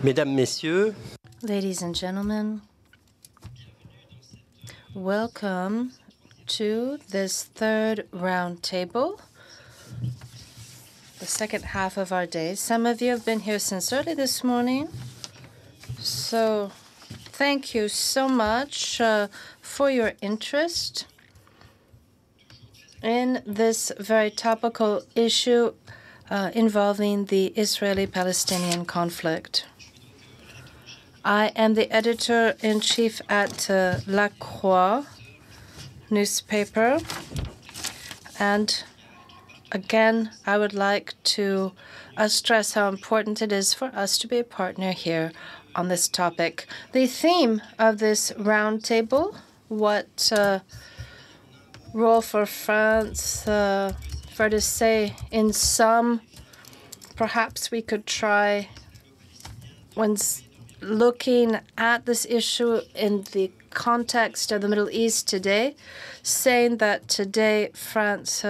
Mesdames, Messieurs, Ladies and gentlemen, welcome to this third roundtable, the second half of our day. Some of you have been here since early this morning, so thank you so much for your interest in this very topical issue involving the Israeli-Palestinian conflict. I am the editor-in-chief at La Croix newspaper, and again, I would like to stress how important it is for us to be a partner here on this topic. The theme of this roundtable, what role for France, fair to say, in some, perhaps we could try when looking at this issue in the context of the Middle East today, saying that today France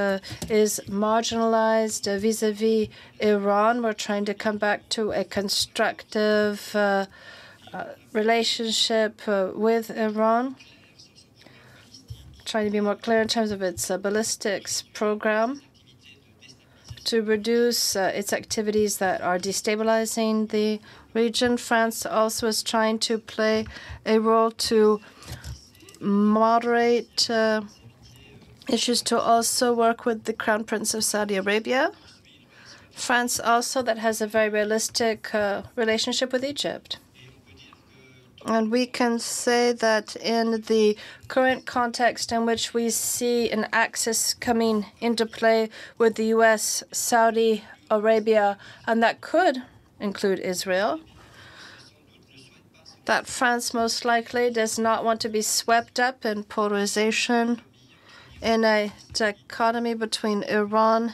is marginalized vis-à-vis Iran. We're trying to come back to a constructive relationship with Iran, trying to be more clear in terms of its ballistics program to reduce its activities that are destabilizing the region. France also is trying to play a role to moderate issues, to also work with the Crown Prince of Saudi Arabia. France also that has a very realistic relationship with Egypt. And we can say that in the current context in which we see an axis coming into play with the U.S., Saudi Arabia, and that could include Israel, that France most likely does not want to be swept up in polarization in a dichotomy between Iran,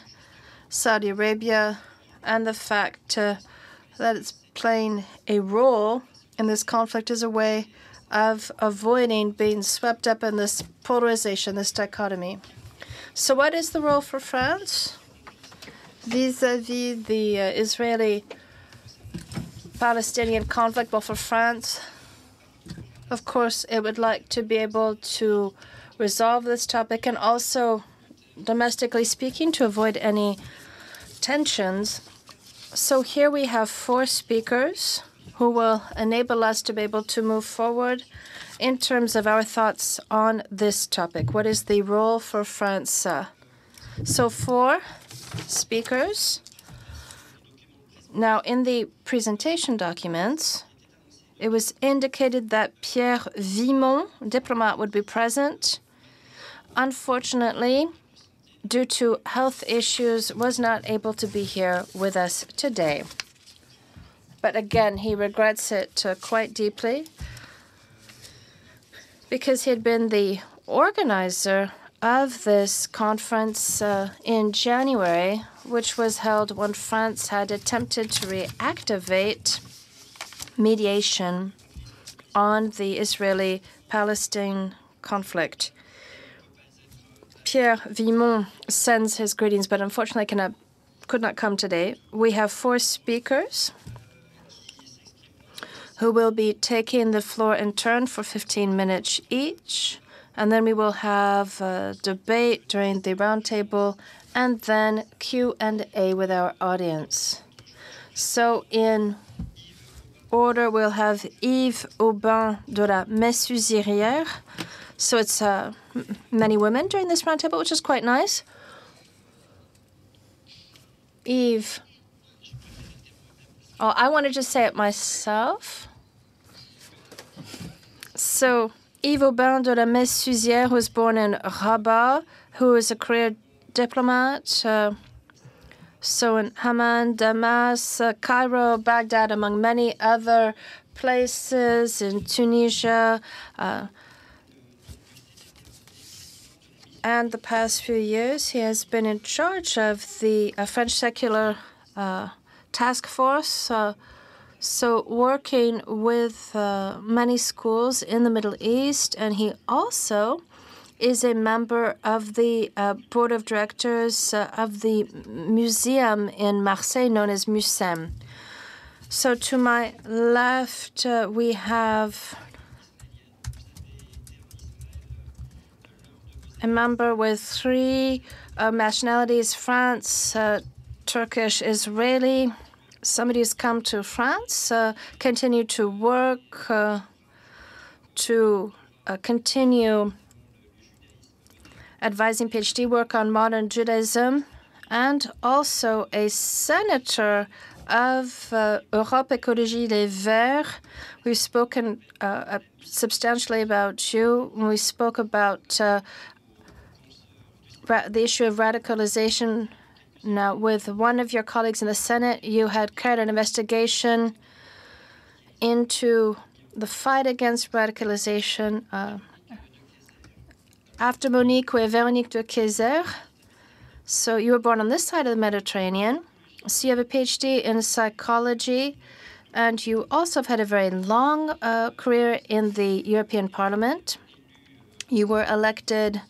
Saudi Arabia, and the fact that it's playing a role in this conflict as a way of avoiding being swept up in this polarization, this dichotomy. So what is the role for France vis-à-vis the Israeli-Palestinian conflict? Well, for France, of course, it would like to be able to resolve this topic and also, domestically speaking, to avoid any tensions. So here we have 4 speakers who will enable us to be able to move forward in terms of our thoughts on this topic. What is the role for France? So 4 speakers. Now, in the presentation documents, it was indicated that Pierre Vimont, diplomat, would be present. Unfortunately, due to health issues, was not able to be here with us today. But again, he regrets it quite deeply because he had been the organizer of this conference in January, which was held when France had attempted to reactivate mediation on the Israeli-Palestine conflict. Pierre Vimont sends his greetings, but unfortunately could not come today. We have 4 speakers who will be taking the floor in turn for 15 minutes each. And then we will have a debate during the roundtable and then Q&A with our audience. So in order, we'll have Yves Aubin de la Messuzière. So it's many women during this roundtable, which is quite nice. Yves. Oh, I wanted to say it myself. So, Yves Aubin de la Messuzière was born in Rabat, who is a career diplomat. So in Amman, Damas, Cairo, Baghdad, among many other places in Tunisia. And the past few years, he has been in charge of the French secular task force, so working with many schools in the Middle East, and he also is a member of the board of directors of the museum in Marseille known as MUSEM. So to my left, we have a member with three nationalities: France, Turkish, Israeli. Somebody who's come to France, continue to work, to continue advising PhD work on modern Judaism, and also a senator of Europe Écologie Les Verts. We've spoken substantially about you when we spoke about the issue of radicalization. Now, with one of your colleagues in the Senate, you had carried an investigation into the fight against radicalization. After Monique, we have Véronique de Keyser. So you were born on this side of the Mediterranean. So you have a PhD in psychology, and you also have had a very long career in the European Parliament. You were elected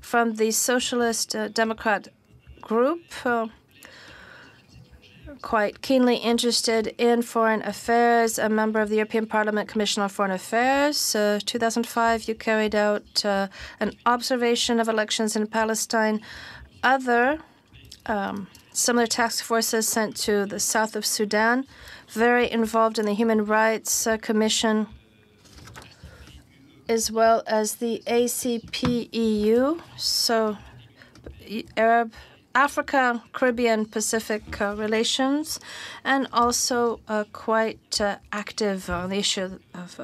from the Socialist Democrat group, quite keenly interested in foreign affairs, a member of the European Parliament Commission on Foreign Affairs. 2005, you carried out an observation of elections in Palestine. Other similar task forces sent to the south of Sudan, very involved in the Human Rights Commission, as well as the ACP-EU, so Arab, Africa, Caribbean, Pacific relations, and also quite active on the issue of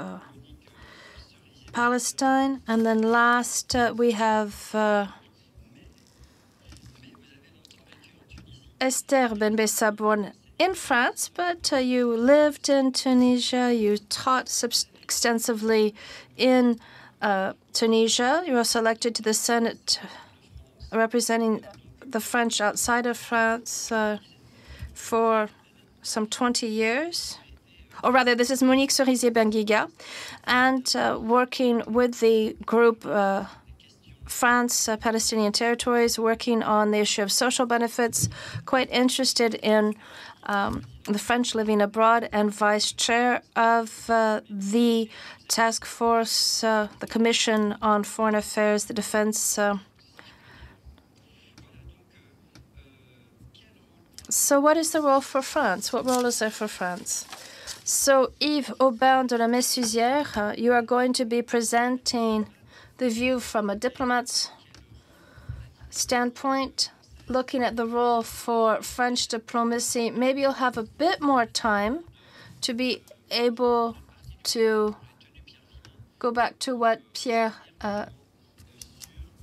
Palestine. And then last, we have Esther Benbassa, born in France, but you lived in Tunisia. You taught extensively in Tunisia. You were also elected to the Senate representing the French outside of France for some 20 years. Or rather, this is Monique Cerisier-ben Guiga, and working with the group France, Palestinian Territories, working on the issue of social benefits, quite interested in the French living abroad, and vice chair of the task force, the Commission on Foreign Affairs, the Defense. So what is the role for France? What role is there for France? So Yves Aubin de la Messuzière, you are going to be presenting the view from a diplomat's standpoint, looking at the role for French diplomacy. Maybe you'll have a bit more time to be able to go back to what Pierre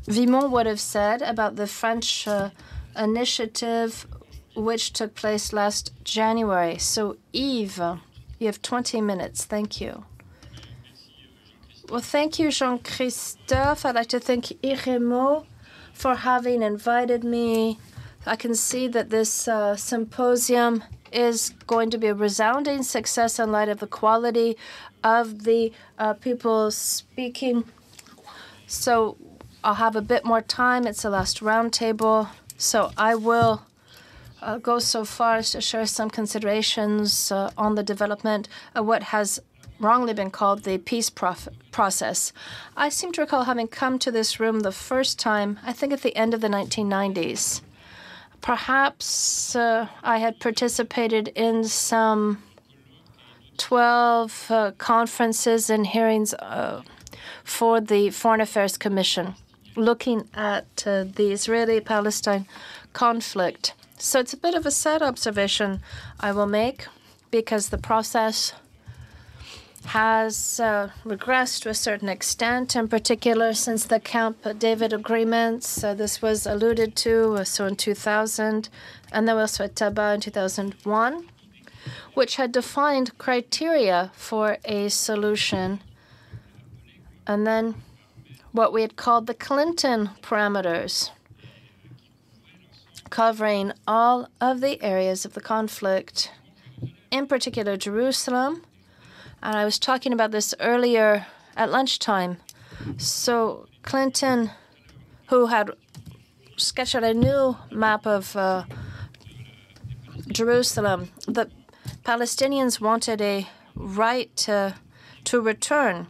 Vimont would have said about the French initiative, which took place last January. So, Yves, you have 20 minutes. Thank you. Well, thank you, Jean-Christophe. I'd like to thank iReMMO for having invited me. I can see that this symposium is going to be a resounding success in light of the quality of the people speaking. So I'll have a bit more time. It's the last roundtable. So I will go so far as to share some considerations on the development of what has wrongly been called the peace process. I seem to recall having come to this room the first time, I think at the end of the 1990s. Perhaps I had participated in some 12 conferences and hearings for the Foreign Affairs Commission, looking at the Israeli-Palestine conflict. So it's a bit of a sad observation I will make, because the process has regressed to a certain extent, in particular since the Camp David agreements. This was alluded to so in 2000, and then also at Taba in 2001, which had defined criteria for a solution, and then what we had called the Clinton parameters, covering all of the areas of the conflict, in particular Jerusalem. And I was talking about this earlier at lunchtime. So Clinton, who had sketched out a new map of Jerusalem, the Palestinians wanted a right to return.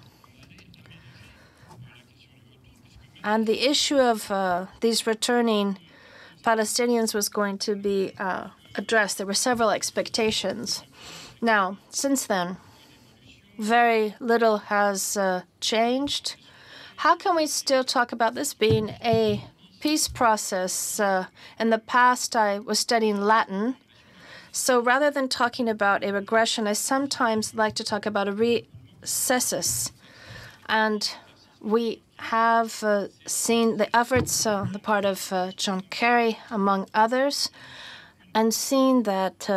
And the issue of these returning Palestinians was going to be addressed. There were several expectations. Now, since then, very little has changed. How can we still talk about this being a peace process? In the past, I was studying Latin. So rather than talking about a regression, I sometimes like to talk about a recessus. And we have seen the efforts on the part of John Kerry, among others, and seen that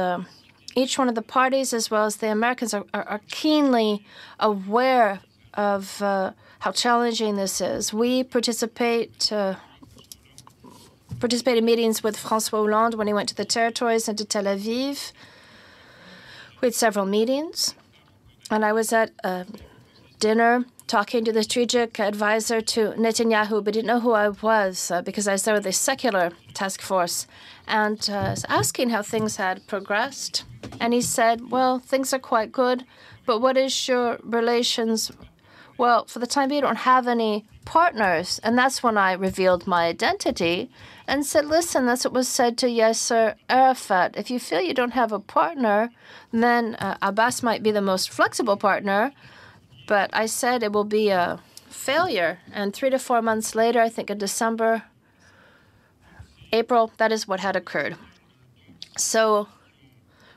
each one of the parties, as well as the Americans, are keenly aware of how challenging this is. We participate in meetings with François Hollande when he went to the territories and to Tel Aviv. We had several meetings, and I was at a dinner talking to the strategic advisor to Netanyahu, but didn't know who I was because I was there with the secular task force, and was asking how things had progressed. And he said, well, things are quite good, but what is your relations? Well, for the time being, you don't have any partners. And that's when I revealed my identity and said, listen, that's what was said to Yasser Arafat. If you feel you don't have a partner, then Abbas might be the most flexible partner. But I said it will be a failure. And 3 to 4 months later, I think in December, April, that is what had occurred. So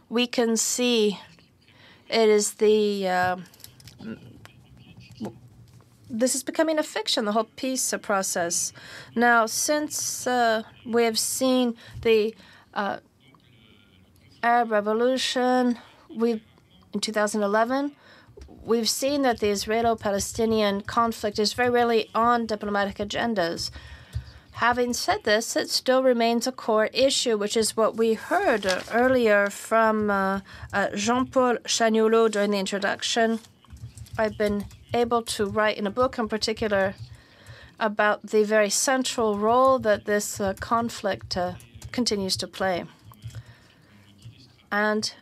we can see it is this is becoming a fiction, the whole peace process. Now, since we have seen the Arab Revolution, in 2011, we've seen that the Israeli-Palestinian conflict is very rarely on diplomatic agendas. Having said this, it still remains a core issue, which is what we heard earlier from Jean-Paul Chagnoulot during the introduction. I've been able to write in a book in particular about the very central role that this conflict continues to play. And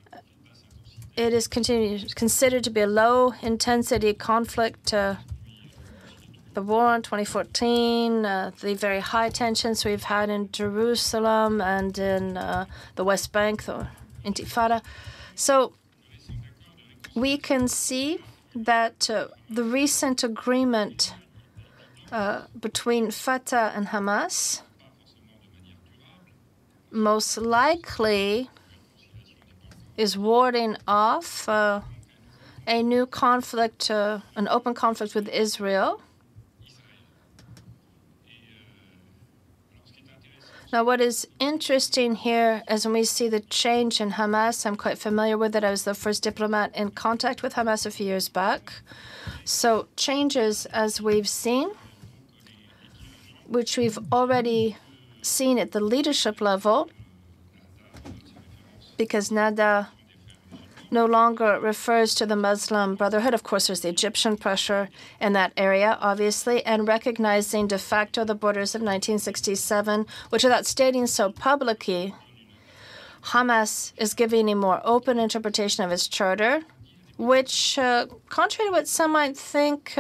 it is considered to be a low-intensity conflict. The war in 2014, the very high tensions we've had in Jerusalem and in the West Bank, the Intifada. So we can see that the recent agreement between Fatah and Hamas most likely is warding off a new conflict, an open conflict with Israel. Now, what is interesting here is when we see the change in Hamas. I'm quite familiar with it. I was the first diplomat in contact with Hamas a few years back. So changes, as we've seen, which we've already seen at the leadership level, because Nada no longer refers to the Muslim Brotherhood. Of course, there's the Egyptian pressure in that area, obviously, and recognizing de facto the borders of 1967, which without stating so publicly, Hamas is giving a more open interpretation of its charter, which, contrary to what some might think,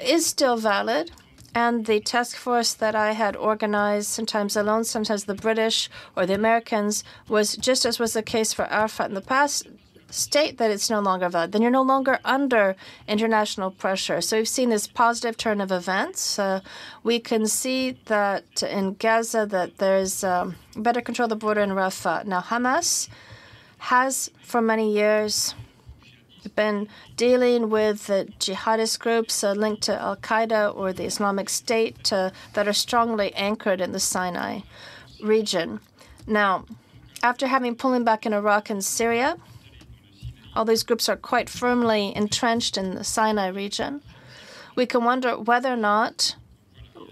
is still valid. And the task force that I had organized, sometimes alone, sometimes the British or the Americans, was, just as was the case for Arafat in the past, state that it's no longer valid. Then you're no longer under international pressure. So we've seen this positive turn of events. We can see that in Gaza that there's better control of the border in Rafah. Now, Hamas has, for many years, been dealing with jihadist groups linked to al-Qaeda or the Islamic State that are strongly anchored in the Sinai region. Now, after having pulling back in Iraq and Syria, all these groups are quite firmly entrenched in the Sinai region. We can wonder whether or not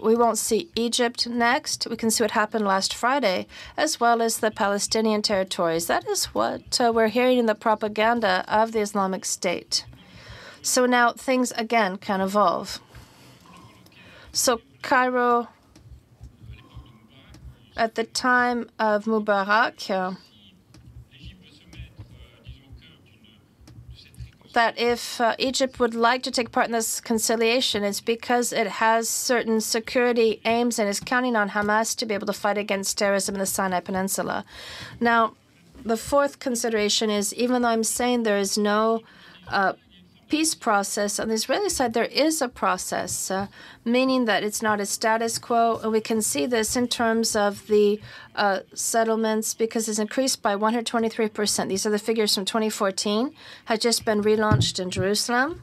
we won't see Egypt next. We can see what happened last Friday, as well as the Palestinian territories. That is what we're hearing in the propaganda of the Islamic State. So now things, again, can evolve. So Cairo, at the time of Mubarak, that if Egypt would like to take part in this conciliation, it's because it has certain security aims and is counting on Hamas to be able to fight against terrorism in the Sinai Peninsula. Now, the fourth consideration is, even though I'm saying there is no peace process, on the Israeli side there is a process, meaning that it's not a status quo, and we can see this in terms of the settlements, because it's increased by 123%. These are the figures from 2014, had just been relaunched in Jerusalem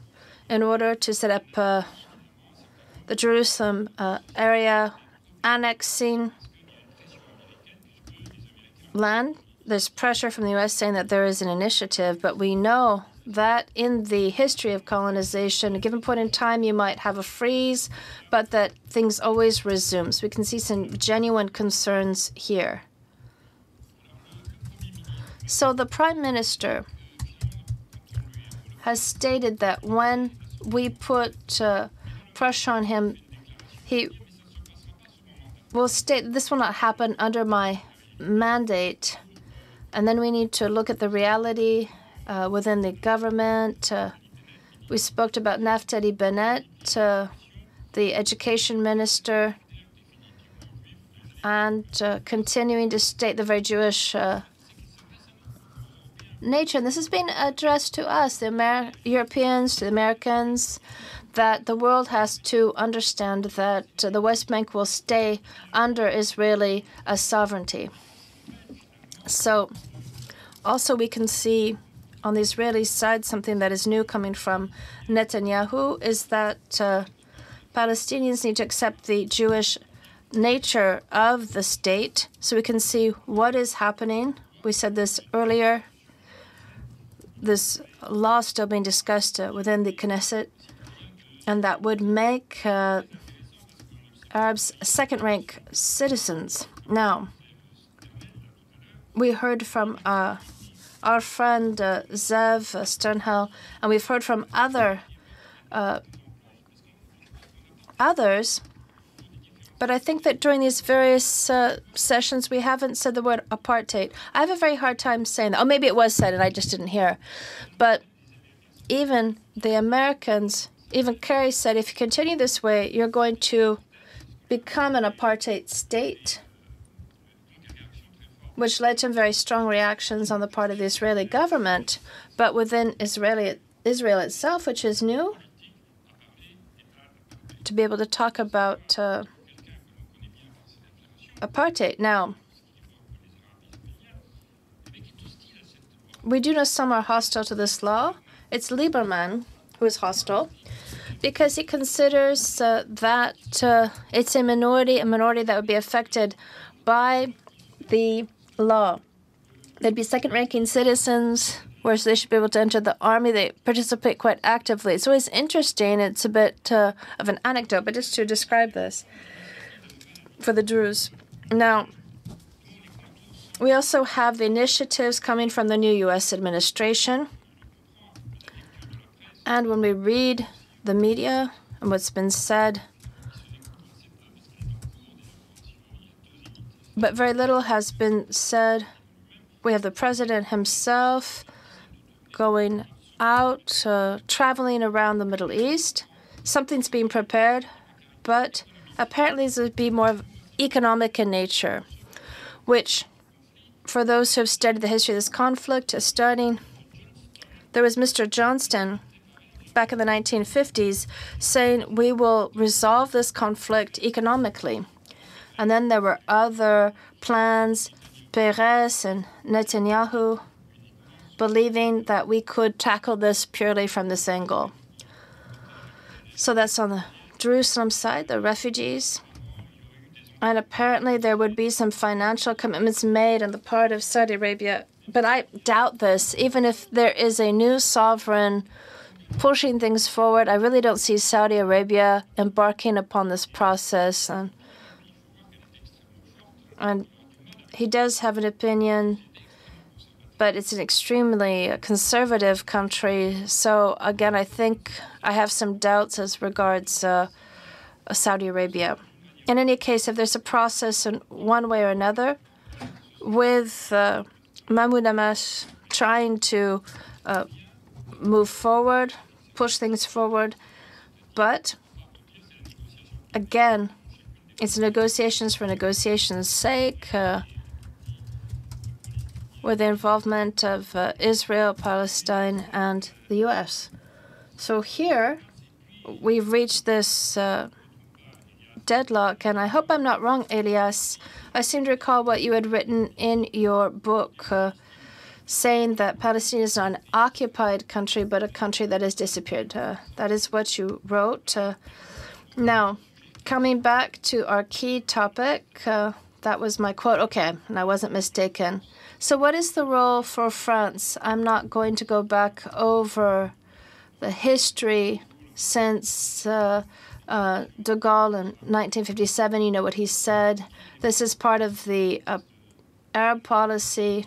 in order to set up the Jerusalem area, annexing land. There's pressure from the U.S. saying that there is an initiative, but we know that in the history of colonization, at a given point in time, you might have a freeze, but that things always resume. So we can see some genuine concerns here. So the Prime Minister has stated that when we put pressure on him, he will state this will not happen under my mandate. And then we need to look at the reality within the government. We spoke about Naftali Bennett, the education minister, and continuing to state the very Jewish nature. And this has been addressed to us, the Europeans, to the Americans, that the world has to understand that the West Bank will stay under Israeli sovereignty. So also we can see on the Israeli side something that is new coming from Netanyahu is that Palestinians need to accept the Jewish nature of the state. So we can see what is happening. We said this earlier. This law still being discussed within the Knesset, and that would make Arabs second-rank citizens. Now, we heard from our friend Zev Sternhell, and we've heard from others. But I think that during these various sessions, we haven't said the word apartheid. I have a very hard time saying that. Oh, maybe it was said and I just didn't hear. But even the Americans, even Kerry said, if you continue this way, you're going to become an apartheid state, which led to very strong reactions on the part of the Israeli government. But within Israel itself, which is new, to be able to talk about apartheid. Now, we do know some are hostile to this law. It's Lieberman who is hostile because he considers that it's a minority that would be affected by the law. They'd be second-ranking citizens, whereas they should be able to enter the army. They participate quite actively. It's always interesting. It's a bit of an anecdote, but just to describe this for the Druze. Now, we also have the initiatives coming from the new U.S. administration. And when we read the media and what's been said, but very little has been said. We have the president himself going out, traveling around the Middle East. Something's being prepared, but apparently this would be more economic in nature, which, for those who have studied the history of this conflict, is studying. There was Mr. Johnston back in the 1950s saying we will resolve this conflict economically. And then there were other plans, Peres and Netanyahu, believing that we could tackle this purely from this angle. So that's on the Jerusalem side, the refugees. And apparently there would be some financial commitments made on the part of Saudi Arabia. But I doubt this. Even if there is a new sovereign pushing things forward, I really don't see Saudi Arabia embarking upon this process. And he does have an opinion, but it's an extremely conservative country. So, again, I think I have some doubts as regards Saudi Arabia. In any case, if there's a process in one way or another, with Mahmoud Abbas trying to move forward, push things forward. But again, it's negotiations for negotiations' sake, with the involvement of Israel, Palestine, and the U.S. So here, we've reached this deadlock, and I hope I'm not wrong, Elias. I seem to recall what you had written in your book, saying that Palestine is not an occupied country, but a country that has disappeared. That is what you wrote. Now, coming back to our key topic, that was my quote. Okay, and I wasn't mistaken. So what is the role for France? I'm not going to go back over the history since de Gaulle in 1957. You know what he said. This is part of the Arab policy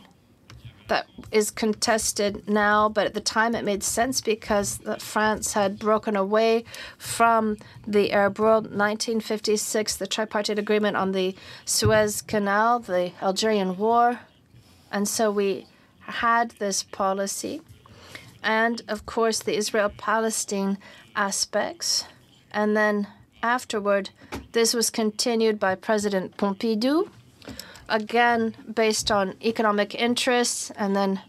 that is contested now, but at the time it made sense because France had broken away from the Arab world. 1956, the tripartite agreement on the Suez Canal, the Algerian War. And so we had this policy. And, of course, the Israel-Palestine aspects. And then afterward, this was continued by President Pompidou, again, based on economic interests, and then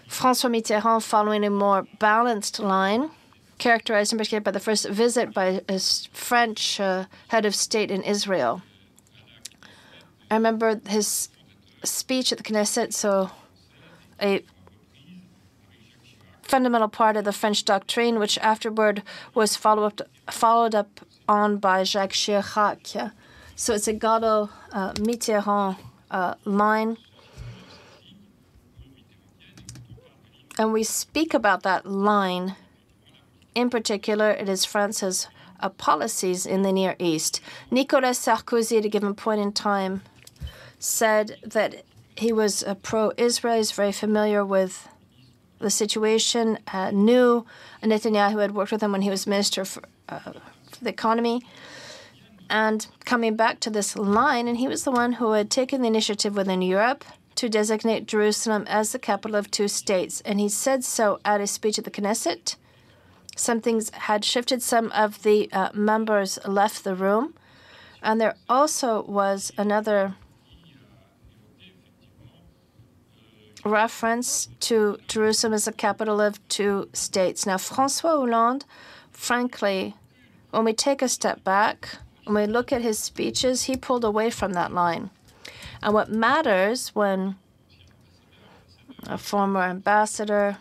François Mitterrand following a more balanced line, characterized in particular by the first visit by a French head of state in Israel. I remember his speech at the Knesset, so a fundamental part of the French doctrine, which afterward was followed up on by Jacques Chirac. So it's a Godot-Mitterrand line. And we speak about that line. In particular, it is France's policies in the Near East. Nicolas Sarkozy, at a given point in time, said that he was pro-Israel. He's very familiar with the situation, knew Netanyahu, had worked with him when he was minister for the economy. And coming back to this line, and he was the one who had taken the initiative within Europe to designate Jerusalem as the capital of two states. And he said so at a speech at the Knesset. Some things had shifted. Some of the members left the room. And there also was another reference to Jerusalem as the capital of two states. Now, François Hollande, frankly, when we take a step back, when we look at his speeches, he pulled away from that line. And what matters when a former ambassador,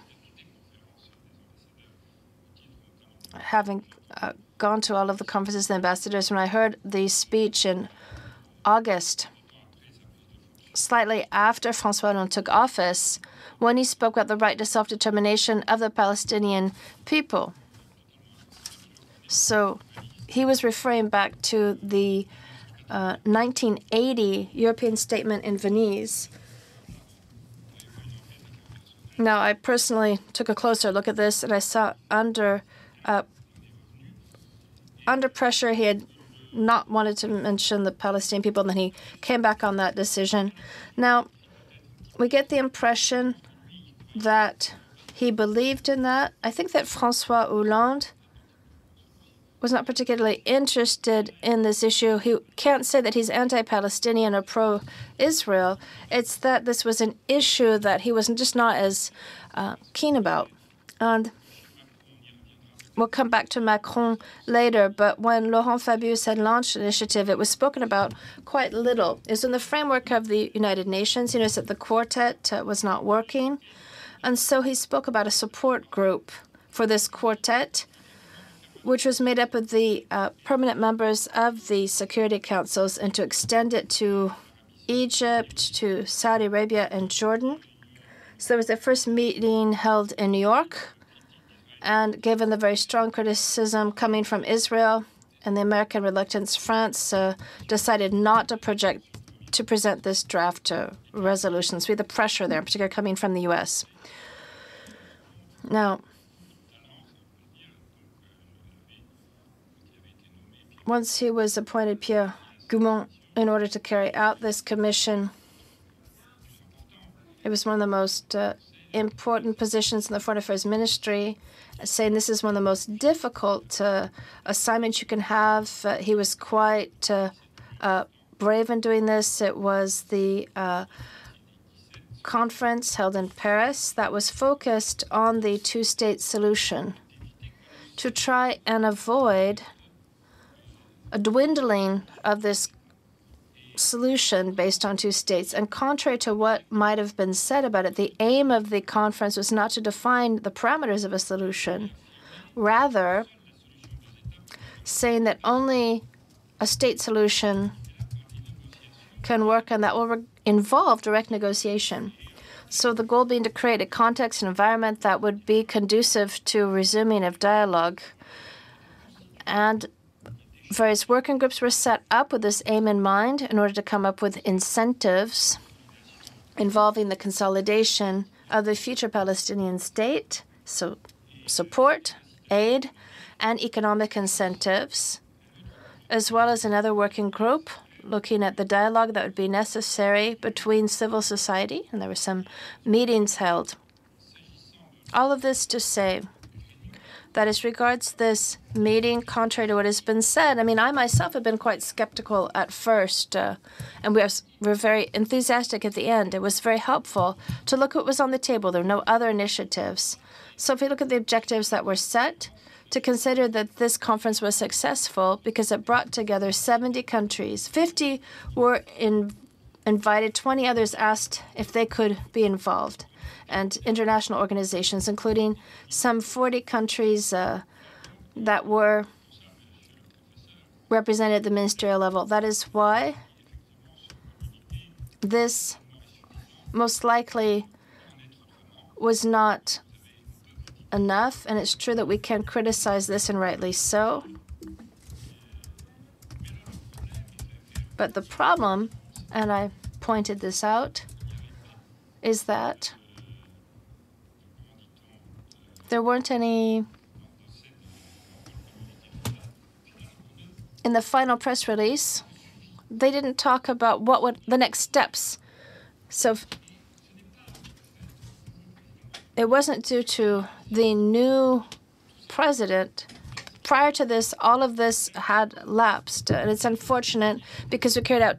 having gone to all of the conferences of the ambassadors, when I heard the speech in August, slightly after François Hollande took office, when he spoke about the right to self-determination of the Palestinian people. So he was referring back to the 1980 European statement in Venice. Now, I personally took a closer look at this, and I saw under pressure he had not wanted to mention the Palestinian people, and then he came back on that decision. Now, we get the impression that he believed in that. I think that François Hollande was not particularly interested in this issue. He can't say that he's anti-Palestinian or pro-Israel. It's that this was an issue that he was just not as keen about. And we'll come back to Macron later, but when Laurent Fabius had launched an initiative, it was spoken about quite little. It was in the framework of the United Nations. You notice that the quartet was not working. And so he spoke about a support group for this quartet, which was made up of the permanent members of the Security Councils, and to extend it to Egypt, to Saudi Arabia, and Jordan. So there was the first meeting held in New York. And given the very strong criticism coming from Israel and the American reluctance, France decided not to present this draft resolution. So we had the pressure there, in particular coming from the U.S. Now, once he was appointed, Pierre Vimont, in order to carry out this commission, it was one of the most important positions in the Foreign Affairs Ministry, saying this is one of the most difficult assignments you can have. He was quite brave in doing this. It was the conference held in Paris that was focused on the two-state solution to try and avoid a dwindling of this solution based on two states. And contrary to what might have been said about it, the aim of the conference was not to define the parameters of a solution, rather saying that only a state solution can work, and that will involve direct negotiation. So the goal being to create a context and environment that would be conducive to resuming of dialogue. And various working groups were set up with this aim in mind in order to come up with incentives involving the consolidation of the future Palestinian state, so support, aid, and economic incentives, as well as another working group looking at the dialogue that would be necessary between civil society, and there were some meetings held. All of this to say that as regards this meeting, contrary to what has been said, I mean, I myself have been quite skeptical at first, and we're very enthusiastic at the end. It was very helpful to look what was on the table. There were no other initiatives. So if you look at the objectives that were set, to consider that this conference was successful because it brought together 70 countries. 50 were invited, 20 others asked if they could be involved, and international organizations, including some 40 countries that were represented at the ministerial level. That is why this most likely was not enough, and it's true that we can criticize this, and rightly so. But the problem, and I pointed this out, is that there weren't any in the final press release. They didn't talk about what would the next steps. So it wasn't due to the new president. Prior to this, all of this had lapsed. And it's unfortunate because we carried out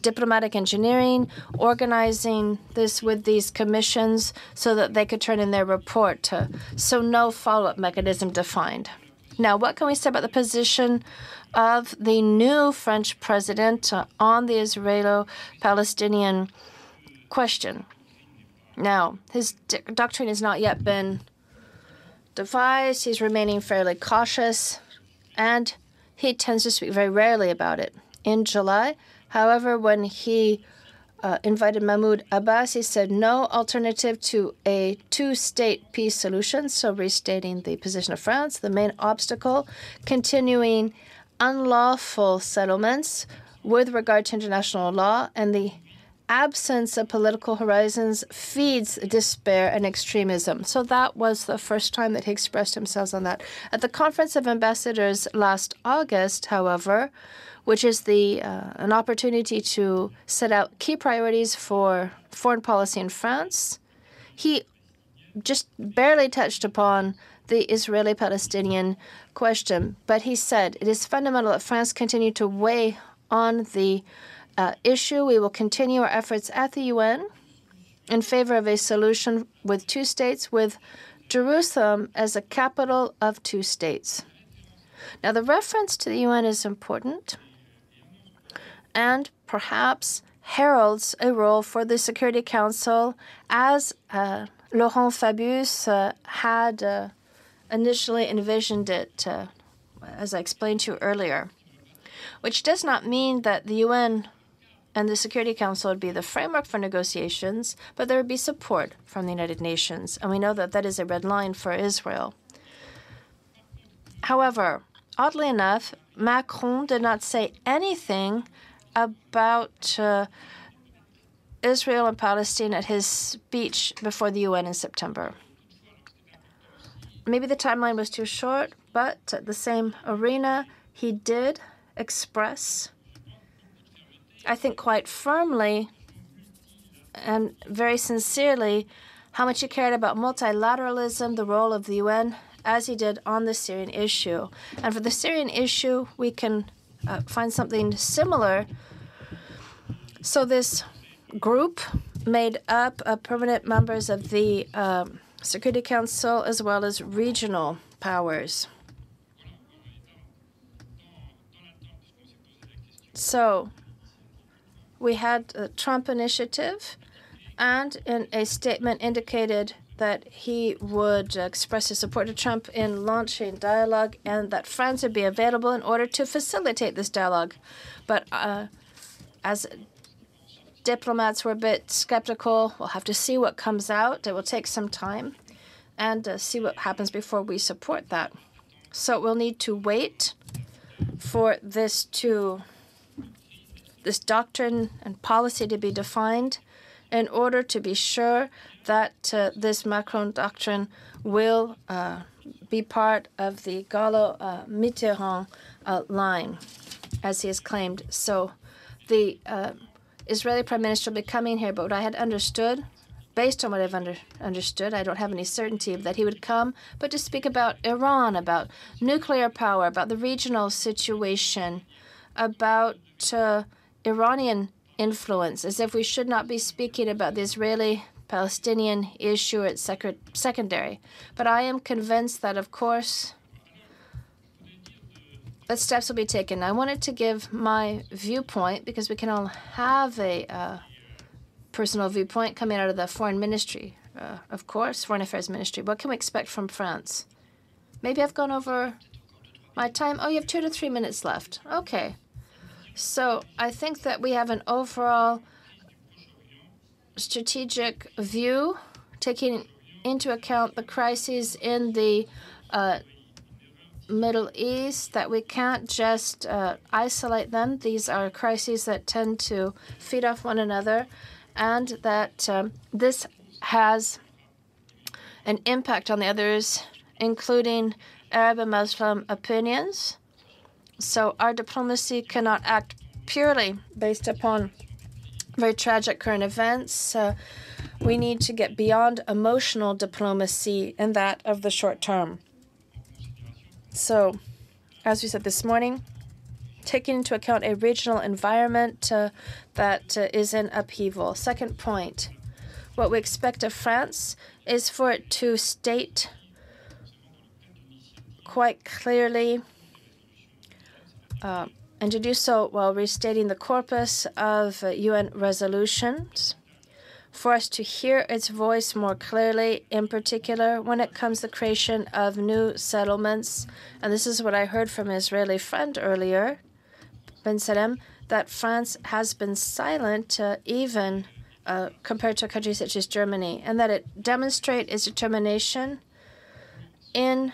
diplomatic engineering, organizing this with these commissions so that they could turn in their report. So no follow-up mechanism defined. Now, what can we say about the position of the new French president on the Israeli-Palestinian question? Now, his doctrine has not yet been devised. He's remaining fairly cautious, and he tends to speak very rarely about it. In July, however, when he invited Mahmoud Abbas, he said no alternative to a two-state peace solution, so restating the position of France, the main obstacle, continuing unlawful settlements with regard to international law, and the absence of political horizons feeds despair and extremism. So that was the first time that he expressed himself on that. At the Conference of Ambassadors last August, however, which is an opportunity to set out key priorities for foreign policy in France, he just barely touched upon the Israeli-Palestinian question. But he said it is fundamental that France continue to weigh on the issue. We will continue our efforts at the UN in favor of a solution with two states, with Jerusalem as a capital of two states. Now, the reference to the UN is important and perhaps heralds a role for the Security Council as Laurent Fabius had initially envisioned it, as I explained to you earlier, which does not mean that the UN and the Security Council would be the framework for negotiations, but there would be support from the United Nations, and we know that that is a red line for Israel. However, oddly enough, Macron did not say anything about Israel and Palestine at his speech before the UN in September. Maybe the timeline was too short, but at the same arena, he did express, I think quite firmly and very sincerely, how much he cared about multilateralism, the role of the UN, as he did on the Syrian issue. And for the Syrian issue, we can find something similar. So this group made up of permanent members of the Security Council as well as regional powers. So we had the Trump initiative, and in a statement indicated that he would express his support to Trump in launching dialogue and that France would be available in order to facilitate this dialogue. But as diplomats were a bit skeptical, we'll have to see what comes out. It will take some time and see what happens before we support that. So we'll need to wait for this doctrine and policy to be defined in order to be sure that this Macron doctrine will be part of the Gallo-Mitterrand line, as he has claimed. So the Israeli Prime Minister will be coming here, but what I had understood, based on what I've understood, I don't have any certainty that he would come, but to speak about Iran, about nuclear power, about the regional situation, about Iranian influence, as if we should not be speaking about the Israeli-Palestinian issue at secondary. But I am convinced that, of course, that steps will be taken. I wanted to give my viewpoint because we can all have a personal viewpoint coming out of the foreign ministry, of course, foreign affairs ministry. What can we expect from France? Maybe I've gone over my time. Oh, you have 2 to 3 minutes left. Okay. So I think that we have an overall strategic view, taking into account the crises in the Middle East, that we can't just isolate them. These are crises that tend to feed off one another, and that this has an impact on the others, including Arab and Muslim opinions. So our diplomacy cannot act purely based upon very tragic current events. We need to get beyond emotional diplomacy and that of the short term. So, as we said this morning, taking into account a regional environment that is in upheaval. Second point, what we expect of France is for it to state quite clearly and to do so while restating the corpus of UN resolutions, for us to hear its voice more clearly, in particular when it comes to the creation of new settlements. And this is what I heard from an Israeli friend earlier, Ben Salem, that France has been silent even compared to a country such as Germany, and that it demonstrates its determination in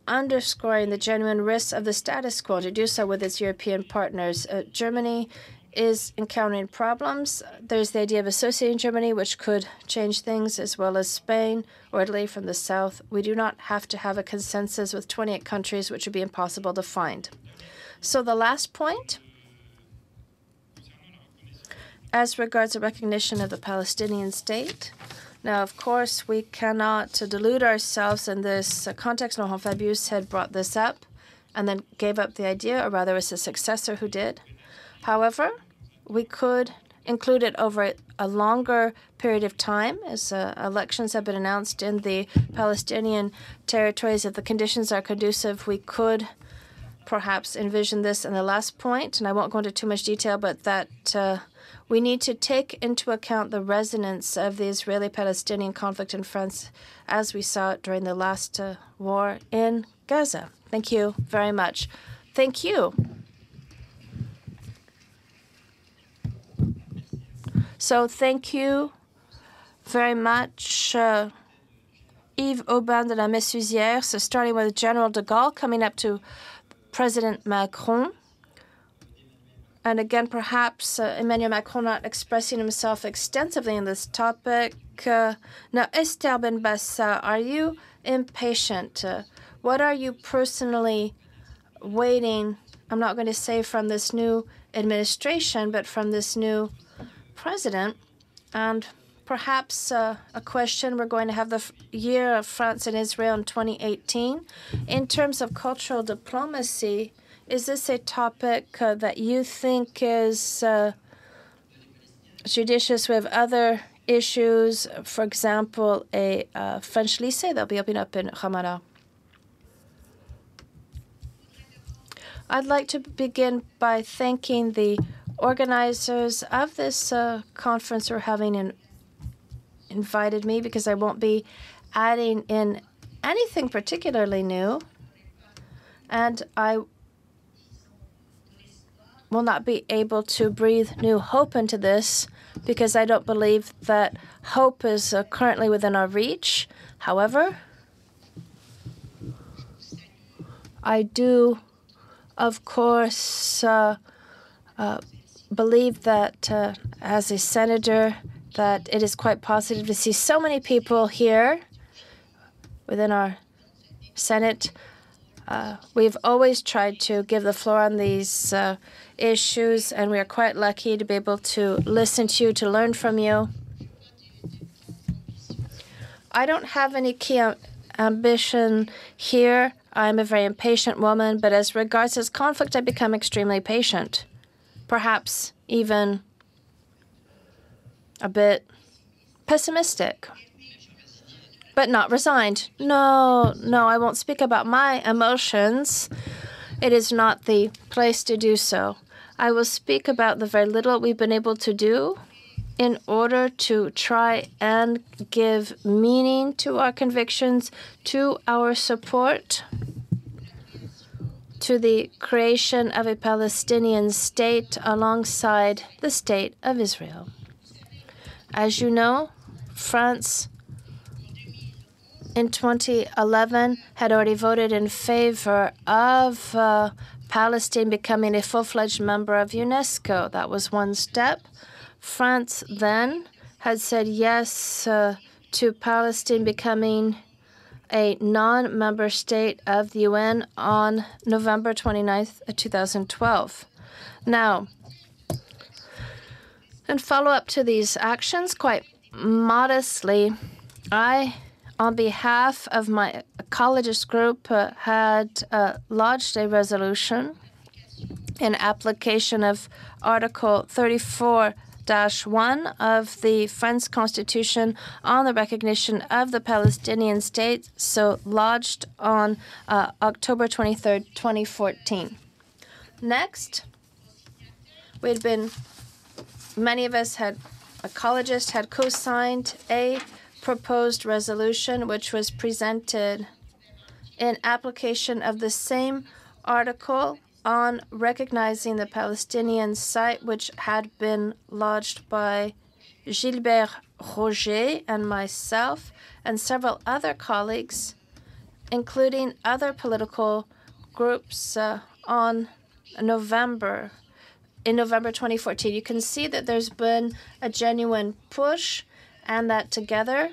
underscoring the genuine risks of the status quo, to do so with its European partners. Germany is encountering problems. There's the idea of associating Germany, which could change things, as well as Spain or Italy from the south. We do not have to have a consensus with 28 countries, which would be impossible to find. So the last point, as regards the recognition of the Palestinian state. Now, of course, we cannot delude ourselves in this context. Laurent Fabius had brought this up and then gave up the idea, or rather it was his successor who did. However, we could include it over a longer period of time, as elections have been announced in the Palestinian territories. If the conditions are conducive, we could perhaps envision this. And the last point, and I won't go into too much detail, but that we need to take into account the resonance of the Israeli-Palestinian conflict in France, as we saw it during the last war in Gaza. Thank you very much. Thank you. So thank you very much, Yves Aubin de la Messuzière. So starting with General de Gaulle, coming up to President Macron. And again, perhaps Emmanuel Macron not expressing himself extensively on this topic. Now, Esther Benbassa, are you impatient? What are you personally waiting, I'm not going to say from this new administration, but from this new president? And perhaps a question. We're going to have the year of France and Israel in 2018. In terms of cultural diplomacy, is this a topic that you think is judicious? We have other issues, for example, a French lycée that'll be opening up in Ramada. I'd like to begin by thanking the organizers of this conference we're having invited me, because I won't be adding in anything particularly new, and I will not be able to breathe new hope into this, because I don't believe that hope is currently within our reach. However, I do, of course, believe that as a senator, that it is quite positive to see so many people here within our Senate. We've always tried to give the floor on these issues, and we are quite lucky to be able to listen to you, to learn from you. I don't have any key ambition here. I'm a very impatient woman, but as regards this conflict, I become extremely patient, perhaps even a bit pessimistic, but not resigned. No, I won't speak about my emotions. It is not the place to do so. I will speak about the very little we've been able to do in order to try and give meaning to our convictions, to our support, to the creation of a Palestinian state alongside the state of Israel. As you know, France in 2011 had already voted in favor of Palestine becoming a full-fledged member of UNESCO. That was one step. France then had said yes to Palestine becoming a non-member state of the UN on November 29th, 2012. Now, in follow-up to these actions, quite modestly, I, on behalf of my ecologist group, had lodged a resolution in application of Article 34-1 of the French Constitution on the recognition of the Palestinian state, so lodged on October 23rd, 2014. Next, many of us ecologists had co-signed a proposed resolution which was presented in application of the same article on recognizing the Palestinian site, which had been lodged by Gilbert Roger and myself and several other colleagues, including other political groups in November 2014. You can see that there's been a genuine push, and that together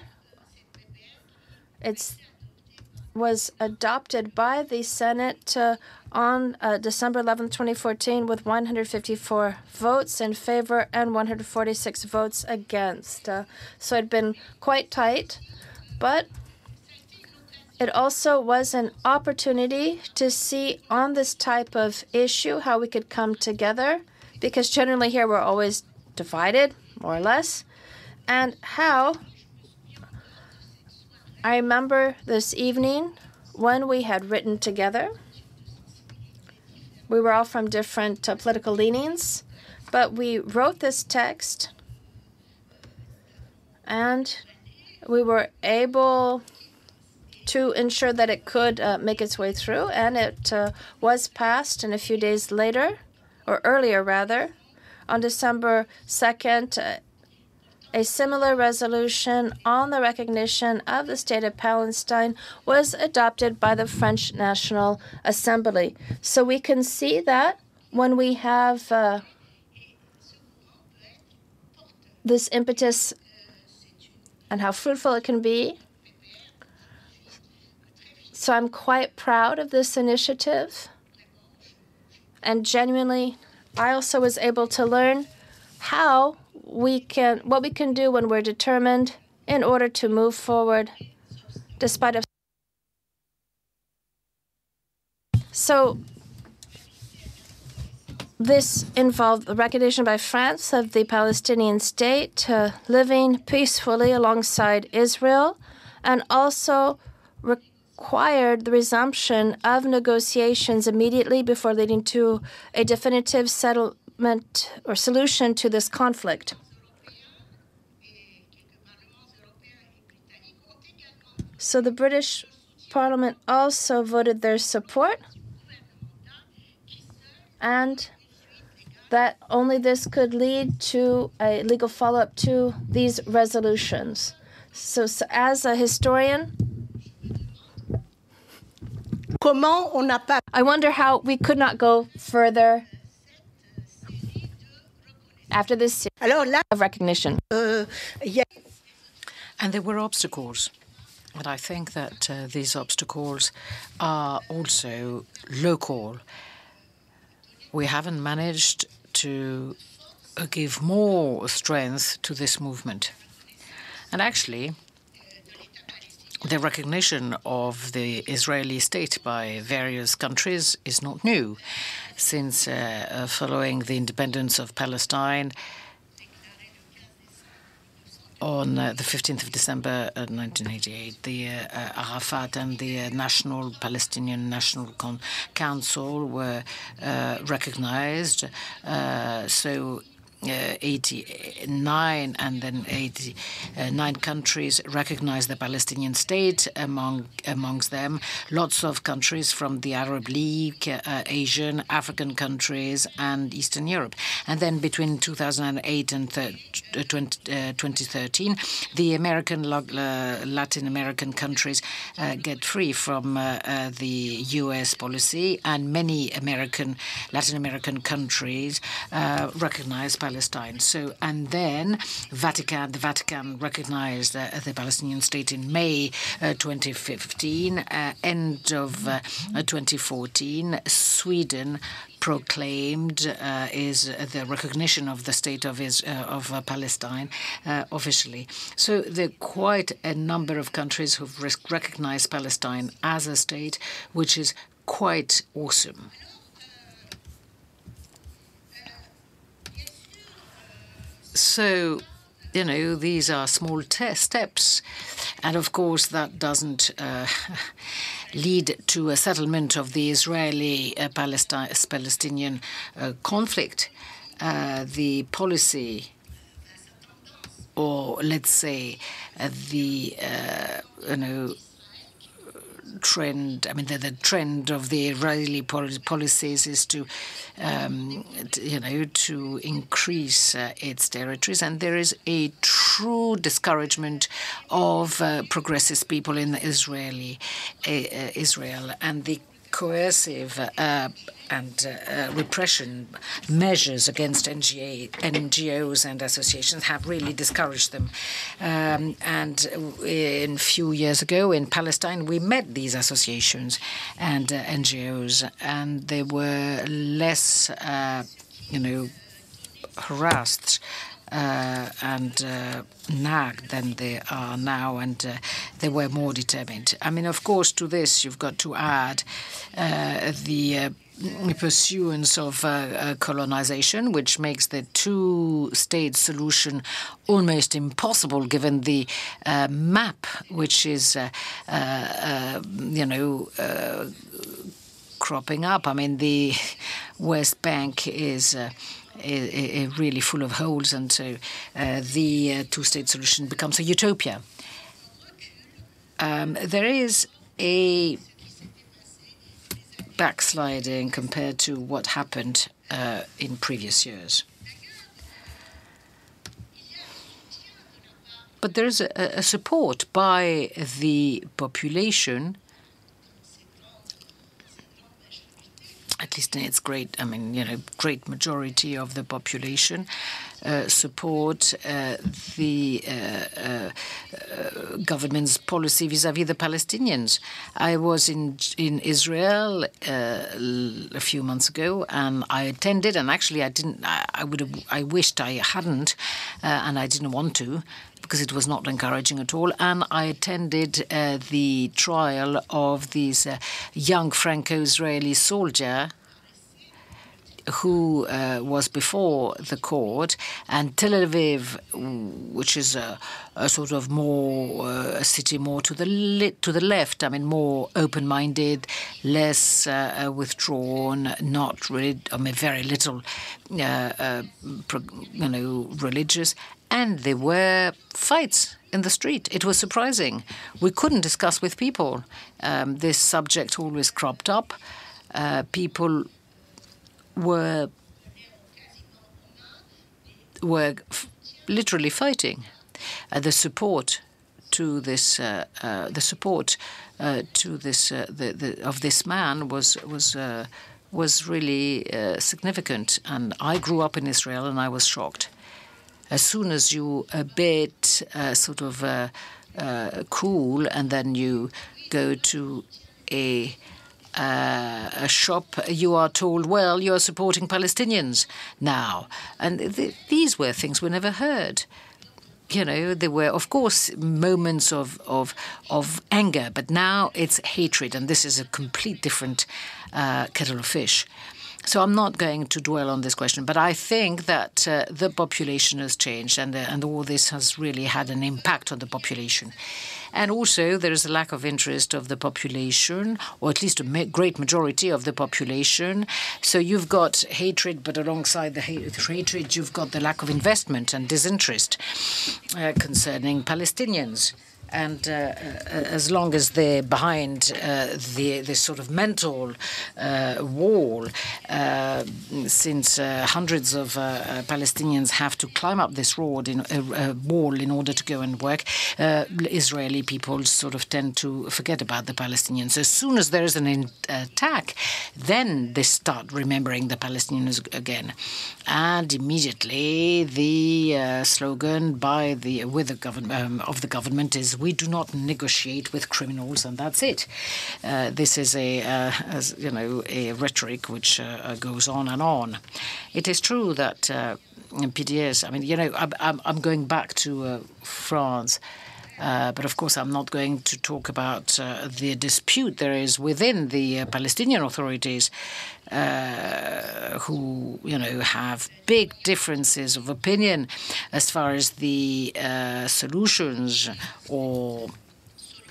it was adopted by the Senate on December 11, 2014, with 154 votes in favor and 146 votes against. So it had been quite tight, but it also was an opportunity to see on this type of issue how we could come together, because generally here we're always divided, more or less, and how I remember this evening when we had written together. We were all from different political leanings, but we wrote this text, and we were able to ensure that it could make its way through, and it was passed. And a few days later, or earlier rather, on December 2nd, a similar resolution on the recognition of the State of Palestine was adopted by the French National Assembly. So we can see that when we have this impetus and how fruitful it can be. So I'm quite proud of this initiative. And genuinely, I also was able to learn how what we can do when we're determined in order to move forward, despite of. So this involved the recognition by France of the Palestinian state living peacefully alongside Israel, and also required the resumption of negotiations immediately before leading to a definitive settlement or solution to this conflict. So the British Parliament also voted their support, and that only this could lead to a legal follow-up to these resolutions. So as a historian, I wonder how we could not go further after this series of recognition. And there were obstacles. And I think that these obstacles are also local. We haven't managed to give more strength to this movement. And actually, the recognition of the Israeli state by various countries is not new, since following the independence of Palestine on the 15th of December 1988, the Arafat and the National Palestinian National Council were recognized. So 89 and then 89 countries recognized the Palestinian state, amongst them lots of countries from the Arab League, Asian, African countries, and Eastern Europe. And then between 2008 and 2013, the Latin American countries get free from the U.S. policy, and many Latin American countries recognize Palestine. So, and then the Vatican recognized the Palestinian state in May 2015. End of 2014, Sweden proclaimed is the recognition of the state of Palestine officially. So there are quite a number of countries who've recognized Palestine as a state, which is quite awesome. So, you know, these are small steps. And of course, that doesn't lead to a settlement of the Israeli-Palestinian conflict. The policy, or let's say the, trend, the trend of the Israeli policies is to, to increase its territories. And there is a true discouragement of progressive people in Israel, and the coercive and repression measures against NGOs and associations have really discouraged them. And a few years ago in Palestine, we met these associations and NGOs, and they were less, harassed and nagged than they are now, and they were more determined. I mean, of course, to this you've got to add the pursuance of colonization, which makes the two-state solution almost impossible, given the map, which is, cropping up. I mean, the West Bank is really full of holes, and so the two-state solution becomes a utopia. There is a backsliding compared to what happened in previous years. But there is a support by the population, at least in its great majority of the population, support the government's policy vis-à-vis the Palestinians. I was in Israel a few months ago, and I attended. And actually, I wished I hadn't, and I didn't want to, because it was not encouraging at all. And I attended the trial of this young Franco-Israeli soldier who was before the court, and Tel Aviv, which is a sort of more a city more to the left. I mean, more open-minded, less withdrawn, not really. I mean, very little, religious, and there were fights in the street. It was surprising. We couldn't discuss with people. This subject always cropped up. People were literally fighting. The support to this, of this man was really significant. And I grew up in Israel, and I was shocked. As soon as you a bit cool, and then you go to a shop, you are told, well, you're supporting Palestinians now. And these were things we never heard. There were, of course, moments of anger, but now it's hatred, and this is a complete different kettle of fish. So I'm not going to dwell on this question, but I think that the population has changed, and all this has really had an impact on the population. And also, there is a lack of interest of the population, or at least a great majority of the population. So you've got hatred, but alongside the hatred, you've got the lack of investment and disinterest concerning Palestinians. And as long as they're behind this sort of mental wall, since hundreds of Palestinians have to climb up this wall in order to go and work, Israeli people sort of tend to forget about the Palestinians. As soon as there is an attack, then they start remembering the Palestinians again. And immediately the slogan of the government is, we do not negotiate with criminals, and that's it. This is a rhetoric which goes on and on. It is true that PDS, I'm going back to France, but of course I'm not going to talk about the dispute there is within the Palestinian authorities, who have big differences of opinion as far as the solutions or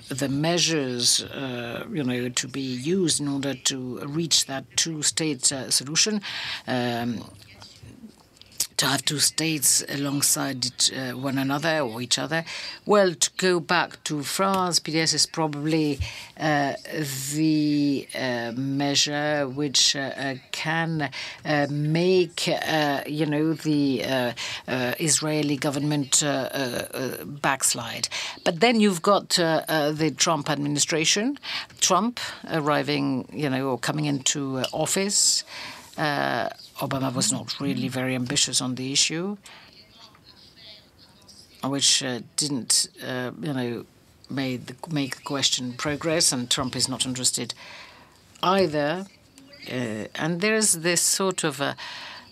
the measures to be used in order to reach that two-state solution. To have two states alongside one another or each other. Well, to go back to France, PDS is probably the measure which can make, the Israeli government backslide. But then you've got the Trump administration, Trump arriving, or coming into office. Obama was not really very ambitious on the issue, which didn't, make the question progress, and Trump is not interested either. And there's this sort of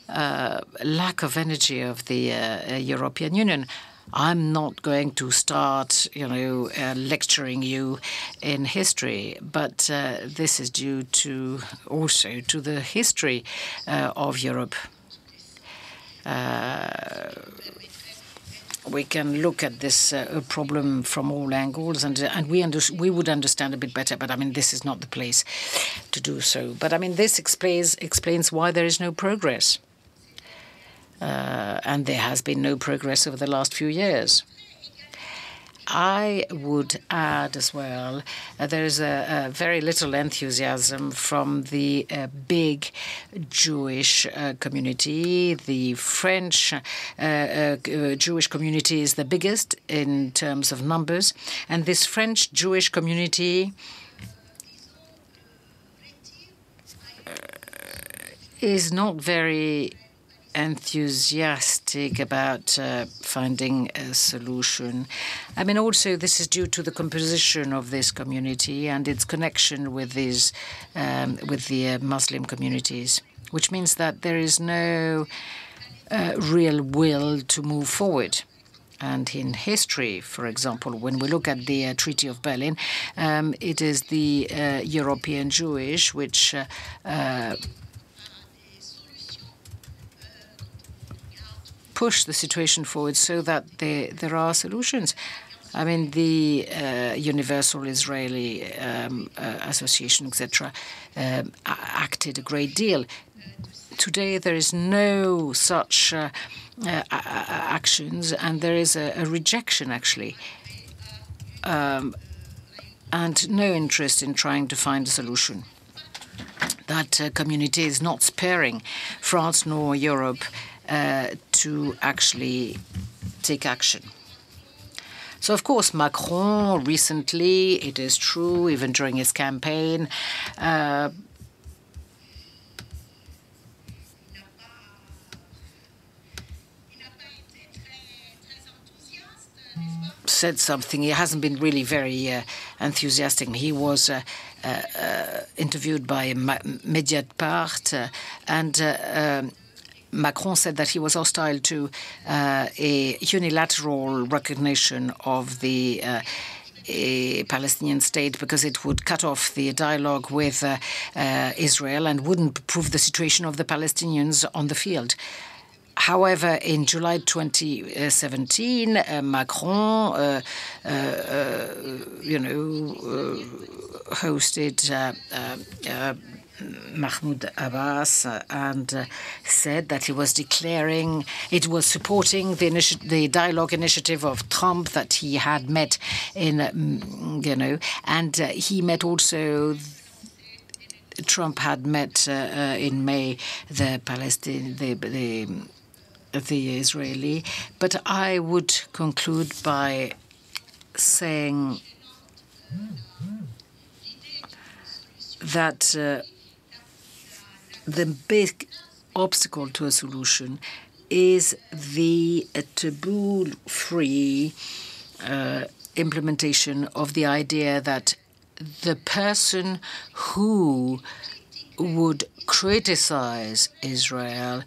lack of energy of the European Union. I'm not going to start, lecturing you in history, but this is due to also to the history of Europe. We can look at this problem from all angles, and we would understand a bit better. But this is not the place to do so. But this explains why there is no progress. And there has been no progress over the last few years. I would add as well, there is a very little enthusiasm from the big Jewish community. The French Jewish community is the biggest in terms of numbers. And this French Jewish community is not very enthusiastic about finding a solution. I mean, also this is due to the composition of this community and its connection with these, with the Muslim communities, which means that there is no real will to move forward. And in history, for example, when we look at the Treaty of Berlin, it is the European Jewish which push the situation forward so that there are solutions. I mean, the Universal Israeli Association, etc., acted a great deal. Today, there is no such actions, and there is a rejection, actually, and no interest in trying to find a solution. That community is not sparing France nor Europe to actually take action. So, of course, Macron recently, it is true, even during his campaign, said something. He hasn't been really very enthusiastic. He was interviewed by Mediapart, and Macron said that he was hostile to a unilateral recognition of the Palestinian state because it would cut off the dialogue with Israel and wouldn't improve the situation of the Palestinians on the field. However, in July 2017, Macron, hosted Mahmoud Abbas and said that he was declaring it was supporting the dialogue initiative of Trump that he had met in, and he met also. Trump had met in May the Israeli, but I would conclude by saying that the big obstacle to a solution is the taboo-free implementation of the idea that the person who would criticize Israel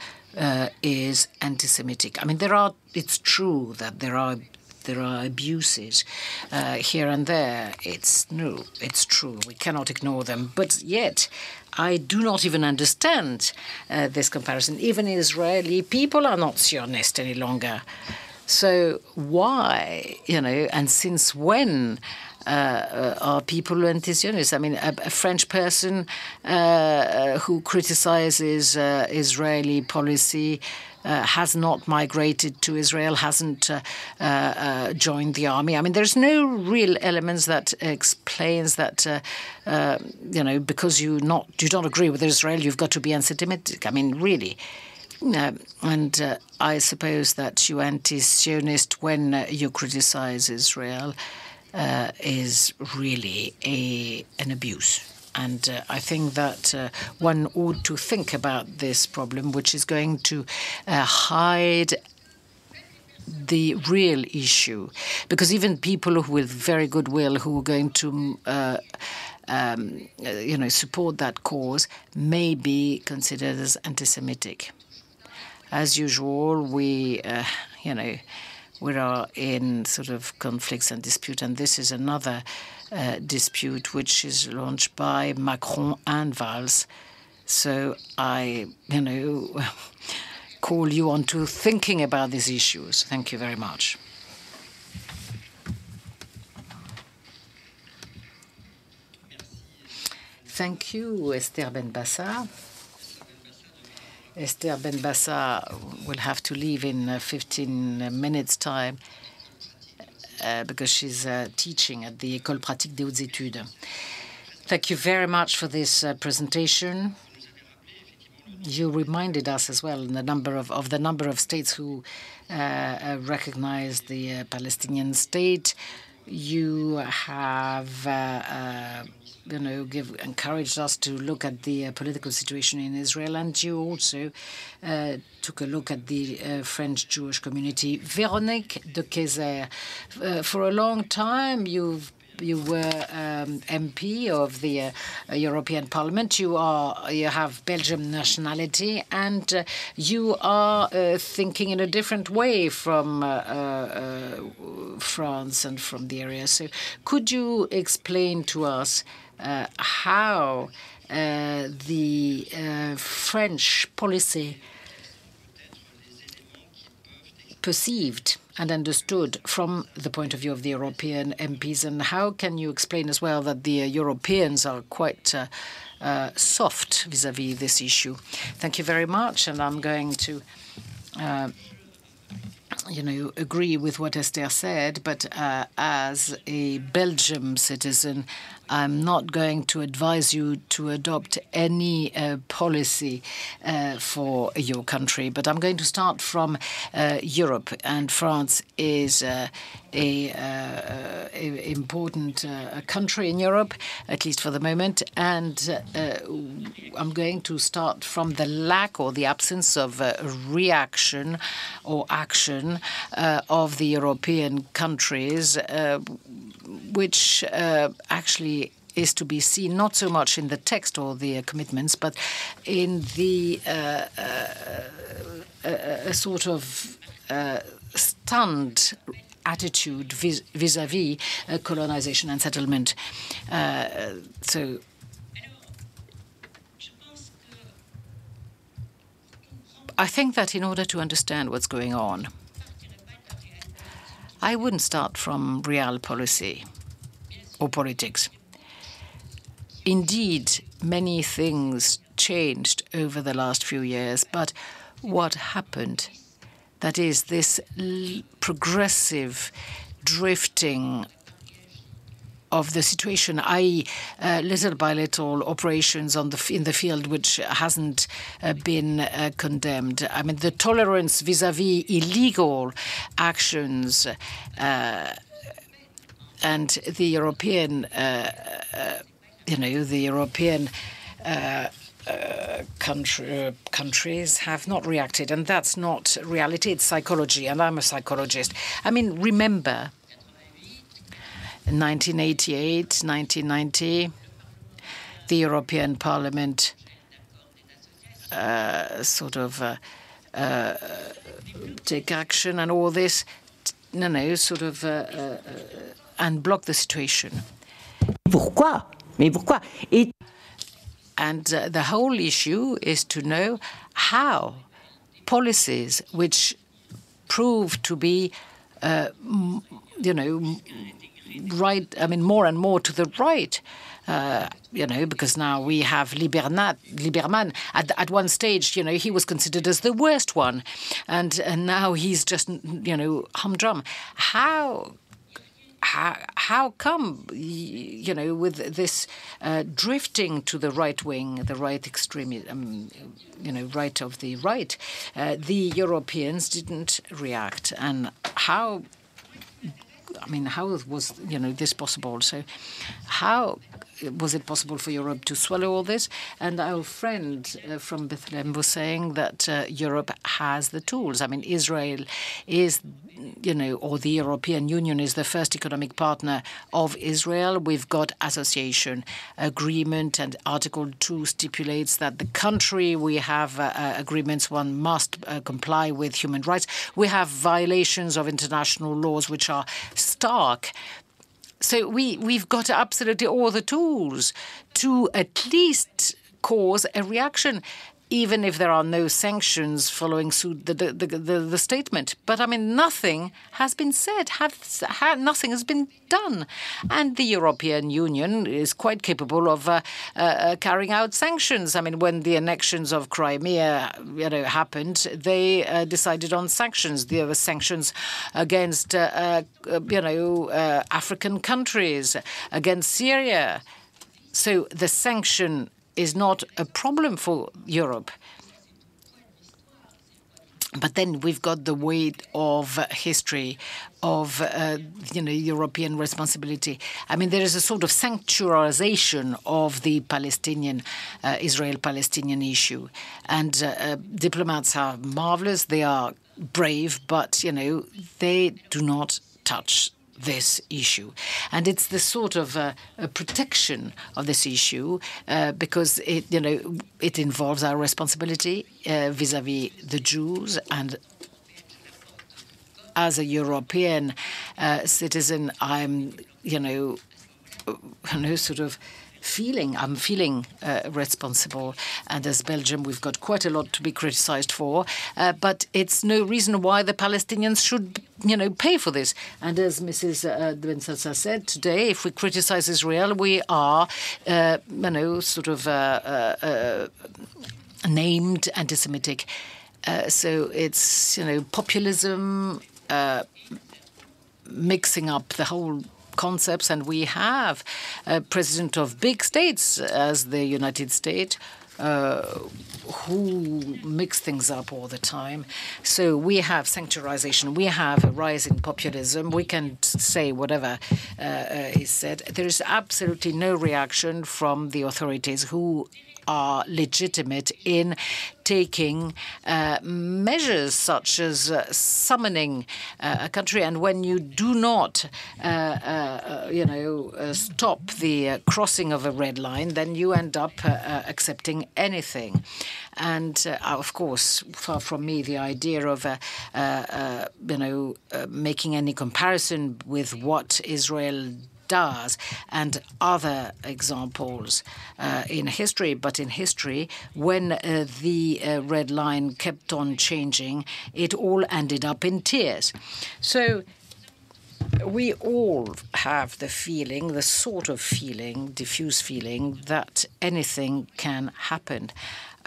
is anti-Semitic. I mean, it's true that there are abuses here and there. It's true. We cannot ignore them. But yet, I do not even understand this comparison. Even Israeli people are not Zionist any longer. So why, and since when are people anti-Zionist? I mean, a French person who criticizes Israeli policy has not migrated to Israel, hasn't joined the army. I mean, there's no real elements that explains that, because you don't agree with Israel, you've got to be anti-Semitic. I mean, really. And I suppose that you anti-Zionist when you criticize Israel is really an abuse. And I think that one ought to think about this problem, which is going to hide the real issue. Because even people with very good will who are going to support that cause may be considered as anti-Semitic. As usual, we are in sort of conflicts and dispute, and this is another dispute which is launched by Macron and Valls. So I, call you on to thinking about these issues. Thank you very much. Thank you, Esther Benbassa. Esther Benbassa will have to leave in 15 minutes' time because she's teaching at the École pratique des hautes études. Thank you very much for this presentation. You reminded us as well the number of states who recognize the Palestinian state. you have encouraged us to look at the political situation in Israel, and you also took a look at the French Jewish community. Véronique de Keyser, for a long time you were MP of the European Parliament. You have Belgian nationality, and you are thinking in a different way from France and from the area. So, could you explain to us how the French policy perceived and understood from the point of view of the European MPs, and how can you explain as well that the Europeans are quite soft vis-à-vis this issue? Thank you very much, and I'm going to agree with what Esther said, but as a Belgian citizen, I'm not going to advise you to adopt any policy for your country, but I'm going to start from Europe, and France is a important country in Europe, at least for the moment, and I'm going to start from the lack or the absence of reaction or action of the European countries, which actually is to be seen not so much in the text or the commitments, but in the a sort of stunned attitude vis-à-vis colonization and settlement. So I think that in order to understand what's going on, I wouldn't start from real policy or politics. Indeed, many things changed over the last few years, but what happened, that is this progressive drifting of the situation, i.e. little by little operations in the field which hasn't been condemned. I mean, the tolerance vis-à-vis illegal actions and the European, the European countries have not reacted, and that's not reality, it's psychology, and I'm a psychologist. I mean, remember, in 1988, 1990, the European Parliament take action and all this, and block the situation. Pourquoi? Mais pourquoi? And the whole issue is to know how policies which prove to be, right, I mean, more and more to the right, because now we have Lieberman. At one stage, he was considered as the worst one, and now he's just, humdrum. How come, with this drifting to the right wing, the right extreme, right of the right, the Europeans didn't react, and how was, this possible? So how was it possible for Europe to swallow all this? And our friend from Bethlehem was saying that Europe has the tools. I mean, Israel is, or the European Union is the first economic partner of Israel. We've got association agreement, and Article 2 stipulates that the country we have agreements, one must comply with human rights. We have violations of international laws which are stark. So we've got absolutely all the tools to at least cause a reaction, even if there are no sanctions following suit the statement. But, I mean, nothing has been said, nothing has been done. And the European Union is quite capable of carrying out sanctions. I mean, when the annexions of Crimea, happened, they decided on sanctions. There were sanctions against, African countries, against Syria. So the sanction is not a problem for Europe. But then we've got the weight of history, of European responsibility. I mean, there is a sort of sanctuarization of the Palestinian, Israel-Palestinian issue. And diplomats are marvelous, they are brave, but, they do not touch this issue. And it's the sort of a protection of this issue because it involves our responsibility vis-à-vis the Jews. And as a European citizen, I'm feeling responsible. And as Belgium, we've got quite a lot to be criticized for. But it's no reason why the Palestinians should, pay for this. And as Mrs. Benbassa said today, if we criticize Israel, we are, named anti-Semitic. So it's, populism, mixing up the whole concepts, and we have a president of big states as the United States who mix things up all the time. So we have sanctuarization, we have a rise in populism, we can say whatever is said. There is absolutely no reaction from the authorities who are legitimate in taking measures such as summoning a country. And when you do not, stop the crossing of a red line, then you end up accepting anything. And of course, far from me the idea of making any comparison with what Israel does and other examples in history. But in history, when the red line kept on changing, it all ended up in tears. So we all have the feeling, the sort of feeling, diffuse feeling, that anything can happen.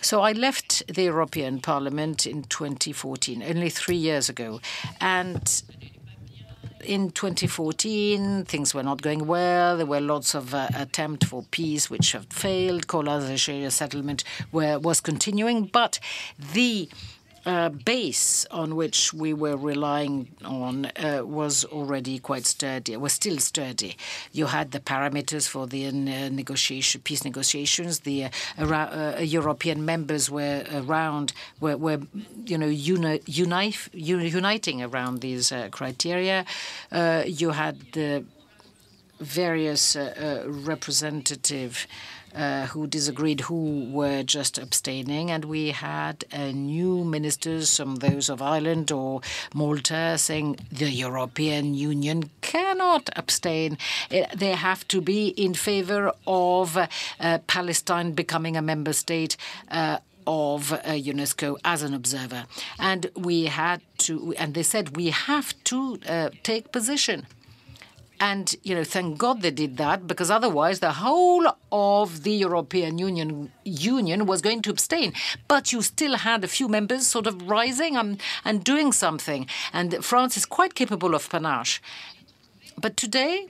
So I left the European Parliament in 2014, only 3 years ago. And in 2014, things were not going well. There were lots of attempts for peace which have failed. Colonization settlement was continuing. But the base on which we were relying on was already quite sturdy, was still sturdy. You had the parameters for the peace negotiations. The European members were around, uniting around these criteria. You had the various representative who disagreed, who were just abstaining, and we had new ministers, some those of Ireland or Malta, saying the European Union cannot abstain. They have to be in favor of Palestine becoming a member state of UNESCO as an observer. And we had to, and they said we have to take position. And, thank God they did that, because otherwise the whole of the European Union was going to abstain. But you still had a few members sort of rising and doing something. And France is quite capable of panache. But today,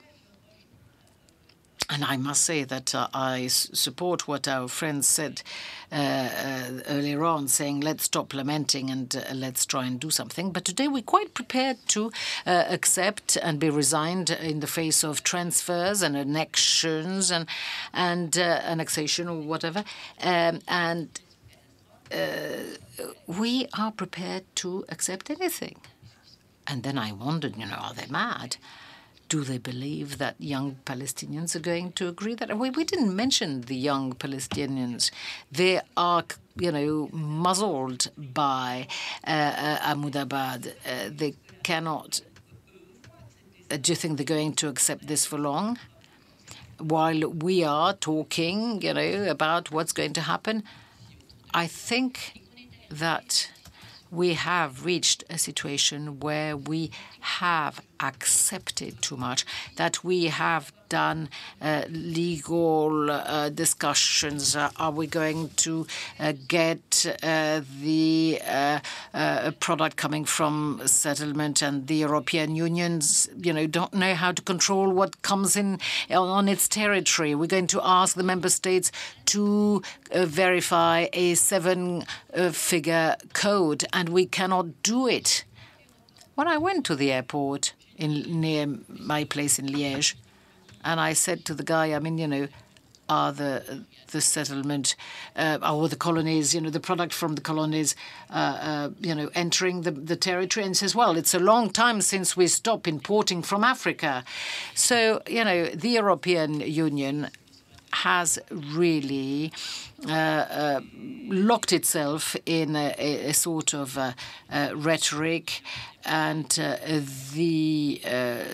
and I must say that I support what our friends said earlier on, saying let's stop lamenting and let's try and do something. But today we're quite prepared to accept and be resigned in the face of transfers and annexions and annexation or whatever. We are prepared to accept anything. And then I wondered, are they mad? Do they believe that young Palestinians are going to agree that? We didn't mention the young Palestinians. They are, muzzled by Ahmadabad. They cannot. Do you think they're going to accept this for long? While we are talking, about what's going to happen, I think that we have reached a situation where we have accepted too much, that we have done legal discussions. Are we going to get the product coming from settlement, and the European Unions, don't know how to control what comes in on its territory? We're going to ask the member states to verify a 7-figure code, and we cannot do it. When I went to the airport near my place in Liège, and I said to the guy, are the settlement or the colonies, the product from the colonies, entering the territory? And he says, well, it's a long time since we stopped importing from Africa. So, the European Union has really locked itself in a sort of rhetoric, and the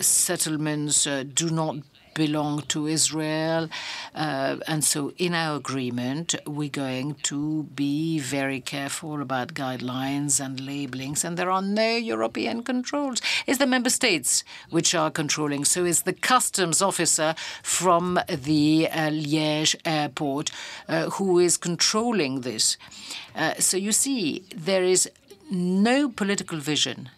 settlements do not belong to Israel. And so in our agreement, we're going to be very careful about guidelines and labelings, and there are no European controls. It's the member states which are controlling. So it's the customs officer from the Liège airport who is controlling this. So you see, there is no political vision.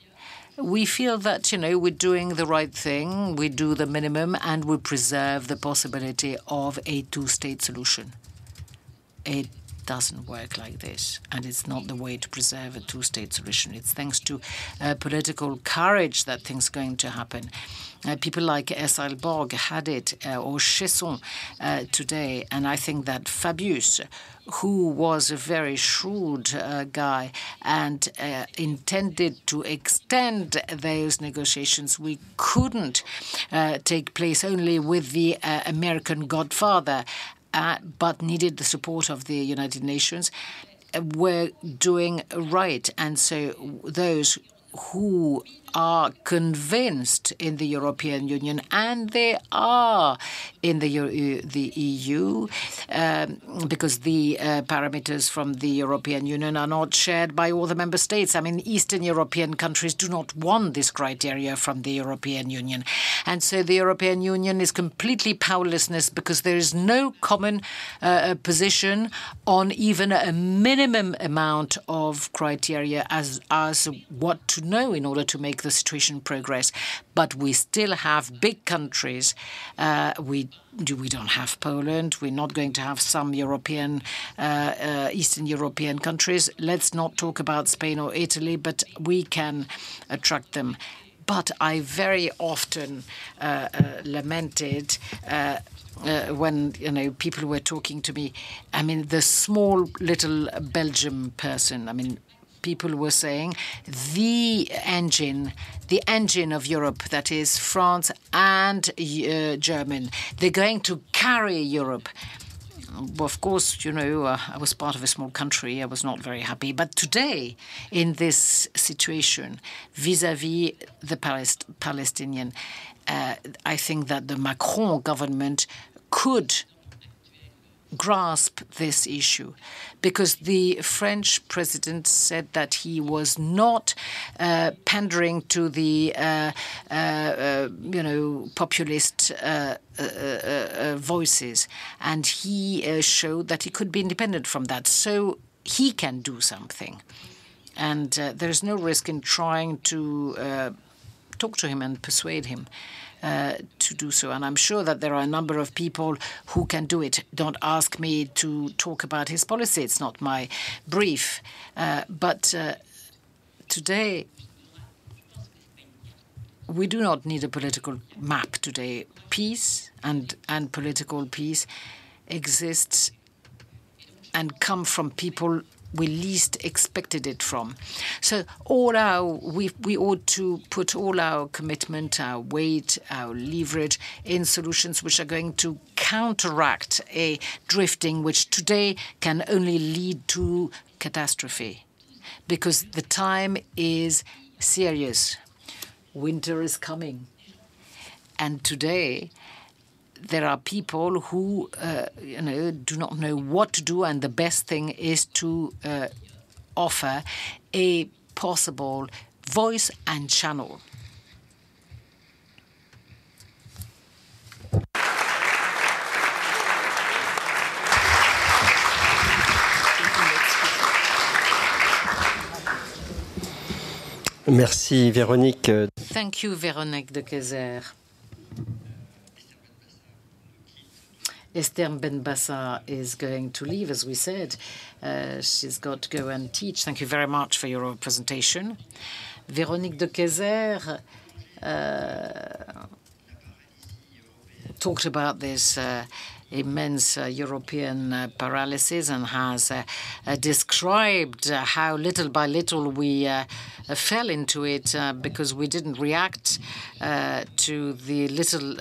We feel that, we're doing the right thing, we do the minimum, and we preserve the possibility of a two-state solution. It doesn't work like this, and it's not the way to preserve a two-state solution. It's thanks to political courage that things are going to happen. People like Esther Benbassa had it, or Chesson today, and I think that Fabius, who was a very shrewd guy and intended to extend those negotiations, we couldn't take place only with the American godfather, but needed the support of the United Nations, were doing right. And so those who are convinced in the European Union, and they are in the EU, because the parameters from the European Union are not shared by all the member states. Eastern European countries do not want this criteria from the European Union. And so the European Union is completely powerlessness, because there is no common position on even a minimum amount of criteria as what to know in order to make the situation progress. But we still have big countries. We don't have Poland. We're not going to have some European, Eastern European countries. Let's not talk about Spain or Italy, but we can attract them. But I very often lamented when people were talking to me. The small little Belgium person. People were saying the engine of Europe, that is France and German, they're going to carry Europe. Well, of course, I was part of a small country. I was not very happy. But today, in this situation, vis-à-vis the Palestinian, I think that the Macron government could grasp this issue, because the French president said that he was not pandering to the populist voices, and he showed that he could be independent from that, so he can do something. And there's no risk in trying to talk to him and persuade him to do so. And I'm sure that there are a number of people who can do it. Don't ask me to talk about his policy. It's not my brief. But today, we do not need a political map today. Peace and political peace exists and come from people we least expected it from. So we ought to put all our commitment, our weight, our leverage in solutions which are going to counteract a drifting which today can only lead to catastrophe. Because the time is serious. Winter is coming. And today, there are people who, do not know what to do, and the best thing is to offer a possible voice and channel. Merci, Véronique. Thank you, Véronique de Keyser. Esther Benbassa is going to leave, as we said. She's got to go and teach. Thank you very much for your presentation. Véronique de Keyser talked about this immense European paralysis and has described how little by little we fell into it because we didn't react to the little,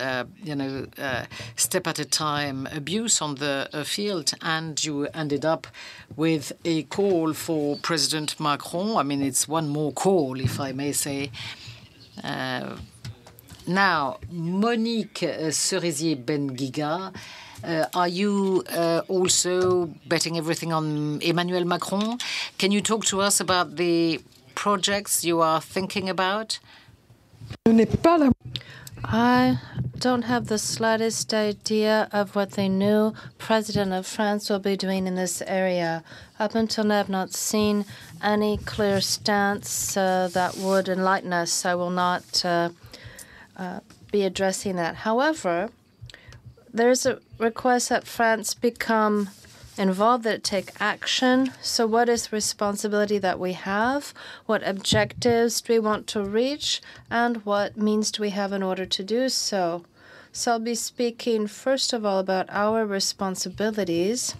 step at a time abuse on the field, and you ended up with a call for President Macron. I mean, it's one more call, if I may say. Now, Monique Cerisier-ben Guiga, are you also betting everything on Emmanuel Macron? Can you talk to us about the projects you are thinking about? I don't have the slightest idea of what the new president of France will be doing in this area. Up until now, I have not seen any clear stance that would enlighten us. I will not be addressing that. However, there's a request that France become involved, that it take action. So what is the responsibility that we have? What objectives do we want to reach? And what means do we have in order to do so? So I'll be speaking, first of all, about our responsibilities.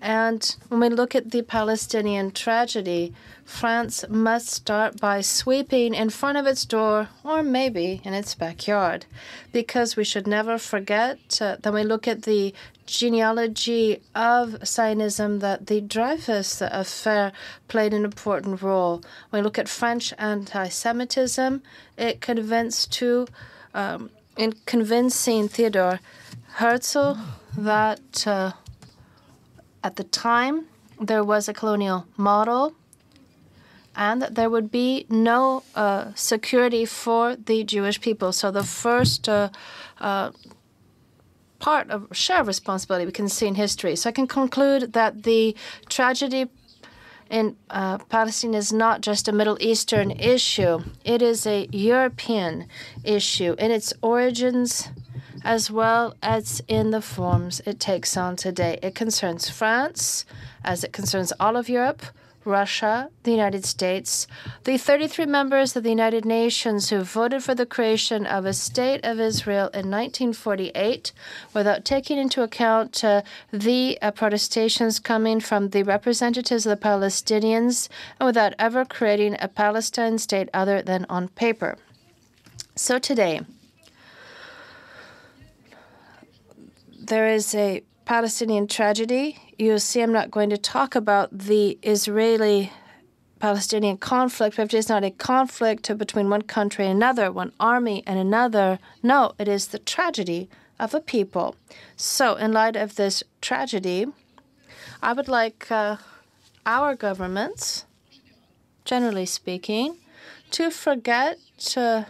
And when we look at the Palestinian tragedy, France must start by sweeping in front of its door, or maybe in its backyard, because we should never forget that when we look at the genealogy of Zionism, that the Dreyfus affair played an important role. When we look at French anti-Semitism, it convinced in convincing Theodore Herzl that at the time there was a colonial model and that there would be no security for the Jewish people. So the first part of shared responsibility we can see in history. So I can conclude that the tragedy in Palestine is not just a Middle Eastern issue. It is a European issue in its origins as well as in the forms it takes on today. It concerns France, as it concerns all of Europe, Russia, the United States, the 33 members of the United Nations who voted for the creation of a state of Israel in 1948 without taking into account the protestations coming from the representatives of the Palestinians and without ever creating a Palestine state other than on paper. So today, there is a Palestinian tragedy. You see, I'm not going to talk about the Israeli-Palestinian conflict, but it is not a conflict between one country and another, one army and another. No, it is the tragedy of a people. So in light of this tragedy, I would like our governments, generally speaking, to forget the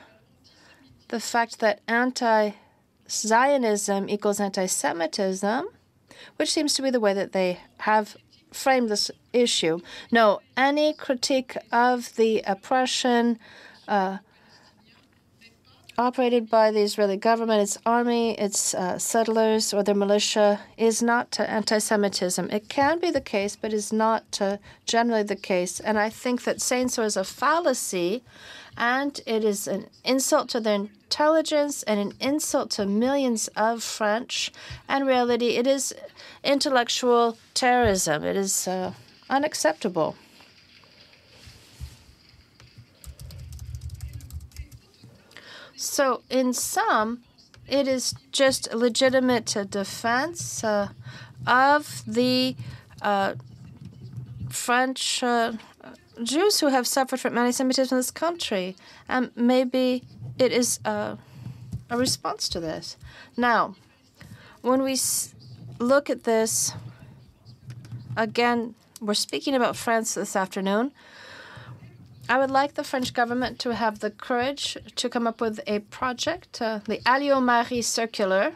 fact that anti-Zionism equals anti-Semitism, which seems to be the way that they have framed this issue. No, any critique of the oppression operated by the Israeli government, its army, its settlers, or their militia is not anti-Semitism. It can be the case, but is not generally the case. And I think that saying so is a fallacy, and it is an insult to their intelligence and an insult to millions of French. And in reality, it is intellectual terrorism. It is unacceptable. So in sum, it is just a legitimate defense of the French Jews who have suffered from anti-Semitism in this country. And maybe it is a response to this. Now, when we look at this, again, we're speaking about France this afternoon. I would like the French government to have the courage to come up with a project, the Alliomarie Circular,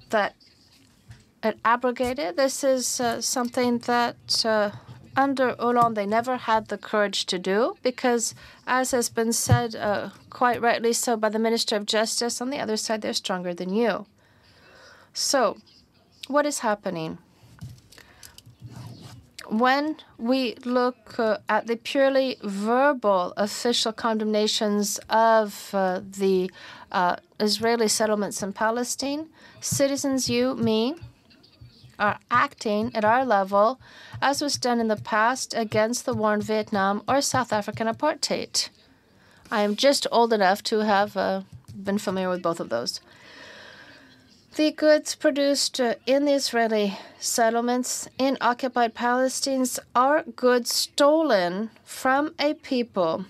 that it abrogated. This is something that under Hollande they never had the courage to do because, as has been said quite rightly so by the Minister of Justice, on the other side they're stronger than you. So what is happening? When we look at the purely verbal official condemnations of the Israeli settlements in Palestine, citizens, you, me, are acting at our level, as was done in the past, against the war in Vietnam or South African apartheid. I am just old enough to have been familiar with both of those. The goods produced in the Israeli settlements in occupied Palestine are goods stolen from a people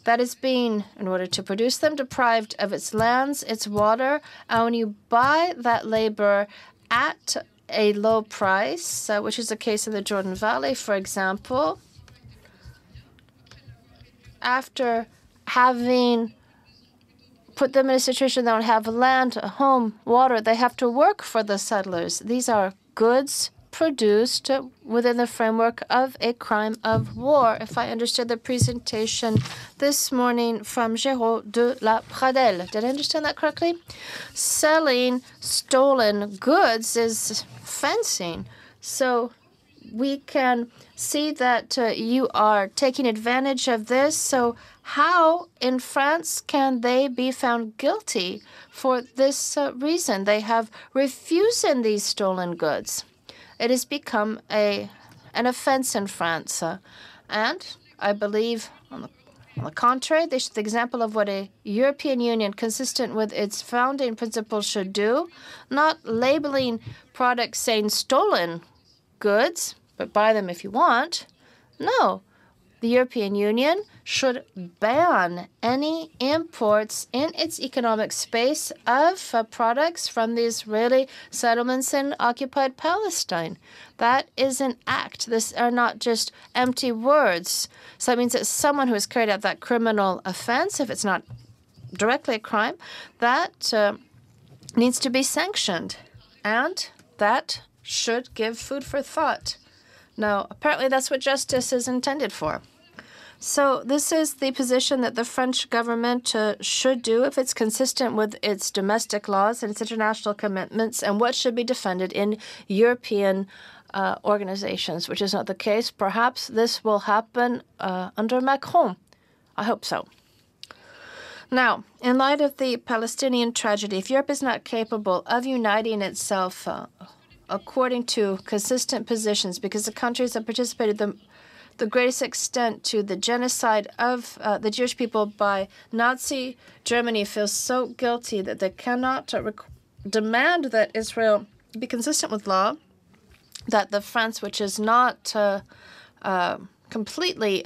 that is being, in order to produce them, deprived of its lands, its water, and when you buy that labor at a low price, which is the case in the Jordan Valley, for example, after having put them in a situation they don't have land, a home, water, they have to work for the settlers. These are goods produced within the framework of a crime of war, if I understood the presentation this morning from Géraud de la Pradelle. Did I understand that correctly? Selling stolen goods is fencing. So we can see that you are taking advantage of this. So how in France can they be found guilty for this reason? They have refused these stolen goods. It has become an offense in France. And I believe, on the contrary, this is the example of what a European Union consistent with its founding principles should do, not labeling products saying stolen goods, but buy them if you want. No, the European Union should ban any imports in its economic space of products from the Israeli settlements in occupied Palestine. That is an act. These are not just empty words. So that means that someone who has carried out that criminal offense, if it's not directly a crime, that needs to be sanctioned. And that should give food for thought. Now, apparently that's what justice is intended for. So this is the position that the French government should do if it's consistent with its domestic laws and its international commitments and what should be defended in European organizations, which is not the case. Perhaps this will happen under Macron. I hope so. Now, in light of the Palestinian tragedy, if Europe is not capable of uniting itself according to consistent positions, because the countries that participated the greatest extent to the genocide of the Jewish people by Nazi Germany feel so guilty that they cannot demand that Israel be consistent with law, that the France, which is not completely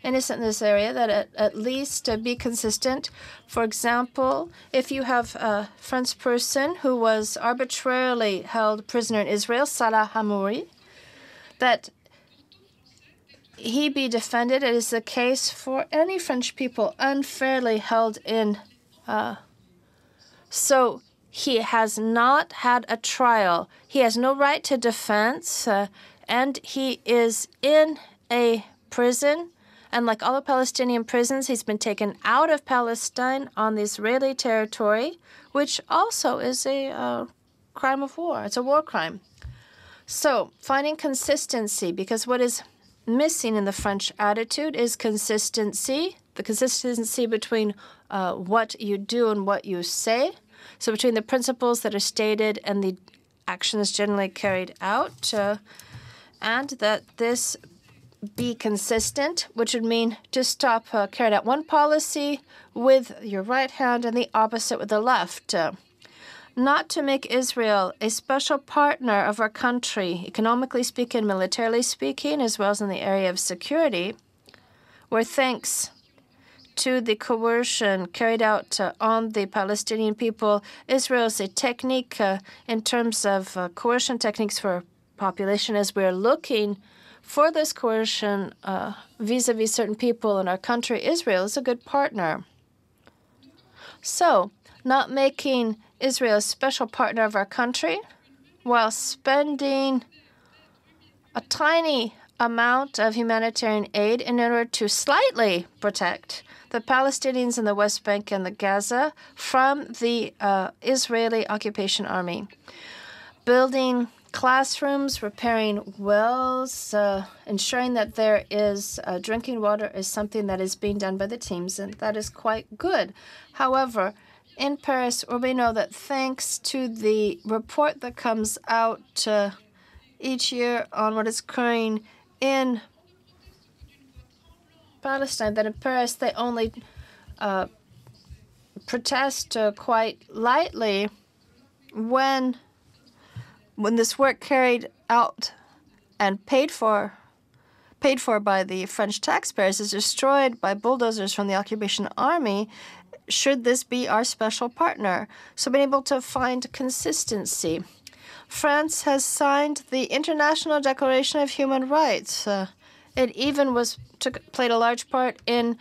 innocent in this area, that it at least be consistent. For example, if you have a French person who was arbitrarily held prisoner in Israel, Salah Hamouri, that he be defended. It is the case for any French people unfairly held in. So he has not had a trial. He has no right to defense, and he is in a prison. And like all the Palestinian prisons, he's been taken out of Palestine on the Israeli territory, which also is a crime of war. It's a war crime. So finding consistency, because what is missing in the French attitude is consistency, the consistency between what you do and what you say, so between the principles that are stated and the actions generally carried out, and that this be consistent, which would mean to stop carrying out one policy with your right hand and the opposite with the left. Not to make Israel a special partner of our country, economically speaking, militarily speaking, as well as in the area of security, where thanks to the coercion carried out on the Palestinian people, Israel is a technique in terms of coercion techniques for population, as we're looking for this coercion vis-a-vis certain people in our country. Israel is a good partner. So, not making Israel a special partner of our country while spending a tiny amount of humanitarian aid in order to slightly protect the Palestinians in the West Bank and the Gaza from the Israeli occupation army. Building classrooms, repairing wells, ensuring that there is drinking water is something that is being done by the teams, and that is quite good. However, in Paris, where we know that thanks to the report that comes out each year on what is occurring in Palestine, that in Paris they only protest quite lightly when this work carried out and paid for by the French taxpayers is destroyed by bulldozers from the occupation army. Should this be our special partner? So being able to find consistency. France has signed the International Declaration of Human Rights. It even played a large part in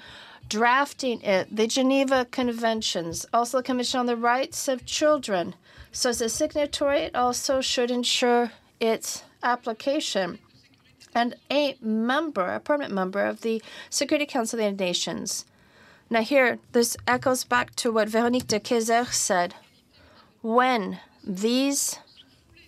drafting it. The Geneva Conventions, also the Convention on the Rights of Children. So as a signatory, it also should ensure its application. And a permanent member of the Security Council of the United Nations. Now here, this echoes back to what Véronique de Keyser said. When these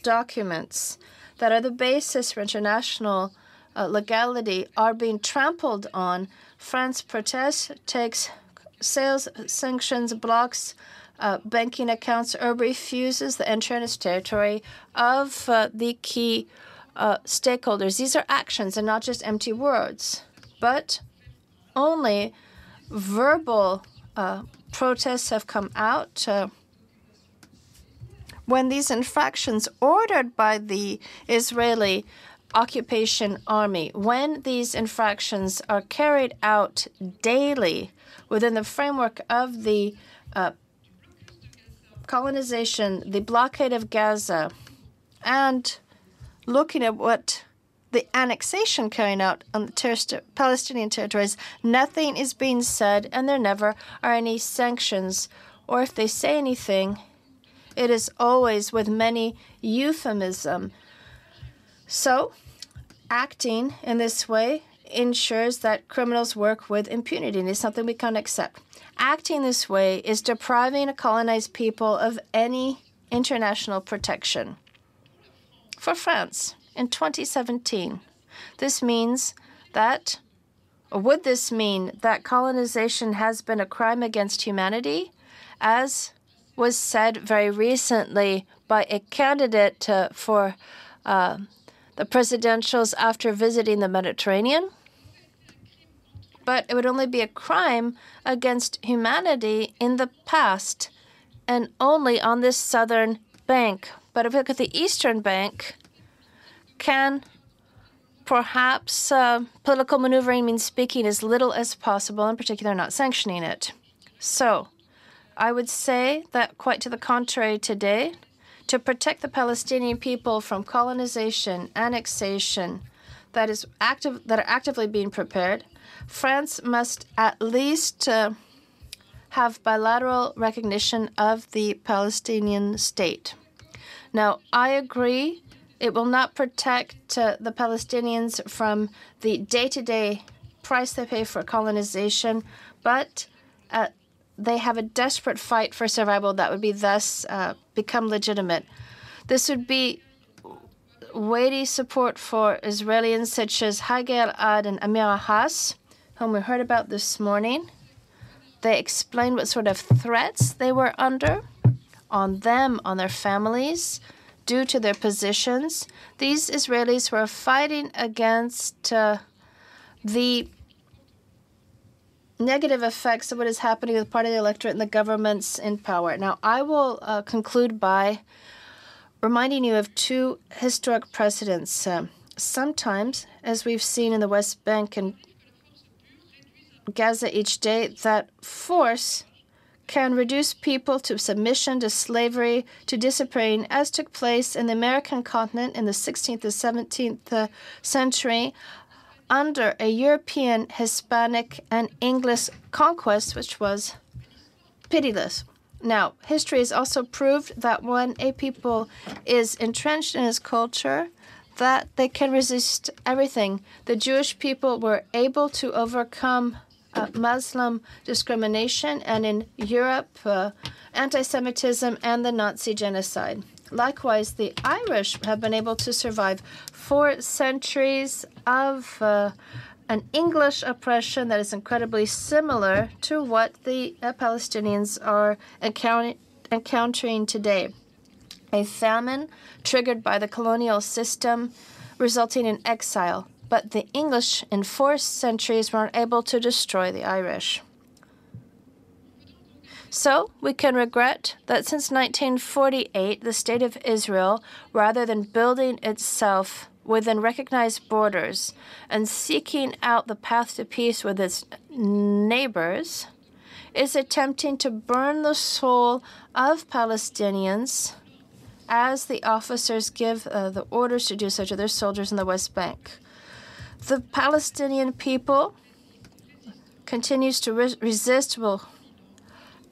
documents that are the basis for international legality are being trampled on, France protests, takes sales sanctions, blocks banking accounts, or refuses the entry on its territory of the key stakeholders. These are actions and not just empty words, but only verbal protests have come out when these infractions ordered by the Israeli occupation army, when these infractions are carried out daily within the framework of the colonization, the blockade of Gaza, and looking at what the annexation carrying out on the Palestinian territories, nothing is being said, and there never are any sanctions. Or if they say anything, it is always with many euphemism. So, acting in this way ensures that criminals work with impunity, and it's something we can't accept. Acting this way is depriving a colonized people of any international protection. For France, in 2017, this means that, or would this mean that colonization has been a crime against humanity, as was said very recently by a candidate for the presidentials after visiting the Mediterranean? But it would only be a crime against humanity in the past and only on this southern bank. But if we look at the eastern bank, can perhaps political maneuvering mean speaking as little as possible, in particular not sanctioning it. So I would say that quite to the contrary today, to protect the Palestinian people from colonization, annexation that are actively being prepared, France must at least have bilateral recognition of the Palestinian state. Now, I agree it will not protect the Palestinians from the day-to-day price they pay for colonization, but they have a desperate fight for survival that would be thus become legitimate. This would be weighty support for Israelis such as Hagel Ad and Amir Haas, whom we heard about this morning. They explained what sort of threats they were under on them, on their families, due to their positions. These Israelis were fighting against the negative effects of what is happening with part of the electorate and the governments in power. Now, I will conclude by reminding you of two historic precedents. Sometimes, as we've seen in the West Bank and Gaza each day, that force can reduce people to submission, to slavery, to disappearing, as took place in the American continent in the 16th and 17th century under a European, Hispanic, and English conquest, which was pitiless. Now, history has also proved that when a people is entrenched in its culture, that they can resist everything. The Jewish people were able to overcome Muslim discrimination, and in Europe, anti-Semitism and the Nazi genocide. Likewise, the Irish have been able to survive 4 centuries of an English oppression that is incredibly similar to what the Palestinians are encountering today. A famine triggered by the colonial system, resulting in exile. But the English in 4 centuries weren't able to destroy the Irish. So we can regret that since 1948, the State of Israel, rather than building itself within recognized borders and seeking out the path to peace with its neighbors, is attempting to burn the soul of Palestinians as the officers give the orders to do so to their soldiers in the West Bank. The Palestinian people continues to resist,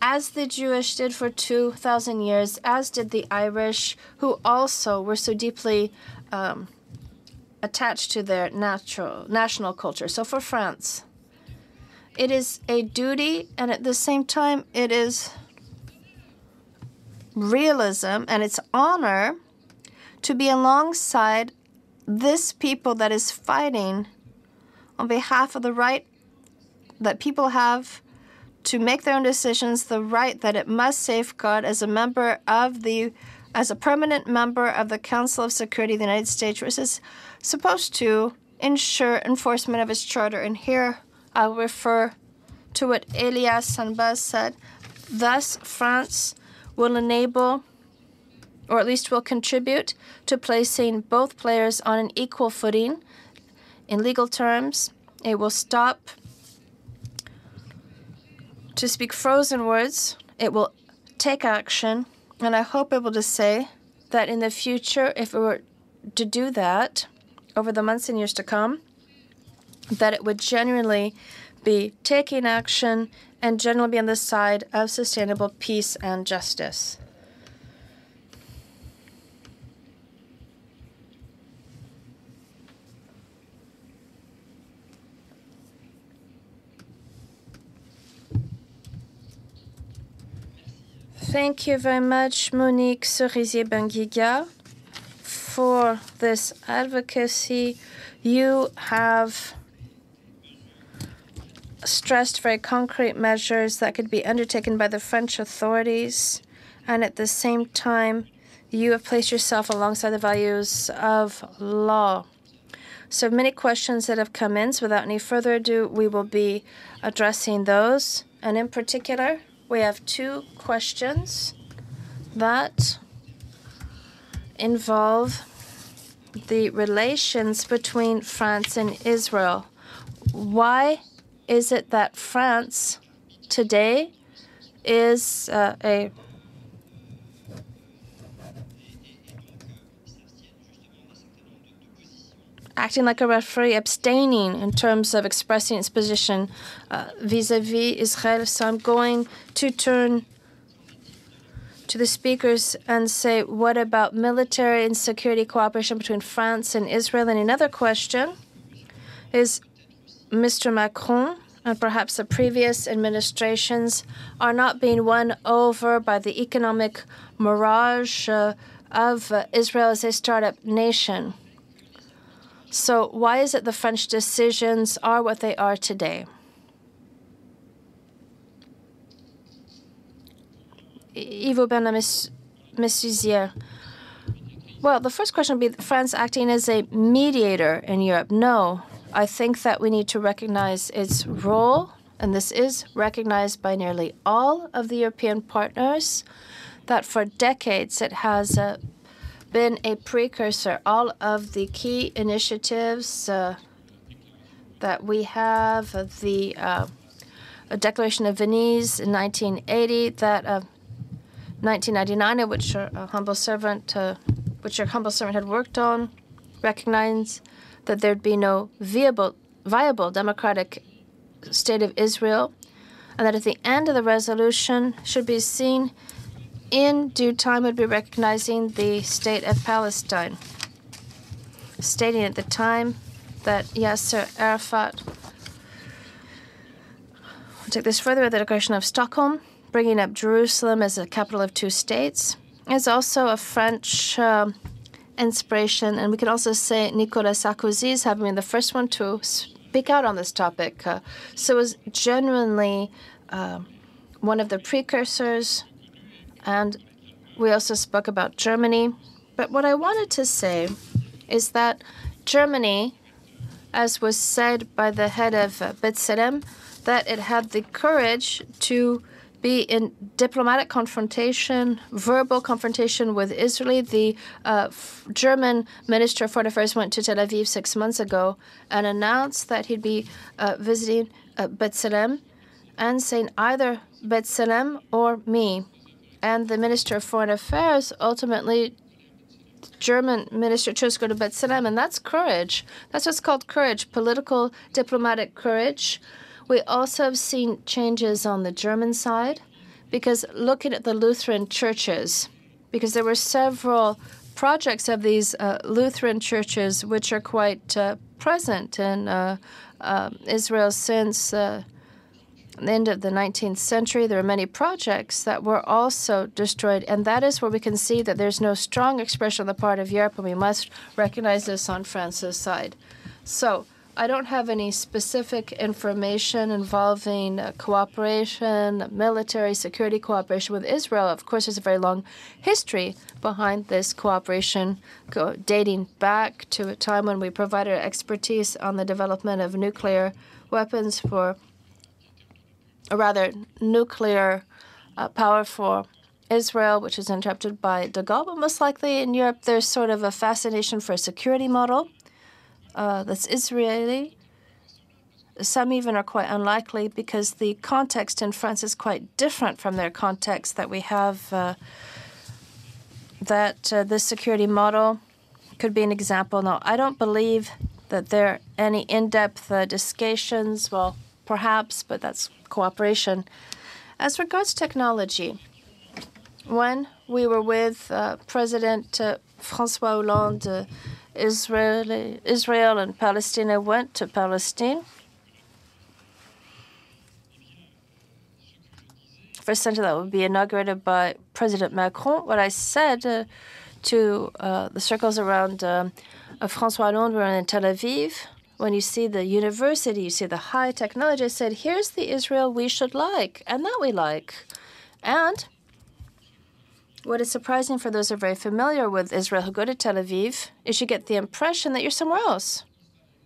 as the Jewish did for 2,000 years, as did the Irish, who also were so deeply attached to their national culture. So for France, it is a duty, and at the same time, it is realism and its honor to be alongside this people that is fighting on behalf of the right that people have to make their own decisions, the right that it must safeguard as a permanent member of the Council of Security of the United States, which is supposed to ensure enforcement of its charter. And here I'll refer to what Elias Sanbaz said. Thus, France will enable, or at least will contribute, to placing both players on an equal footing. In legal terms, it will stop, to speak frozen words, it will take action, and I hope able to say that in the future, if it were to do that over the months and years to come, that it would genuinely be taking action and generally be on the side of sustainable peace and justice. Thank you very much, Monique Cerisier-ben Guiga, for this advocacy. You have stressed very concrete measures that could be undertaken by the French authorities, and at the same time, you have placed yourself alongside the values of law. So many questions that have come in, so without any further ado, we will be addressing those. And in particular, we have 2 questions that involve the relations between France and Israel. Why is it that France today is acting like a referee, abstaining in terms of expressing its position vis-à-vis Israel? So I'm going to turn to the speakers and say, what about military and security cooperation between France and Israel? And another question is, Mr. Macron and perhaps the previous administrations are not being won over by the economic mirage of Israel as a startup nation. So why is it the French decisions are what they are today? Yves Aubin, Messuzière. Well, the first question would be France acting as a mediator in Europe. No, I think that we need to recognize its role, and this is recognized by nearly all of the European partners, that for decades it has been a precursor. All of the key initiatives that we have, the Declaration of Venice in 1980, that 1999, which your humble servant had worked on, recognized that there'd be no viable democratic state of Israel and that at the end of the resolution should be seen in due time would be recognizing the state of Palestine, stating at the time that Yasser Arafat will take this further with the Declaration of Stockholm, bringing up Jerusalem as a capital of two states, is also a French inspiration. And we can also say Nicolas Sarkozy's having been the first one to speak out on this topic. So it was genuinely one of the precursors. And we also spoke about Germany. But what I wanted to say is that Germany, as was said by the head of B'Tselem, that it had the courage to be in diplomatic confrontation, verbal confrontation with Israel. The German Minister of Foreign Affairs went to Tel Aviv 6 months ago and announced that he'd be visiting B'Tselem and saying either B'Tselem or me. And the Minister of Foreign Affairs, ultimately, German minister, chose to go to B'Tselem, and that's courage. That's what's called courage, political, diplomatic courage. We also have seen changes on the German side, because looking at the Lutheran churches, because there were several projects of these Lutheran churches which are quite present in Israel since the end of the 19th century. There are many projects that were also destroyed, and that is where we can see that there's no strong expression on the part of Europe, and we must recognize this on France's side. So I don't have any specific information involving cooperation, military security cooperation with Israel. Of course, there's a very long history behind this cooperation, dating back to a time when we provided expertise on the development of nuclear weapons for, or rather, nuclear power for Israel, which is interrupted by de Gaulle. But most likely in Europe, there's sort of a fascination for a security model that's Israeli. Some even are quite unlikely because the context in France is quite different from their context, that we have this security model could be an example. Now, I don't believe that there are any in-depth discussions. Well, perhaps, but that's cooperation. As regards technology, when we were with President François Hollande, Israel and Palestine went to Palestine. First center that would be inaugurated by President Macron. What I said to the circles around François Hollande were in Tel Aviv. When you see the university, you see the high technology, I said, here's the Israel we should like, and that we like. And what is surprising for those who are very familiar with Israel who go to Tel Aviv is you get the impression that you're somewhere else.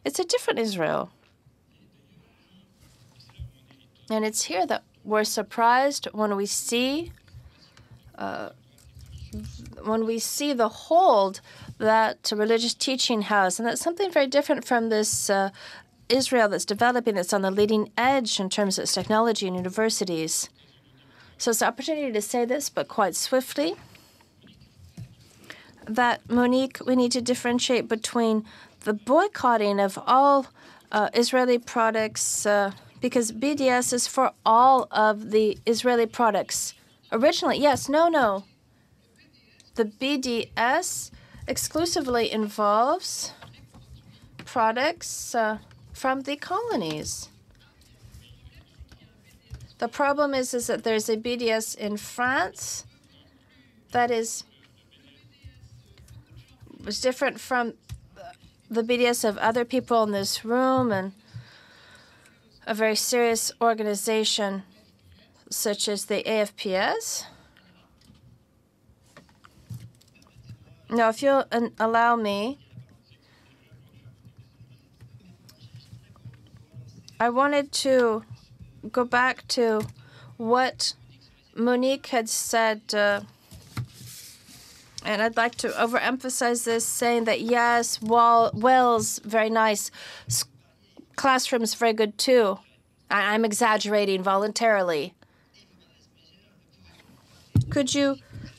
It's a different Israel. And it's here that we're surprised when we see the hold that religious teaching has. And that's something very different from this Israel that's developing, that's on the leading edge in terms of its technology and universities. So it's an opportunity to say this, but quite swiftly, that, Monique, we need to differentiate between the boycotting of all Israeli products, because BDS is for all of the Israeli products. Originally, yes, no. The BDS exclusively involves products from the colonies. The problem is that there's a BDS in France that was different from the BDS of other people in this room, and a very serious organization such as the AFPS. Now, if you'll allow me, I wanted to go back to what Monique had said, and I'd like to overemphasize this, saying that yes, wells, very nice, classrooms, very good too. I'm exaggerating voluntarily. Could you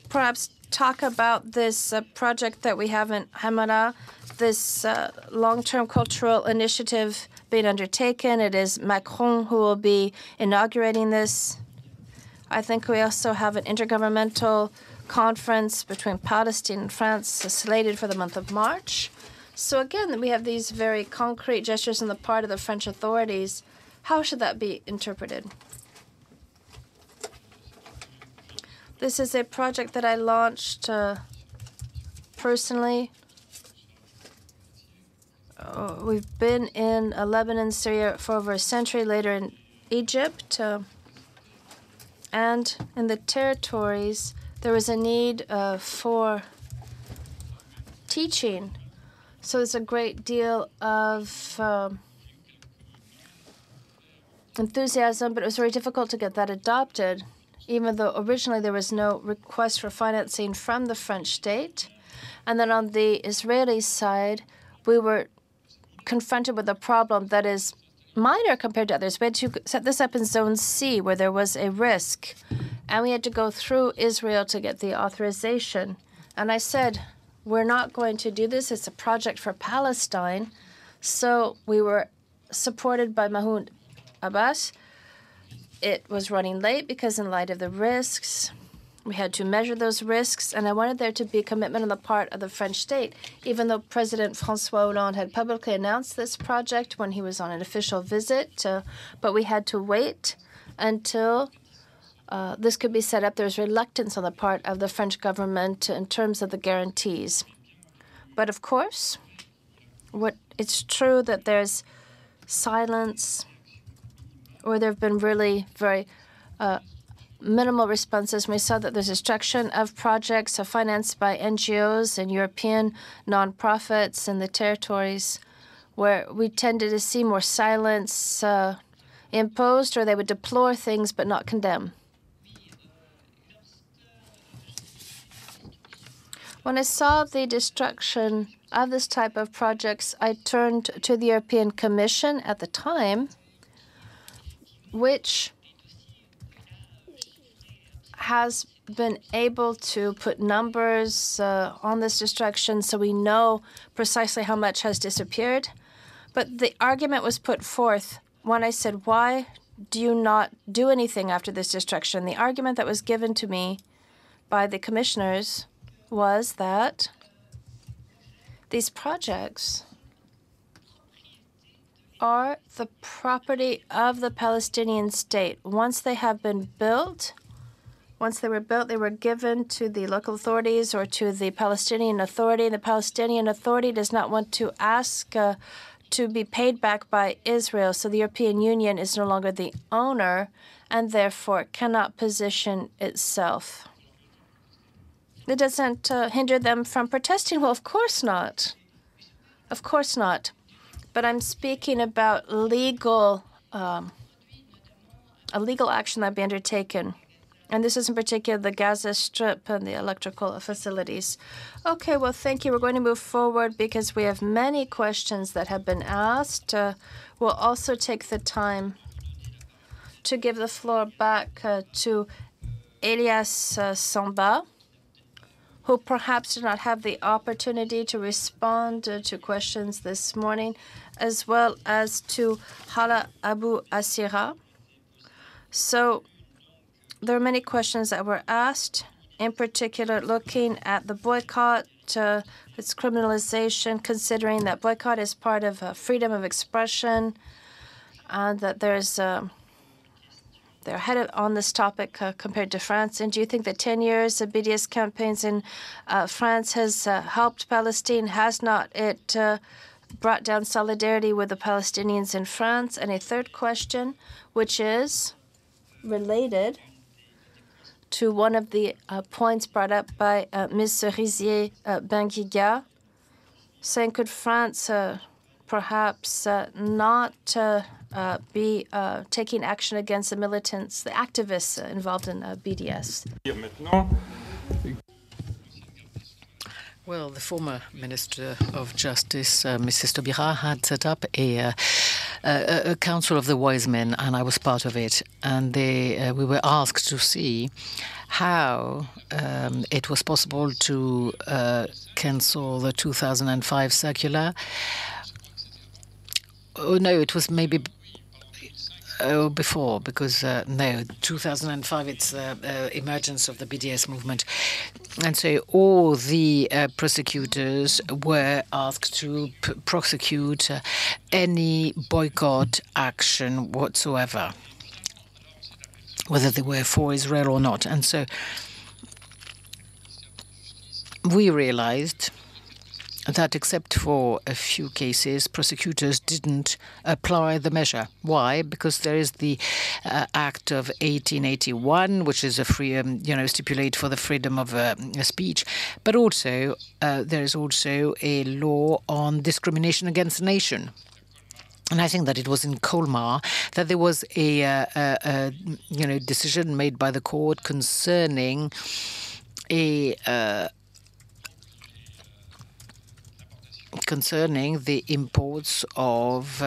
perhaps talk about this project that we have in Hamada, this long-term cultural initiative being undertaken. It is Macron who will be inaugurating this. I think we also have an intergovernmental conference between Palestine and France slated for the month of March. So again, we have these very concrete gestures on the part of the French authorities. How should that be interpreted? This is a project that I launched personally. We've been in Lebanon, Syria for over a century, later in Egypt. And in the territories, there was a need for teaching. So there's a great deal of enthusiasm, but it was very difficult to get that adopted, even though originally there was no request for financing from the French state. And then on the Israeli side, we were confronted with a problem that is minor compared to others. We had to set this up in Zone C, where there was a risk, and we had to go through Israel to get the authorization. And I said, we're not going to do this. It's a project for Palestine. So we were supported by Mahmoud Abbas. It was running late because in light of the risks, we had to measure those risks, and I wanted there to be a commitment on the part of the French state, even though President François Hollande had publicly announced this project when he was on an official visit. But we had to wait until this could be set up. There was reluctance on the part of the French government in terms of the guarantees. But of course, it's true that there's silence, or there have been really very minimal responses. We saw that there's destruction of projects financed by NGOs and European nonprofits in the territories where we tended to see more silence imposed, or they would deplore things but not condemn. When I saw the destruction of this type of projects, I turned to the European Commission at the time, which has been able to put numbers on this destruction so we know precisely how much has disappeared. But the argument was put forth when I said, why do you not do anything after this destruction? The argument that was given to me by the commissioners was that these projects are the property of the Palestinian state. Once they have been built, once they were built, they were given to the local authorities or to the Palestinian Authority. The Palestinian Authority does not want to ask to be paid back by Israel. So the European Union is no longer the owner and therefore cannot position itself. It doesn't hinder them from protesting. Well, of course not. Of course not. But I'm speaking about a legal action that be undertaken. And this is in particular the Gaza Strip and the electrical facilities. Okay, well, thank you. We're going to move forward because we have many questions that have been asked. We'll also take the time to give the floor back to Elias Samba, who perhaps did not have the opportunity to respond to questions this morning, as well as to Hala Abu Asira. So there are many questions that were asked, in particular looking at the boycott, its criminalization, considering that boycott is part of freedom of expression, and that there's they're ahead on this topic compared to France. And do you think that 10 years of Bds campaigns in France has helped Palestine? Has not it brought down solidarity with the Palestinians in France? And a third question, which is related to one of the points brought up by Ms. Cerisier-ben Guiga, saying could France perhaps not be taking action against the militants, the activists involved in BDS? Well, the former Minister of Justice, Mrs. Taubira, had set up a Council of the Wise Men, and I was part of it. And we were asked to see how it was possible to cancel the 2005 circular Oh, no, it was maybe before, because, no, 2005, it's emergence of the BDS movement. And so all the prosecutors were asked to prosecute any boycott action whatsoever, whether they were for Israel or not. And so we realized that except for a few cases, prosecutors didn't apply the measure. Why? Because there is the Act of 1881, which is a free, stipulate for the freedom of speech, but also there is also a law on discrimination against the nation. And I think that it was in Colmar that there was a decision made by the court concerning concerning the imports of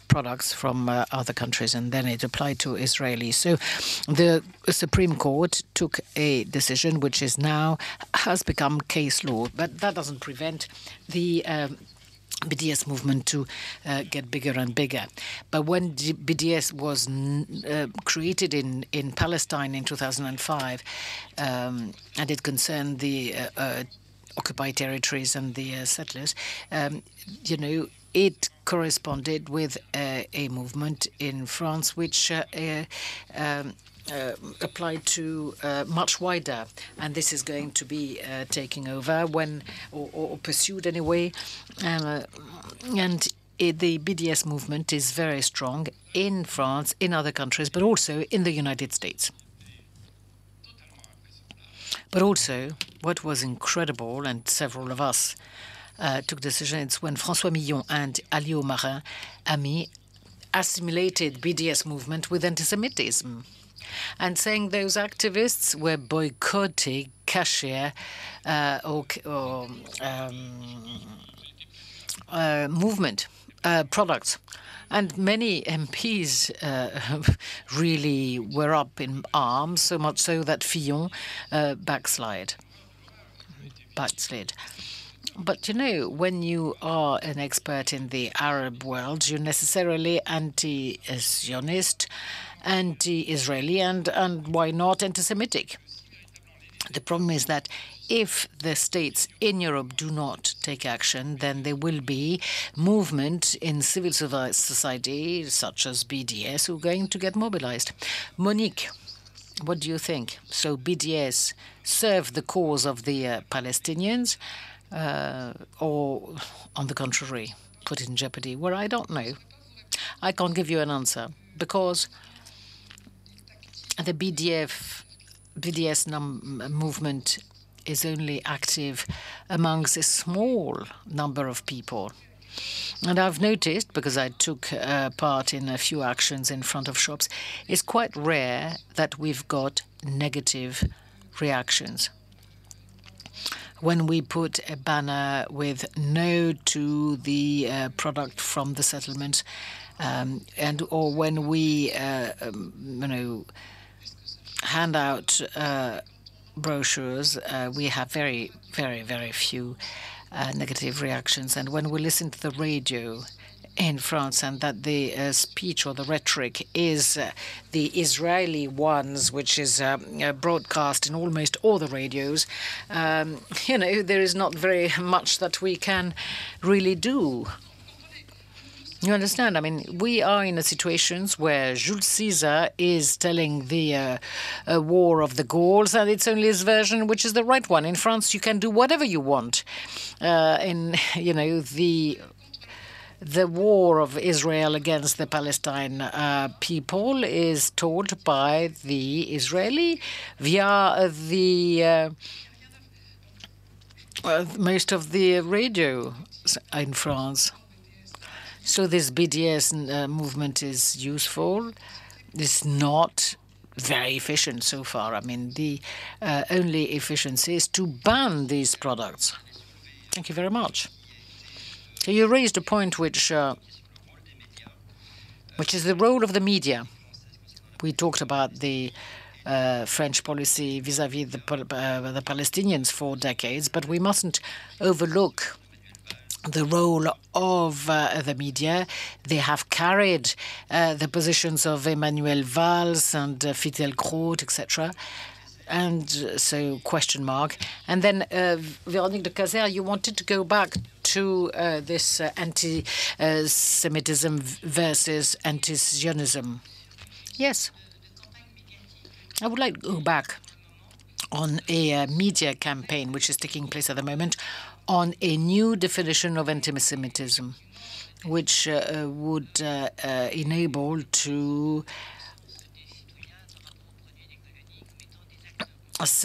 products from other countries, and then it applied to Israelis. So the Supreme Court took a decision which is now has become case law, but that doesn't prevent the BDS movement to get bigger and bigger. But when BDS was created in Palestine in 2005, and it concerned the occupied territories and the settlers, it corresponded with a movement in France which applied to much wider, and this is going to be taking over or pursued anyway. And the BDS movement is very strong in France, in other countries, but also in the United States. But also, what was incredible, and several of us took decisions, when François Millon and Alio Marin, Ami, assimilated BDS movement with anti-Semitism, and saying those activists were boycotting kasher movement products. And many MPs really were up in arms, so much so that Fillon backslid. But, when you are an expert in the Arab world, you're necessarily anti-Zionist, anti-Israeli, and why not anti-Semitic? The problem is that if the states in Europe do not take action, then there will be movement in civil society, such as BDS, who are going to get mobilized. Monique, what do you think? So BDS serve the cause of the Palestinians, or, on the contrary, put in jeopardy? Well, I don't know. I can't give you an answer, because the BDS movement is only active amongst a small number of people. And I've noticed, because I took part in a few actions in front of shops, it's quite rare that we've got negative reactions. When we put a banner with no to the product from the settlement, or when we, hand out brochures, we have very, very, very few negative reactions. And when we listen to the radio in France, and that the speech or the rhetoric is the Israeli ones, which is broadcast in almost all the radios, there is not very much that we can really do. You understand? I mean, we are in a situation where Jules Caesar is telling the war of the Gauls, and it's only his version which is the right one. In France, you can do whatever you want. The war of Israel against the Palestine people is told by the Israeli via the most of the radio in France. So this BDS movement is useful. It's not very efficient so far. I mean, the only efficiency is to ban these products. Thank you very much. So you raised a point which is the role of the media. We talked about the French policy vis-à-vis the Palestinians for decades, but we mustn't overlook the role of the media. They have carried the positions of Emmanuel Valls and Fidel Croix, etc. And so, question mark. And then, Véronique de Cazer, you wanted to go back to this anti-Semitism versus anti-Zionism. Yes. I would like to go back on a media campaign which is taking place at the moment on a new definition of anti-Semitism, which would enable to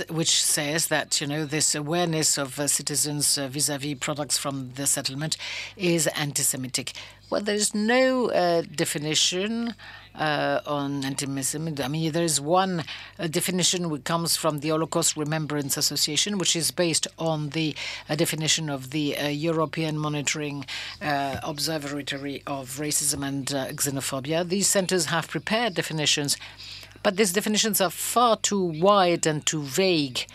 which says that, you know, this awareness of citizens vis-à-vis products from the settlement is anti-Semitic. Well, there's no definition on anti-Semitism. I mean, there's one definition which comes from the Holocaust Remembrance Association, which is based on the definition of the European Monitoring Observatory of Racism and Xenophobia. These centers have prepared definitions, but these definitions are far too wide and too vague.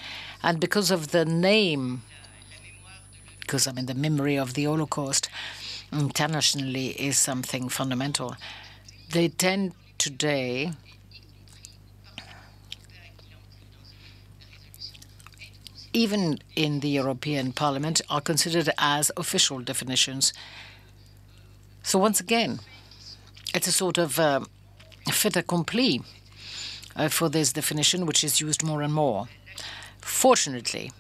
And because of the name, because, I mean, the memory of the Holocaust internationally is something fundamental, they tend today even in the European Parliament are considered as official definitions. So once again, it's a sort of fait accompli for this definition, which is used more and more. Fortunately,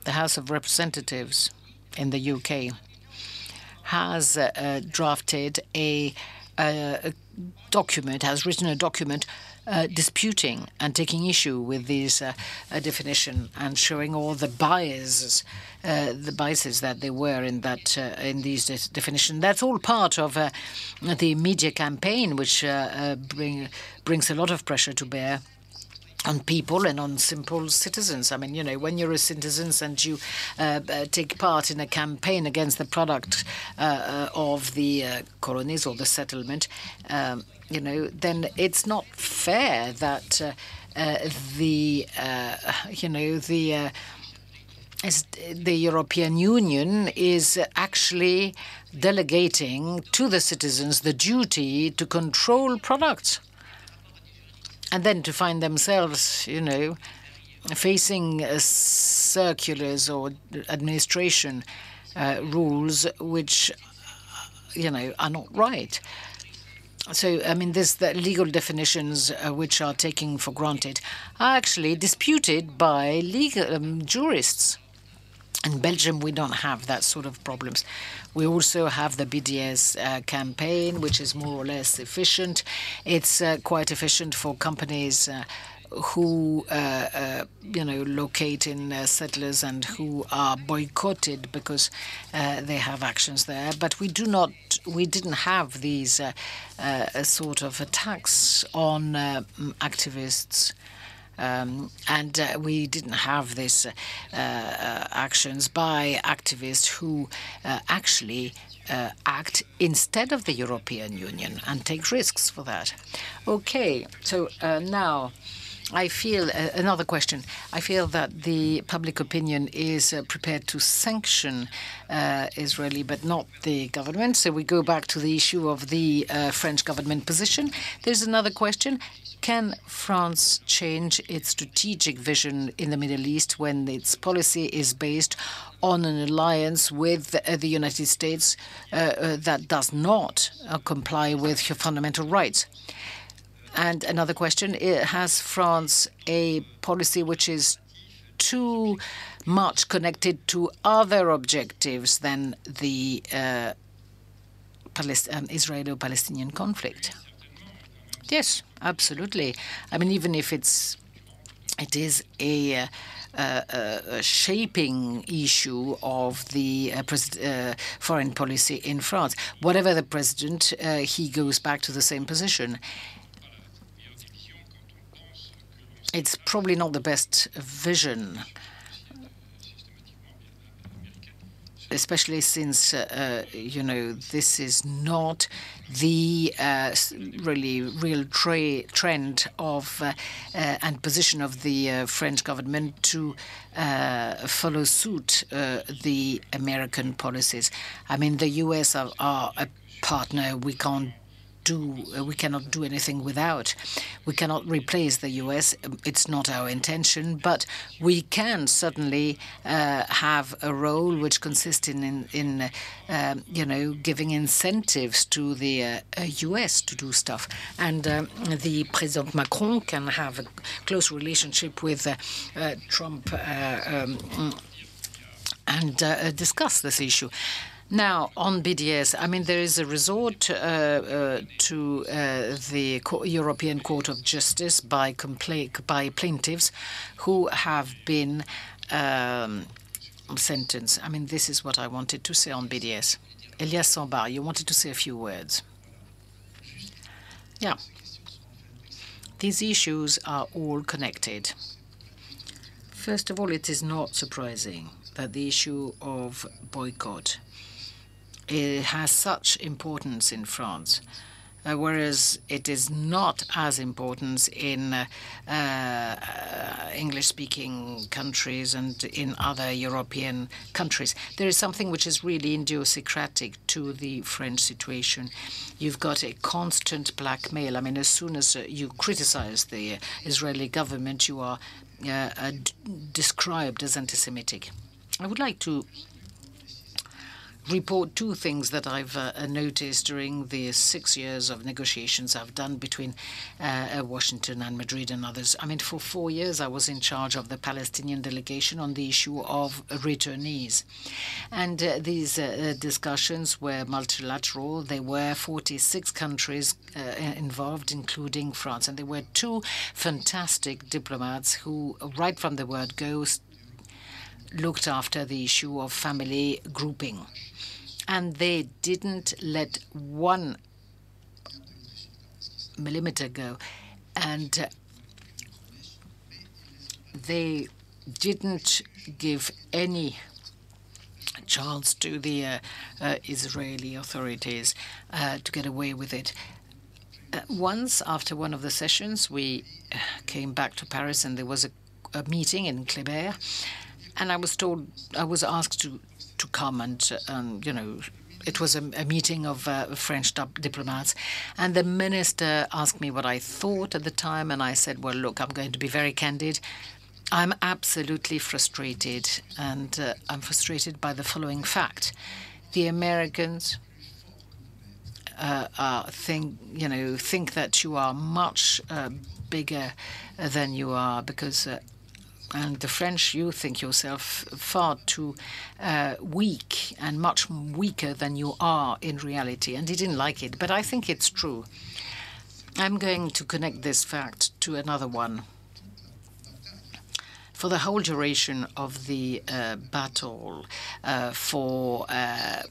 the House of Representatives in the UK has drafted a document, has written a document disputing and taking issue with this definition and showing all the biases that there were in that in these definitions. That's all part of the media campaign, which brings a lot of pressure to bear on people and on simple citizens. I mean, you know, when you're a citizen and you take part in a campaign against the product of the colonies or the settlement, you know, then it's not fair that the European Union is actually delegating to the citizens the duty to control products, and then to find themselves, you know, facing circulars or administration rules which, you know, are not right. So, I mean, the legal definitions which are taken for granted are actually disputed by legal jurists. In Belgium, we don't have that sort of problems. We also have the Bds Campaign, which is more or less efficient. It's quite efficient for companies who, you know, locate in settlers and who are boycotted because they have actions there. But we didn't have these sort of attacks on activists. And we didn't have this actions by activists who actually act instead of the European Union and take risks for that. Okay, so now I feel another question. I feel that the public opinion is prepared to sanction Israeli, but not the government. So we go back to the issue of the French government position. There's another question. Can France change its strategic vision in the Middle East when its policy is based on an alliance with the United States that does not comply with fundamental rights? And another question, has France a policy which is too much connected to other objectives than the Israeli-Palestinian conflict? Yes, absolutely. I mean, even if it is a shaping issue of the foreign policy in France, whatever the president, he goes back to the same position. It's probably not the best vision especially since, you know, this is not the really real trend of and position of the French government to follow suit the American policies. I mean, the U.S. are a partner we cannot do anything without. We cannot replace the U.S. It's not our intention, but we can certainly have a role which consists in you know, giving incentives to the U.S. to do stuff. And the President Macron can have a close relationship with Trump and discuss this issue. Now, on BDS, I mean, there is a resort to the European Court of Justice by plaintiffs who have been sentenced. I mean, this is what I wanted to say on BDS. Elias Sambar, you wanted to say a few words. Yeah. These issues are all connected. First of all, it is not surprising that the issue of boycott it has such importance in France, whereas it is not as important in English-speaking countries and in other European countries. There is something which is really idiosyncratic to the French situation. You've got a constant blackmail. I mean, as soon as you criticize the Israeli government, you are described as anti-Semitic. I would like to report two things that I've noticed during the 6 years of negotiations I've done between Washington and Madrid and others. I mean, for 4 years I was in charge of the Palestinian delegation on the issue of returnees. And these discussions were multilateral. There were 46 countries involved, including France. And there were two fantastic diplomats who, right from the word go, looked after the issue of family grouping. And they didn't let 1 millimeter go. And they didn't give any chance to the Israeli authorities to get away with it. Once, after one of the sessions, we came back to Paris and there was a meeting in Kléber. And I was asked to come and, you know, it was a meeting of French diplomats. And the minister asked me what I thought at the time. And I said, well, look, I'm going to be very candid. I'm absolutely frustrated. And I'm frustrated by the following fact. The Americans think that you are much bigger than you are because and the French, you think yourself far too weak and much weaker than you are in reality. And he didn't like it, but I think it's true. I'm going to connect this fact to another one. For the whole duration of the battle for,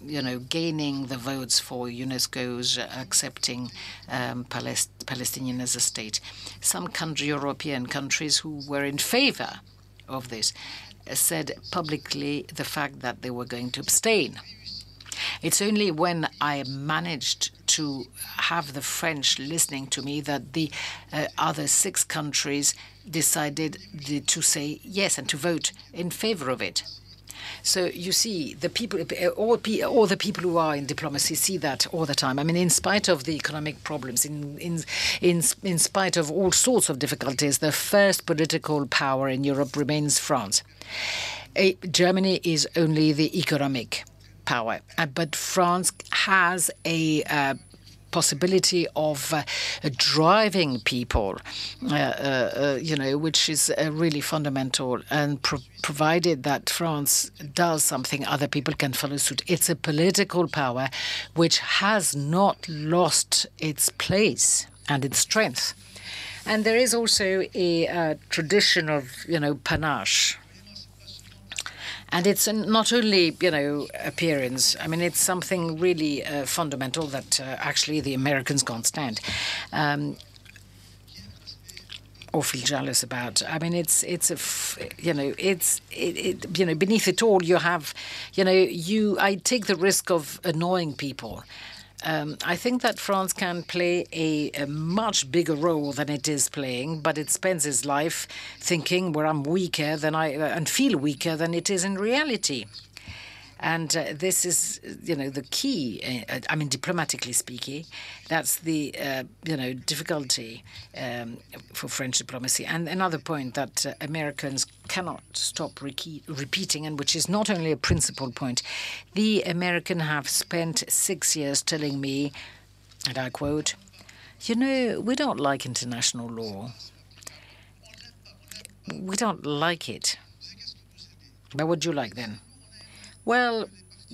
you know, gaining the votes for UNESCO's accepting Palestinian as a state, some European countries who were in favor of this said publicly the fact that they were going to abstain. It's only when I managed to have the French listening to me that the other 6 countries decided to say yes and to vote in favor of it. So you see, the people, all the people who are in diplomacy see that all the time. I mean, in spite of the economic problems, in spite of all sorts of difficulties, the first political power in Europe remains France. Germany is only the economic power, but France has a possibility of driving people, you know, which is really fundamental. And provided that France does something, other people can follow suit. It's a political power which has not lost its place and its strength. And there is also a tradition of, you know, panache. And it's not only, you know, appearance. I mean, it's something really fundamental that actually the Americans can't stand. or feel jealous about. I mean, it's beneath it all, you have, I take the risk of annoying people. I think that France can play a much bigger role than it is playing, but it spends its life thinking where I'm weaker than and feel weaker than it is in reality. And this is, the key. I mean, diplomatically speaking, that's the, difficulty for French diplomacy. And another point that Americans cannot stop repeating, and which is not only a principal point. The Americans have spent 6 years telling me, and I quote, we don't like international law. We don't like it. But what do you like then? Well,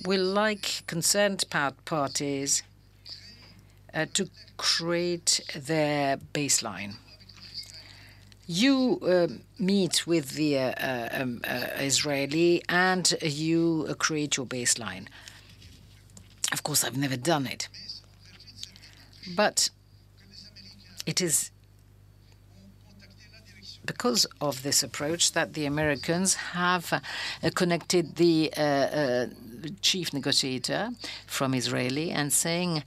we like concerned parties to create their baseline. You meet with the Israeli and you create your baseline. Of course, I've never done it. But it is because of this approach that the Americans have connected the chief negotiator from Israeli and saying,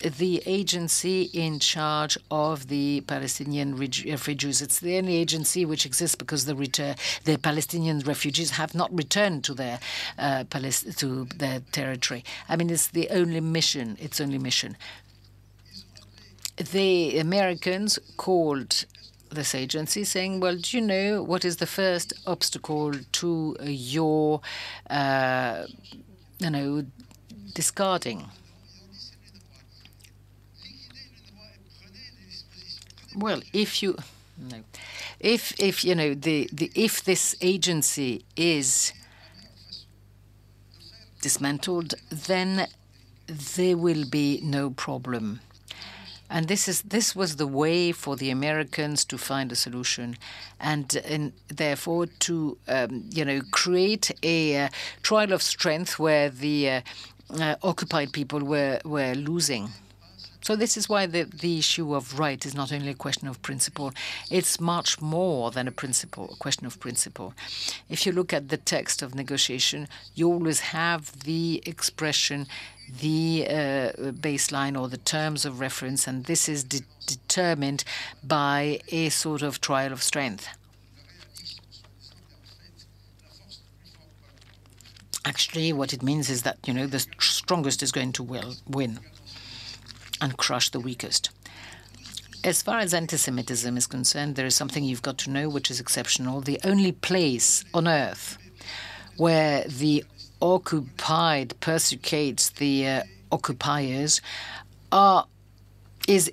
the agency in charge of the Palestinian refugees. It's the only agency which exists because the Palestinian refugees have not returned to their territory. I mean, it's the only mission. Its only mission. The Americans called this agency saying, well, do you know what is the first obstacle to your, discarding? Well, if this agency is dismantled, then there will be no problem. And this was the way for the Americans to find a solution, and therefore to create a trial of strength where the occupied people were losing. So this is why the issue of right is not only a question of principle. It's much more than a question of principle. If you look at the text of negotiation, you always have the expression, the baseline or the terms of reference, and this is determined by a sort of trial of strength. Actually, what it means is that, the strongest is going to win and crush the weakest. As far as anti-Semitism is concerned, there is something you've got to know which is exceptional. The only place on earth where the occupied persecutes the occupiers is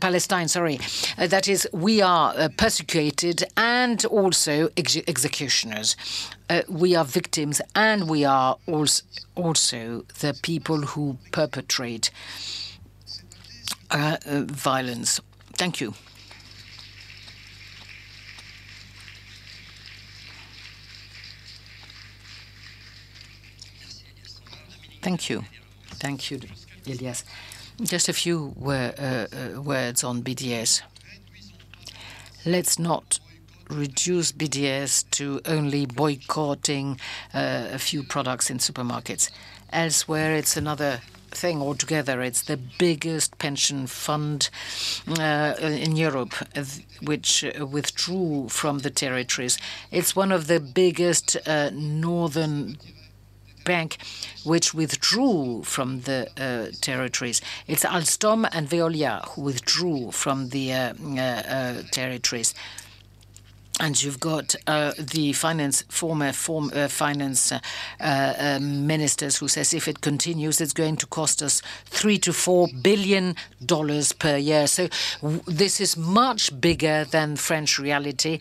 Palestine, sorry. That is, we are persecuted and also executioners. We are victims and we are also the people who perpetrate violence. Thank you. Thank you. Thank you, Elias. Just a few words on BDS. Let's not reduce BDS to only boycotting a few products in supermarkets. Elsewhere, it's another thing altogether. It's the biggest pension fund in Europe, which withdrew from the territories. It's one of the biggest northern bank which withdrew from the territories. It's Alstom and Veolia who withdrew from the territories. And you've got the former finance ministers who says if it continues, it's going to cost us $3 to $4 billion per year. So this is much bigger than French reality,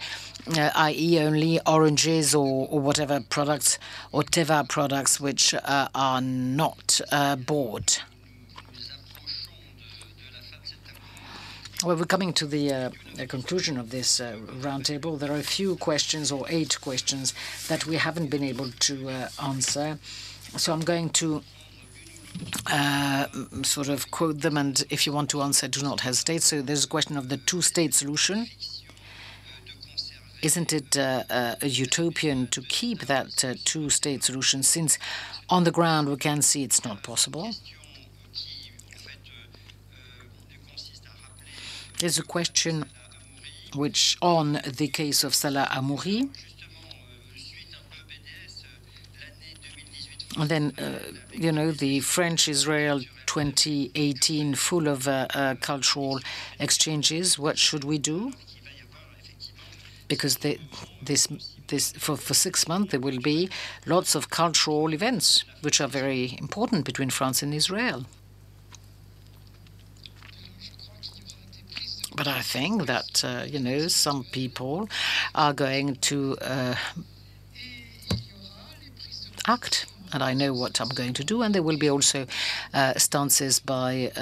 i.e. only oranges or whatever products or Teva products which are not bought. Well, we're coming to the conclusion of this roundtable. There are a few questions, or 8 questions, that we haven't been able to answer. So I'm going to sort of quote them, and if you want to answer, do not hesitate. So there's a question of the two-state solution. Isn't it a utopian to keep that two-state solution, since on the ground we can see it's not possible? There's a question which, on the case of Salah Amouri, and then, the French-Israel 2018, full of cultural exchanges. What should we do? Because for 6 months there will be lots of cultural events, which are very important between France and Israel. But I think that, some people are going to act, and I know what I'm going to do, and there will be also stances by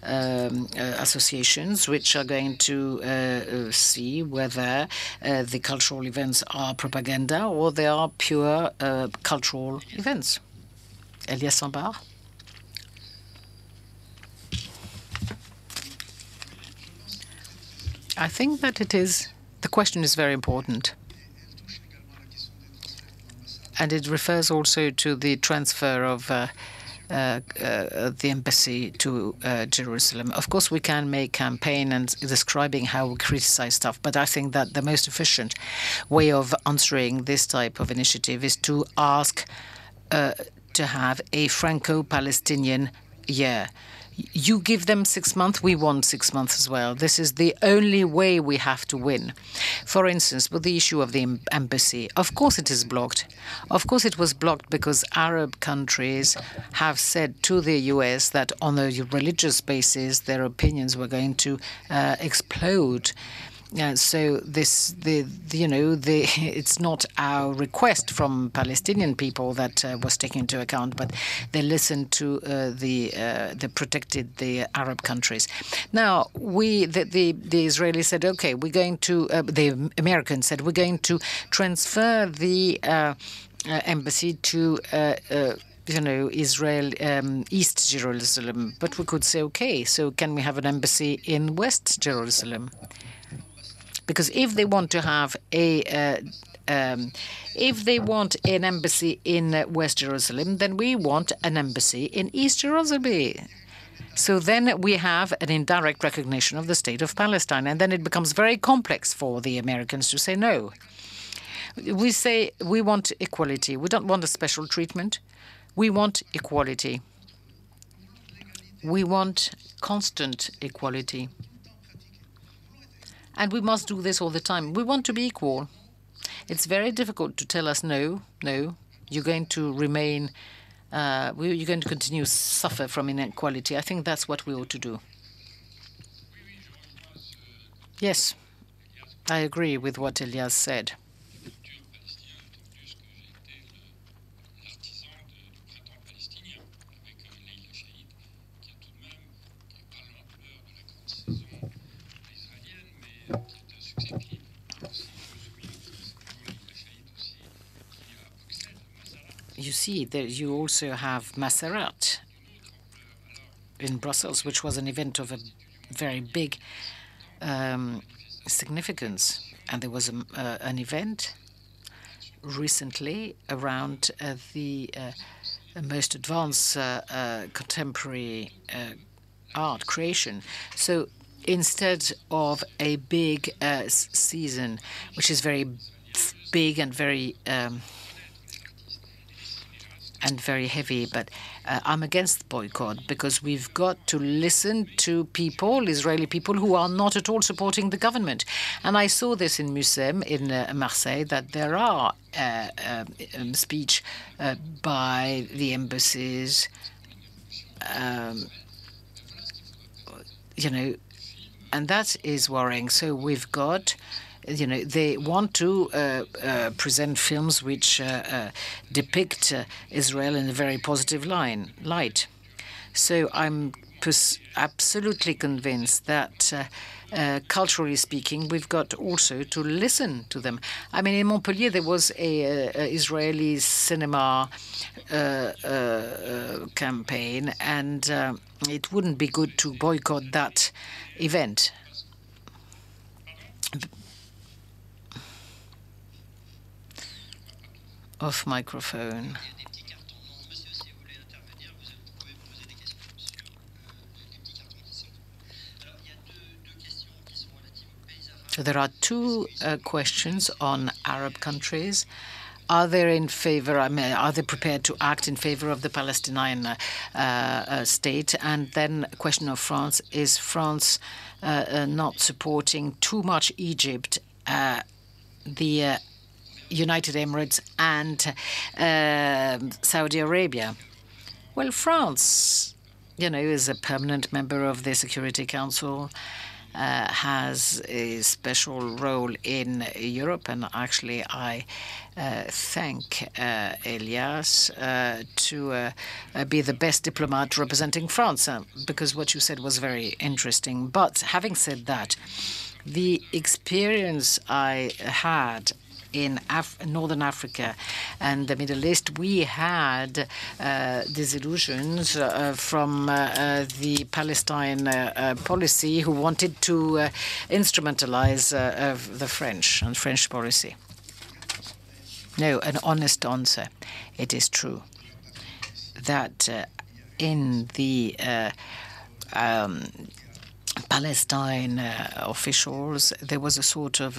associations which are going to see whether the cultural events are propaganda or they are pure cultural events. Elias Sambar. I think that the question is very important. And it refers also to the transfer of the embassy to Jerusalem. Of course, we can make campaign and describing how we criticize stuff, but I think that the most efficient way of answering this type of initiative is to ask to have a Franco-Palestinian year. You give them 6 months, we want 6 months as well. This is the only way we have to win. For instance, with the issue of the embassy, of course it is blocked. Of course it was blocked because Arab countries have said to the US that on a religious basis their opinions were going to explode. So it's not our request from Palestinian people that was taken into account, but they listened to the protected the Arab countries. Now the Israelis said, okay, we're going to the Americans said we're going to transfer the embassy to Israel, East Jerusalem, but we could say, okay, so can we have an embassy in West Jerusalem? Because if they want to have if they want an embassy in West Jerusalem, then we want an embassy in East Jerusalem. So then we have an indirect recognition of the state of Palestine, and then it becomes very complex for the Americans to say no. We say we want equality. We don't want a special treatment. We want equality. We want constant equality. And we must do this all the time. We want to be equal. It's very difficult to tell us, no, you're going to remain, you're going to continue to suffer from inequality. I think that's what we ought to do. Yes, I agree with what Elias said. You see that you also have Maserat in Brussels, which was an event of a very big significance. And there was an event recently around the most advanced contemporary art creation. So instead of a big season, which is very big and very heavy, but I'm against boycott because we've got to listen to people, Israeli people, who are not at all supporting the government. And I saw this in Musem in Marseille, that there are speech by the embassies, and that is worrying. So we've got, they want to present films which depict Israel in a very positive light. So I'm absolutely convinced that culturally speaking, we've got also to listen to them. I mean, in Montpellier, there was a Israeli cinema campaign, and it wouldn't be good to boycott that event. Off microphone. There are two questions on Arab countries. Are they in favor? I mean, are they prepared to act in favor of the Palestinian state? And then a question of France: is France not supporting too much Egypt, the United Emirates, and Saudi Arabia? Well, France, is a permanent member of the Security Council. Has a special role in Europe, and actually I thank Elias to be the best diplomat representing France, because what you said was very interesting. But having said that, the experience I had in Northern Africa and the Middle East, we had disillusions from the Palestine policy, who wanted to instrumentalize the French and French policy. No, an honest answer. It is true that in the Palestine officials, there was a sort of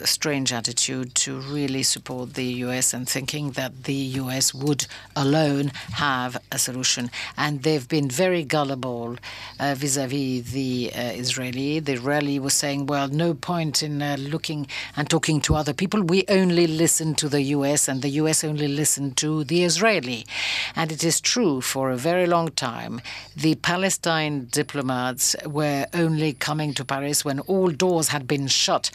strange attitude to really support the U.S. and thinking that the U.S. would alone have a solution. And they've been very gullible vis-à-vis the Israeli. The Israeli was saying, well, no point in looking and talking to other people. We only listen to the U.S. and the U.S. only listened to the Israeli. And it is true, for a very long time, the Palestine diplomats were only coming to Paris when all doors had been shut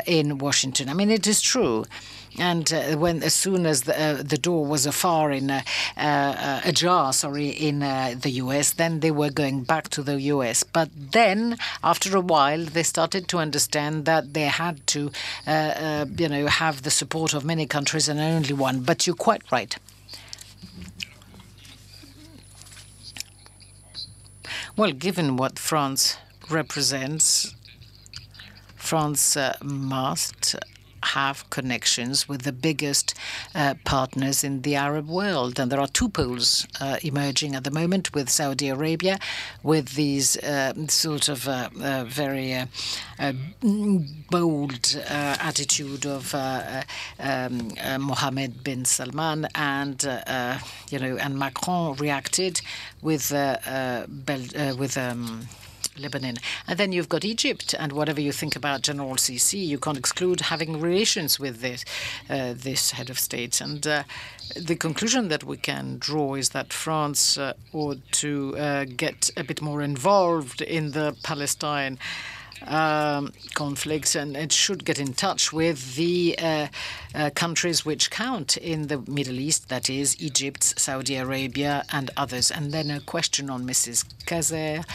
in Washington. I mean, it is true. And as soon as the door was ajar in the U.S., then they were going back to the U.S. But then, after a while, they started to understand that they had to, have the support of many countries and only one. But you're quite right. Well, given what France represents, France must have connections with the biggest partners in the Arab world. And there are two poles emerging at the moment, with Saudi Arabia, with these sort of very bold attitude of Mohammed bin Salman, and and Macron reacted with Lebanon. And then you've got Egypt, and whatever you think about General Sisi, you can't exclude having relations with this head of state. And the conclusion that we can draw is that France ought to get a bit more involved in the Palestine conflicts, and it should get in touch with the countries which count in the Middle East, that is Egypt, Saudi Arabia, and others. And then a question on Mrs. Kazer.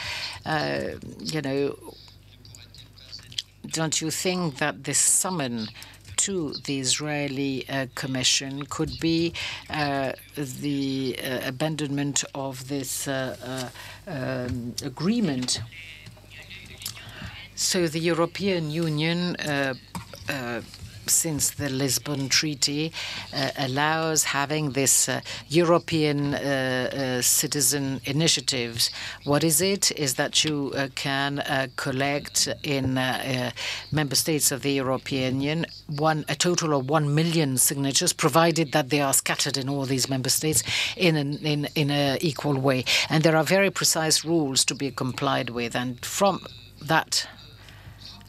Don't you think that this summon to the Israeli Commission could be the abandonment of this agreement? So the European Union, since the Lisbon Treaty, allows having this European citizen initiatives. What is it? Is that you can collect in member states of the European Union a total of 1 million signatures, provided that they are scattered in all these member states in an equal way. And there are very precise rules to be complied with. And from that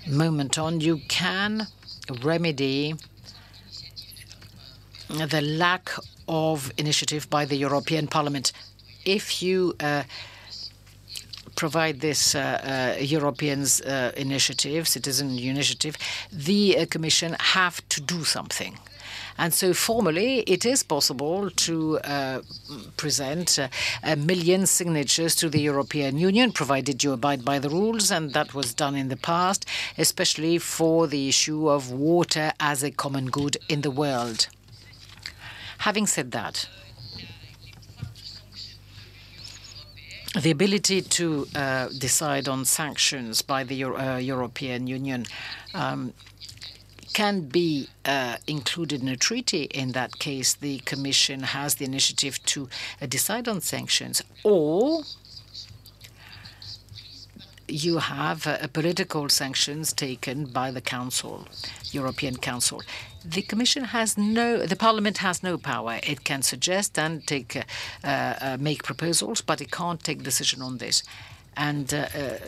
moment on, you can remedy the lack of initiative by the European Parliament. If you provide this Europeans initiative, citizen initiative, the Commission have to do something. And so formally, it is possible to present 1 million signatures to the European Union, provided you abide by the rules, and that was done in the past, especially for the issue of water as a common good in the world. Having said that, the ability to decide on sanctions by the European Union can be included in a treaty. In that case, the Commission has the initiative to decide on sanctions, or you have political sanctions taken by the Council, European Council. The Commission has the Parliament has no power. It can suggest and make proposals, but it can't take decision on this. And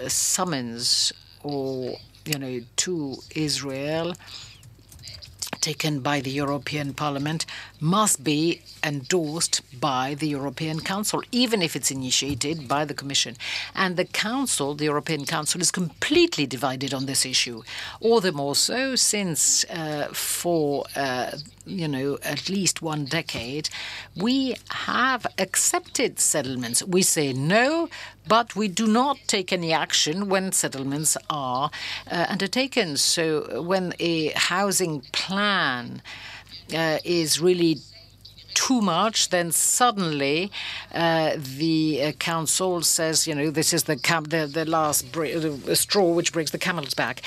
summons to Israel taken by the European Parliament must be endorsed by the European Council, even if it's initiated by the Commission. And the Council, the European Council, is completely divided on this issue. All the more so since for at least 1 decade, we have accepted settlements. We say no, but we do not take any action when settlements are undertaken. So when a housing plan is really too much, then suddenly the council says, this is the last straw which breaks the camel's back.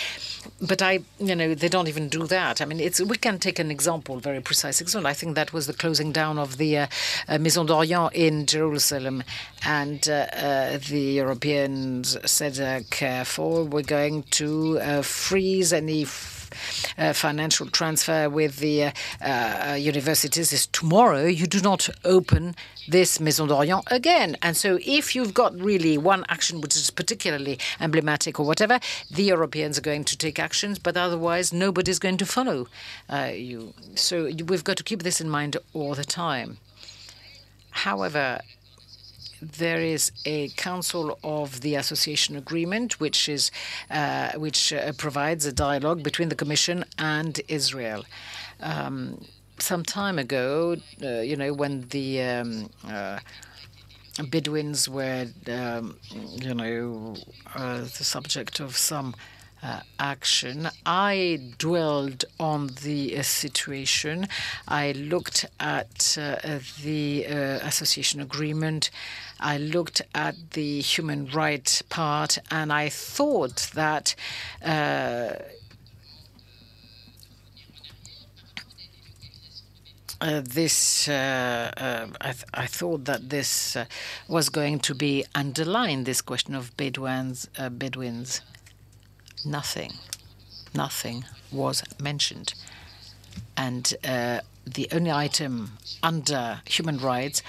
But they don't even do that. I mean, we can take an example, very precise example. I think that was the closing down of the Maison d'Orient in Jerusalem, and the Europeans said, careful, we're going to freeze any financial transfer with the universities. Is tomorrow you do not open this Maison d'Orient again. And so if you've got really one action which is particularly emblematic or whatever, the Europeans are going to take actions, but otherwise nobody's going to follow you. So we've got to keep this in mind all the time. However, there is a Council of the Association Agreement, which provides a dialogue between the Commission and Israel. Some time ago, when the Bedouins were, the subject of some action, I dwelled on the situation. I looked at the association agreement. I looked at the human rights part, and I thought that I thought that this was going to be underlined, this question of Bedouins. Nothing was mentioned. And the only item under human rights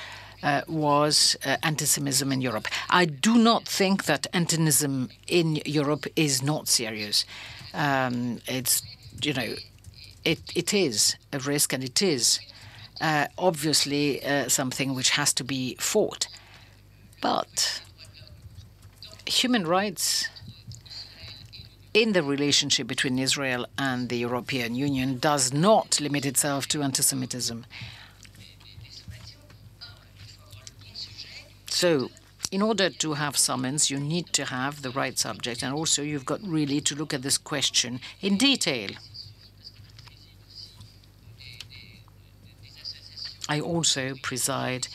was anti-Semitism in Europe. I do not think that anti-Semitism in Europe is not serious. It is a risk, and it is obviously something which has to be fought. But human rights in the relationship between Israel and the European Union does not limit itself to anti-Semitism. So in order to have summons, you need to have the right subject, and also you've got really to look at this question in detail. I also preside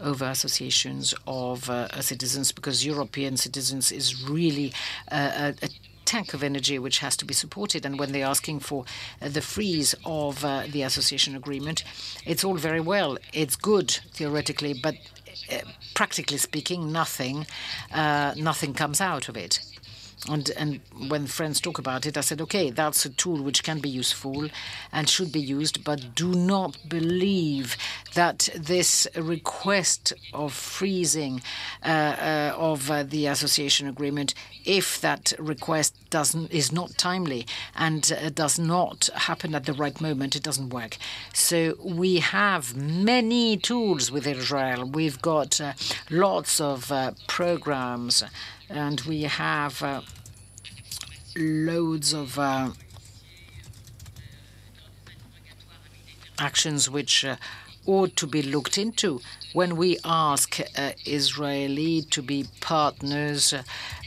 over associations of citizens, because European citizens is really a tank of energy which has to be supported. And when they're asking for the freeze of the association agreement, it's all very well. It's good theoretically, but practically speaking, nothing comes out of it. And when friends talk about it, I said, okay, that's a tool which can be useful and should be used, but do not believe that this request of freezing of the association agreement, if that request is not timely and does not happen at the right moment, it doesn't work. So we have many tools with Israel. We've got lots of programs, and we have loads of actions which ought to be looked into. When we ask Israeli to be partners,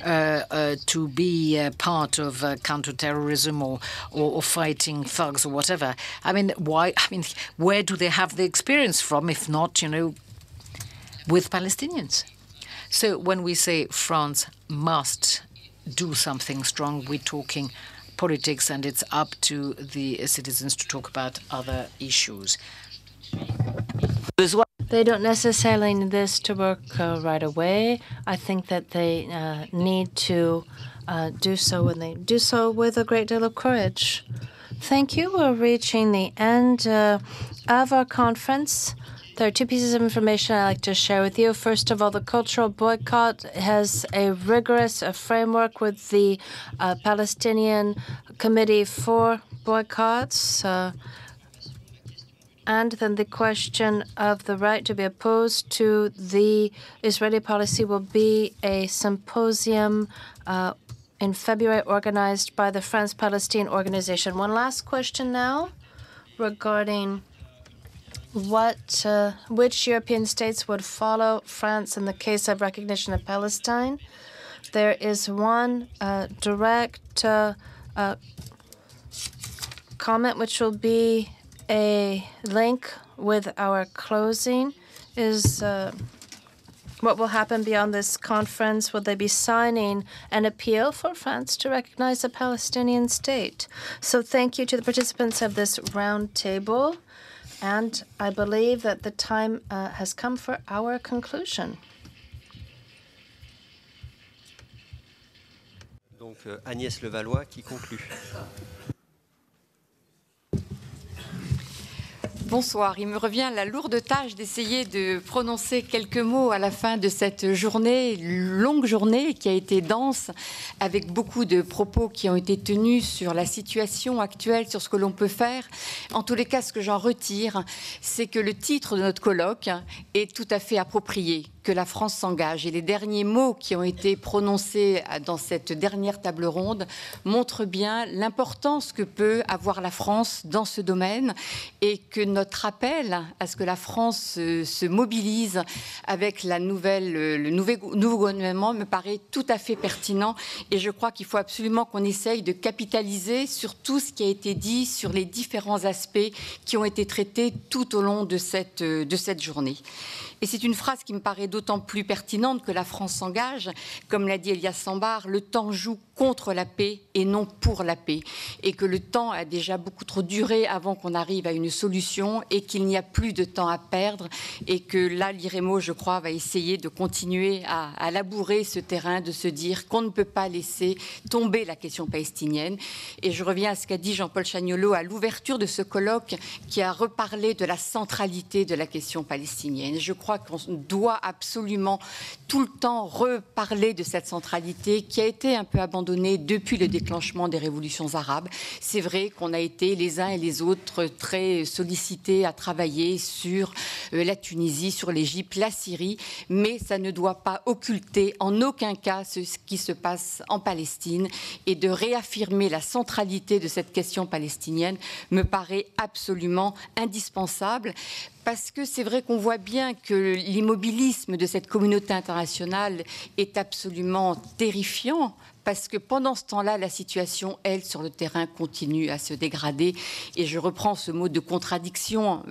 to be part of counterterrorism or fighting thugs or whatever, I mean, why? I mean, where do they have the experience from, if not, with Palestinians? So when we say France must do something strong, we're talking politics, and it's up to the citizens to talk about other issues. They don't necessarily need this to work right away. I think that they need to do so when they do so with a great deal of courage. Thank you. We're reaching the end of our conference. There are two pieces of information I'd like to share with you. First of all, the cultural boycott has a rigorous framework with the Palestinian Committee for Boycotts. And then the question of the right to be opposed to the Israeli policy will be a symposium in February organized by the France-Palestine organization. One last question now regarding which European states would follow France in the case of recognition of Palestine. There is one direct comment which will be a link with our closing. Is what will happen beyond this conference? Will they be signing an appeal for France to recognize a Palestinian state? So thank you to the participants of this round table. And I believe that the time has come for our conclusion. Donc Agnès Levallois qui conclut. Bonsoir. Il me revient la lourde tâche d'essayer de prononcer quelques mots à la fin de cette journée, longue journée qui a été dense, avec beaucoup de propos qui ont été tenus sur la situation actuelle, sur ce que l'on peut faire. En tous les cas, ce que j'en retire, c'est que le titre de notre colloque est tout à fait approprié, que la France s'engage. Et les derniers mots qui ont été prononcés dans cette dernière table ronde montrent bien l'importance que peut avoir la France dans ce domaine et que notre appel à ce que la France se mobilise avec le nouveau gouvernement me paraît tout à fait pertinent. Et je crois qu'il faut absolument qu'on essaye de capitaliser sur tout ce qui a été dit, sur les différents aspects qui ont été traités tout au long de cette journée. Et c'est une phrase qui me paraît d'autant plus pertinente que la France s'engage. Comme l'a dit Elias Sambar, le temps joue contre la paix et non pour la paix. Et que le temps a déjà beaucoup trop duré avant qu'on arrive à une solution et qu'il n'y a plus de temps à perdre. Et que là, l'iReMMO, je crois, va essayer de continuer à labourer ce terrain, de se dire qu'on ne peut pas laisser tomber la question palestinienne. Et je reviens à ce qu'a dit Jean-Paul Chagnolot à l'ouverture de ce colloque qui a reparlé de la centralité de la question palestinienne. Je crois qu'on doit absolument tout le temps reparler de cette centralité qui a été un peu abandonnée depuis le déclenchement des révolutions arabes. C'est vrai qu'on a été les uns et les autres très sollicités à travailler sur la Tunisie, sur l'Égypte, la Syrie, mais ça ne doit pas occulter en aucun cas ce qui se passe en Palestine, et de réaffirmer la centralité de cette question palestinienne me paraît absolument indispensable. Parce que c'est vrai qu'on voit bien que l'immobilisme de cette communauté internationale est absolument terrifiant, parce que pendant ce temps-là, la situation, elle, sur le terrain, continue à se dégrader. Et je reprends ce mot de contradiction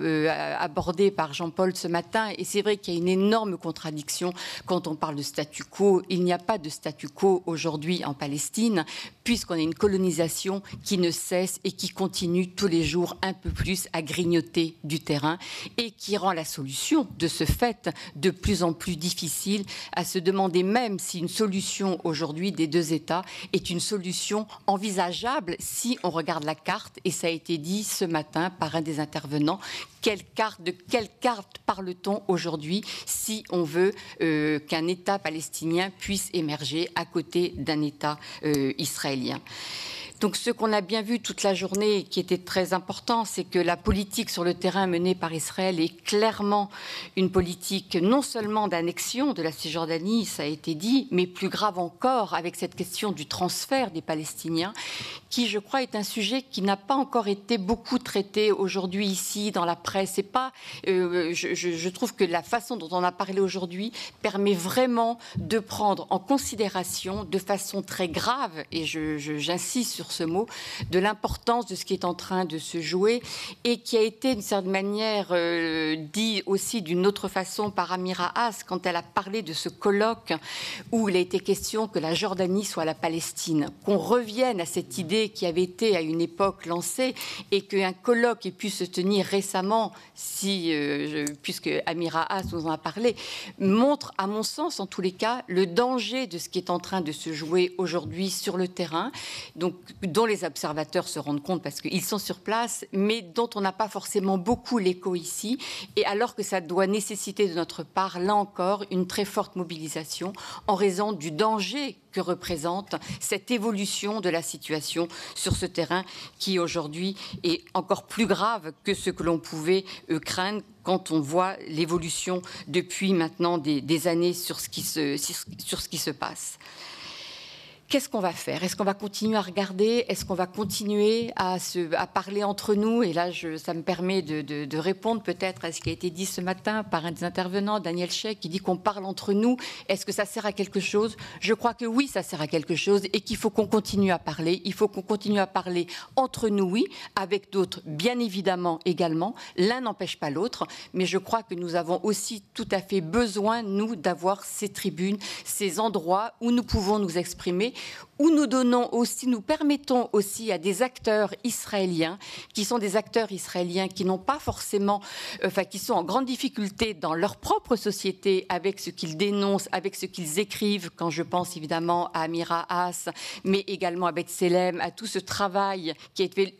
abordé par Jean-Paul ce matin. Et c'est vrai qu'il y a une énorme contradiction quand on parle de statu quo. Il n'y a pas de statu quo aujourd'hui en Palestine, puisqu'on a une colonisation qui ne cesse et qui continue tous les jours un peu plus à grignoter du terrain, et qui rend la solution, de ce fait, de plus en plus difficile, à se demander même si une solution aujourd'hui des deux États est une solution envisageable si on regarde la carte. Et ça a été dit ce matin par un des intervenants. De quelle carte parle-t-on aujourd'hui si on veut qu'un État palestinien puisse émerger à côté d'un État israélien ? Donc ce qu'on a bien vu toute la journée et qui était très important, c'est que la politique sur le terrain menée par Israël est clairement une politique non seulement d'annexion de la Cisjordanie, ça a été dit, mais plus grave encore avec cette question du transfert des Palestiniens, qui je crois est un sujet qui n'a pas encore été beaucoup traité aujourd'hui ici dans la presse. Et pas, je trouve que la façon dont on a parlé aujourd'hui permet vraiment de prendre en considération de façon très grave, et j'insiste sur ce mot, de l'importance de ce qui est en train de se jouer et qui a été d'une certaine manière dit aussi d'une autre façon par Amira Haas quand elle a parlé de ce colloque où il a été question que la Jordanie soit la Palestine, qu'on revienne à cette idée qui avait été à une époque lancée et qu'un colloque ait pu se tenir récemment, puisque Amira Haas nous en a parlé, montre à mon sens en tous les cas le danger de ce qui est en train de se jouer aujourd'hui sur le terrain, donc dont les observateurs se rendent compte parce qu'ils sont sur place, mais dont on n'a pas forcément beaucoup l'écho ici, et alors que ça doit nécessiter de notre part, là encore, une très forte mobilisation en raison du danger que représente cette évolution de la situation sur ce terrain qui aujourd'hui est encore plus grave que ce que l'on pouvait craindre quand on voit l'évolution depuis maintenant des années sur ce qui se passe. Qu'est-ce qu'on va faire? Est-ce qu'on va continuer à regarder? Est-ce qu'on va continuer à parler entre nous? Et là, ça me permet de répondre peut-être à ce qui a été dit ce matin par un des intervenants, Daniel Sheikh, qui dit qu'on parle entre nous. Est-ce que ça sert à quelque chose? Je crois que oui, ça sert à quelque chose et qu'il faut qu'on continue à parler. Il faut qu'on continue à parler entre nous, oui, avec d'autres, bien évidemment, également. L'un n'empêche pas l'autre, mais je crois que nous avons aussi tout à fait besoin, nous, d'avoir ces tribunes, ces endroits où nous pouvons nous exprimer, où nous permettons aussi à des acteurs israéliens, qui sont des acteurs israéliens qui n'ont pas forcément, qui sont en grande difficulté dans leur propre société avec ce qu'ils dénoncent, avec ce qu'ils écrivent, quand je pense évidemment à Amira Haas, mais également à B'Tselem, à tout ce travail qui a été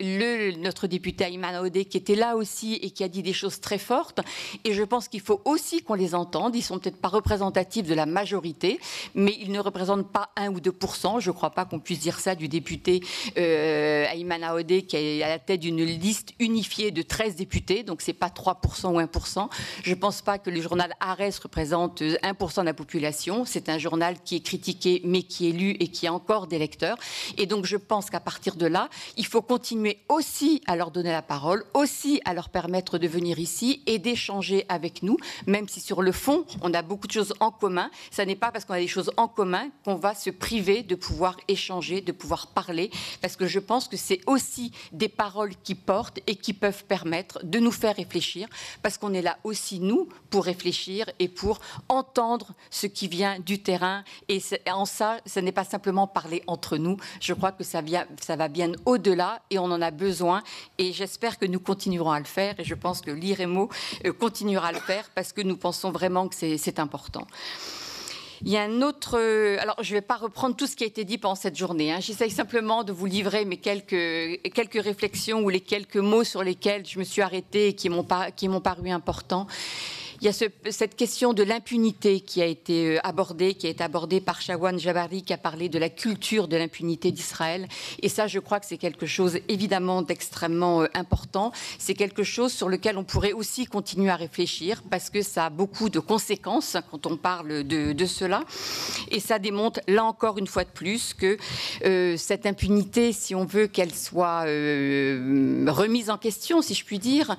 notre député Ayman Aoudé, qui était là aussi et qui a dit des choses très fortes. Et je pense qu'il faut aussi qu'on les entende. Ils sont peut-être pas représentatifs de la majorité, mais ils ne représentent pas 1 ou 2%. Je ne crois pas qu'on puisse dire ça du député Ayman Aoudé, qui est à la tête d'une liste unifiée de 13 députés, donc ce n'est pas 3% ou 1%. Je ne pense pas que le journal Hors représente 1% de la population. C'est un journal qui est critiqué, mais qui est lu et qui a encore des lecteurs. Et donc je pense qu'à partir de là, il faut continuer aussi à leur donner la parole, aussi à leur permettre de venir ici et d'échanger avec nous, même si sur le fond, on a beaucoup de choses en commun. Ça n'est pas parce qu'on a des choses en commun qu'on va se priver de pouvoir échanger, de pouvoir parler, parce que je pense que c'est aussi des paroles qui portent et qui peuvent permettre de nous faire réfléchir, parce qu'on est là aussi, nous, pour réfléchir et pour entendre ce qui vient du terrain. Et en ça, ce n'est pas simplement parler entre nous. Je crois que ça va bien au-delà et on en a besoin. Et j'espère que nous continuerons à le faire. Et je pense que l'iReMMO continuera à le faire parce que nous pensons vraiment que c'est important. Il y a un autre... alors, je ne vais pas reprendre tout ce qui a été dit pendant cette journée. J'essaye simplement de vous livrer mes quelques réflexions ou les quelques mots sur lesquels je me suis arrêtée et qui m'ont paru importants. Il y a cette question de l'impunité qui a été abordée par Shawan Jabari, qui a parlé de la culture de l'impunité d'Israël. Et ça, je crois que c'est quelque chose, évidemment, d'extrêmement important. C'est quelque chose sur lequel on pourrait aussi continuer à réfléchir, parce que ça a beaucoup de conséquences quand on parle de cela. Et ça démontre, là encore, une fois de plus, que cette impunité, si on veut qu'elle soit remise en question, si je puis dire,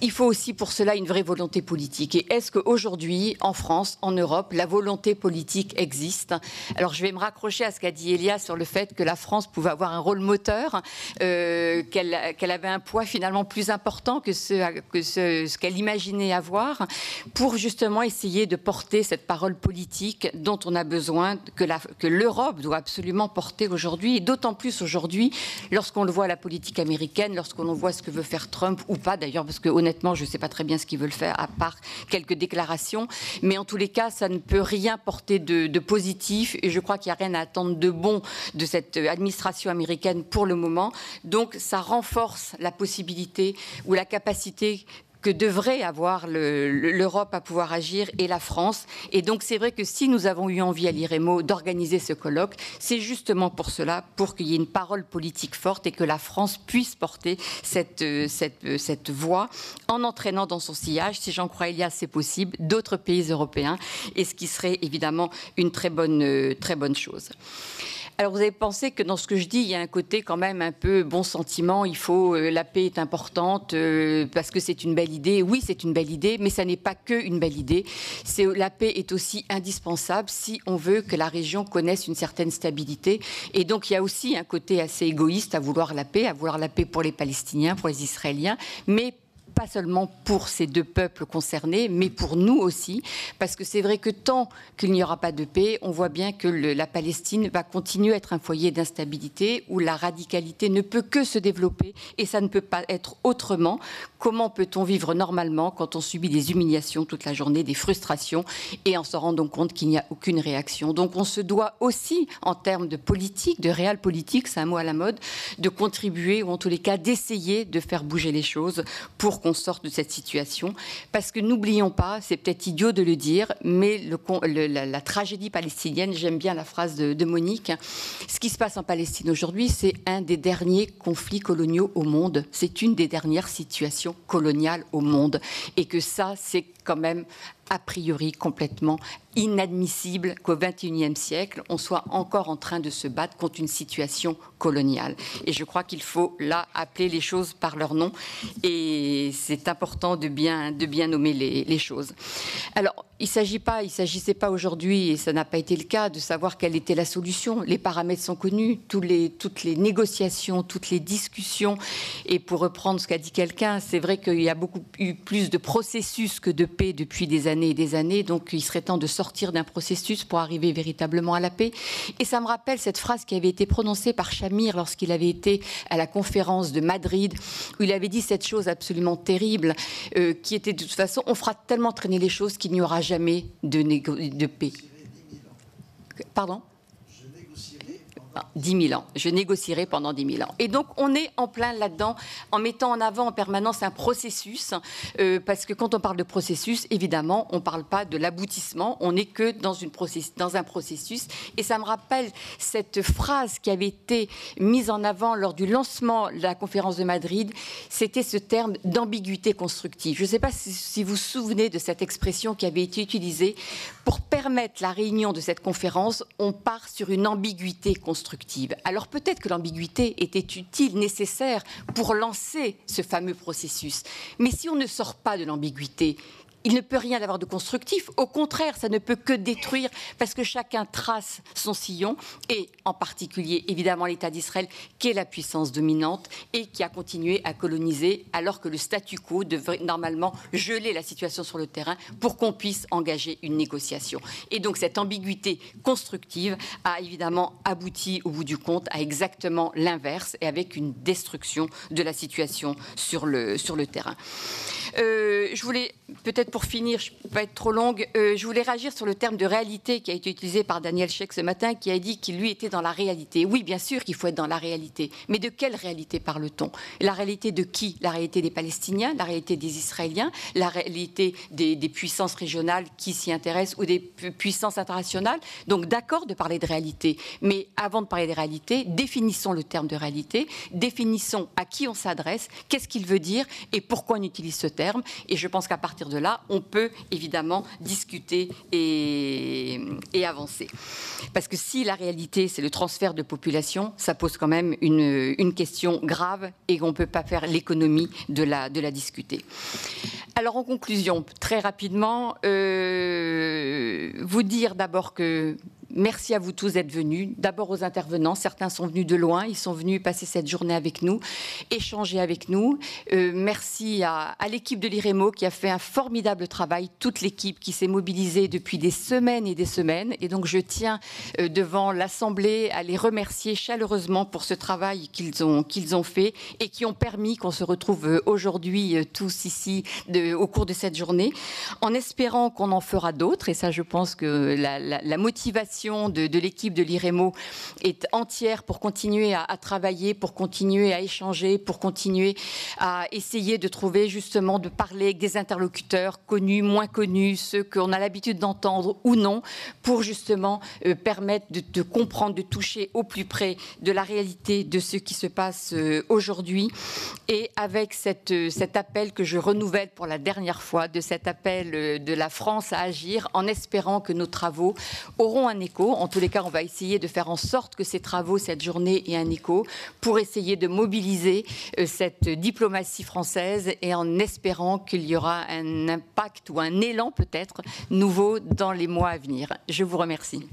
il faut aussi pour cela une vraie volonté politique. Et est-ce qu'aujourd'hui, en France, en Europe, la volonté politique existe? Alors, je vais me raccrocher à ce qu'a dit Elia sur le fait que la France pouvait avoir un rôle moteur, qu'elle avait un poids finalement plus important que ce qu'elle imaginait avoir, pour justement essayer de porter cette parole politique dont on a besoin, que l'Europe doit absolument porter aujourd'hui, et d'autant plus aujourd'hui, lorsqu'on le voit à la politique américaine, lorsqu'on voit ce que veut faire Trump, ou pas d'ailleurs, parce que honnêtement, je ne sais pas très bien ce qu'il veut faire, à part quelques déclarations, mais en tous les cas, ça ne peut rien porter de positif, et je crois qu'il n'y a rien à attendre de bon de cette administration américaine pour le moment. Donc, ça renforce la possibilité ou la capacité que devrait avoir l'Europe à pouvoir agir et la France. Et donc c'est vrai que si nous avons eu envie à l'iReMMO d'organiser ce colloque, c'est justement pour cela, pour qu'il y ait une parole politique forte et que la France puisse porter cette voix en entraînant dans son sillage, si j'en crois Elias, c'est possible, d'autres pays européens, et ce qui serait évidemment une très bonne chose. Alors vous avez pensé que dans ce que je dis, il y a un côté quand même un peu bon sentiment, la paix est importante parce que c'est une belle idée. Oui, c'est une belle idée, mais ça n'est pas que une belle idée. La paix est aussi indispensable si on veut que la région connaisse une certaine stabilité. Et donc il y a aussi un côté assez égoïste à vouloir la paix pour les Palestiniens, pour les Israéliens, mais pas seulement pour ces deux peuples concernés, mais pour nous aussi, parce que c'est vrai que tant qu'il n'y aura pas de paix, on voit bien que la Palestine va continuer à être un foyer d'instabilité où la radicalité ne peut que se développer et ça ne peut pas être autrement. Comment peut-on vivre normalement quand on subit des humiliations toute la journée, des frustrations et en se rendant compte qu'il n'y a aucune réaction? Donc on se doit aussi, en termes de politique, de réel politique, c'est un mot à la mode, de contribuer ou en tous les cas d'essayer de faire bouger les choses pour qu'on sorte de cette situation. Parce que n'oublions pas, c'est peut-être idiot de le dire, mais la tragédie palestinienne, j'aime bien la phrase de Monique, ce qui se passe en Palestine aujourd'hui, c'est un des derniers conflits coloniaux au monde. C'est une des dernières situations coloniales au monde. Et que ça, c'est quand même a priori complètement inadmissible qu'au XXIe siècle, on soit encore en train de se battre contre une situation coloniale. Et je crois qu'il faut là appeler les choses par leur nom. Et c'est important de bien nommer les choses. Alors, il ne s'agissait pas aujourd'hui, et ça n'a pas été le cas, de savoir quelle était la solution. Les paramètres sont connus, toutes les négociations, toutes les discussions. Et pour reprendre ce qu'a dit quelqu'un, c'est vrai qu'il y a beaucoup plus de processus que de paix depuis des années et des années. Donc, il serait temps de sortir d'un processus pour arriver véritablement à la paix. Et ça me rappelle cette phrase qui avait été prononcée par Shamir lorsqu'il avait été à la conférence de Madrid, où il avait dit cette chose absolument terrible, qui était de toute façon, on fera tellement traîner les choses qu'il n'y aura jamais de paix. Pardon ? 10 000 ans. Je négocierai pendant 10 000 ans. Et donc, on est en plein là-dedans, en mettant en avant en permanence un processus, parce que quand on parle de processus, évidemment, on ne parle pas de l'aboutissement, on n'est que dans un processus. Et ça me rappelle cette phrase qui avait été mise en avant lors du lancement de la conférence de Madrid, c'était ce terme d'ambiguïté constructive. Je ne sais pas si vous vous souvenez de cette expression qui avait été utilisée. Pour permettre la réunion de cette conférence, on part sur une ambiguïté constructive. Alors peut-être que l'ambiguïté était utile, nécessaire pour lancer ce fameux processus. Mais si on ne sort pas de l'ambiguïté, il ne peut rien avoir de constructif. Au contraire, ça ne peut que détruire parce que chacun trace son sillon et en particulier, évidemment, l'État d'Israël qui est la puissance dominante et qui a continué à coloniser alors que le statu quo devrait normalement geler la situation sur le terrain pour qu'on puisse engager une négociation. Et donc cette ambiguïté constructive a évidemment abouti au bout du compte à exactement l'inverse et avec une destruction de la situation sur le terrain. Je voulais, peut-être pour finir, je ne peux pas être trop longue, je voulais réagir sur le terme de réalité qui a été utilisé par Daniel Sheikh ce matin, qui a dit qu'il lui était dans la réalité. Oui, bien sûr qu'il faut être dans la réalité, mais de quelle réalité parle-t-on? La réalité de qui? La réalité des Palestiniens, la réalité des Israéliens, la réalité des puissances régionales qui s'y intéressent ou des puissances internationales. Donc d'accord de parler de réalité, mais avant de parler de réalité, définissons le terme de réalité, définissons à qui on s'adresse, qu'est-ce qu'il veut dire et pourquoi on utilise ce terme. Et je pense qu'à partir de là, on peut évidemment discuter et avancer. Parce que si la réalité, c'est le transfert de population, ça pose quand même une question grave et qu'on ne peut pas faire l'économie de la discuter. Alors en conclusion, très rapidement, vous dire d'abord que merci à vous tous d'être venus. D'abord aux intervenants. Certains sont venus de loin. Ils sont venus passer cette journée avec nous, échanger avec nous. Merci à l'équipe de l'iReMMO qui a fait un formidable travail. Toute l'équipe qui s'est mobilisée depuis des semaines et des semaines. Et donc, je tiens devant l'Assemblée à les remercier chaleureusement pour ce travail qu'ils ont fait et qui ont permis qu'on se retrouve aujourd'hui tous ici au cours de cette journée, en espérant qu'on en fera d'autres. Et ça, je pense que la motivation motivation de l'équipe de l'iReMMO est entière pour continuer à travailler, pour continuer à échanger, pour continuer à essayer de trouver justement, de parler avec des interlocuteurs connus, moins connus, ceux qu'on a l'habitude d'entendre ou non, pour justement permettre de comprendre, de toucher au plus près de la réalité de ce qui se passe aujourd'hui. Et avec cet appel que je renouvelle pour la dernière fois, de cet appel de la France à agir, en espérant que nos travaux auront un écho. En tous les cas, on va essayer de faire en sorte que ces travaux, cette journée, aient un écho, pour essayer de mobiliser cette diplomatie française, et en espérant qu'il y aura un impact ou un élan peut-être nouveau dans les mois à venir. Je vous remercie.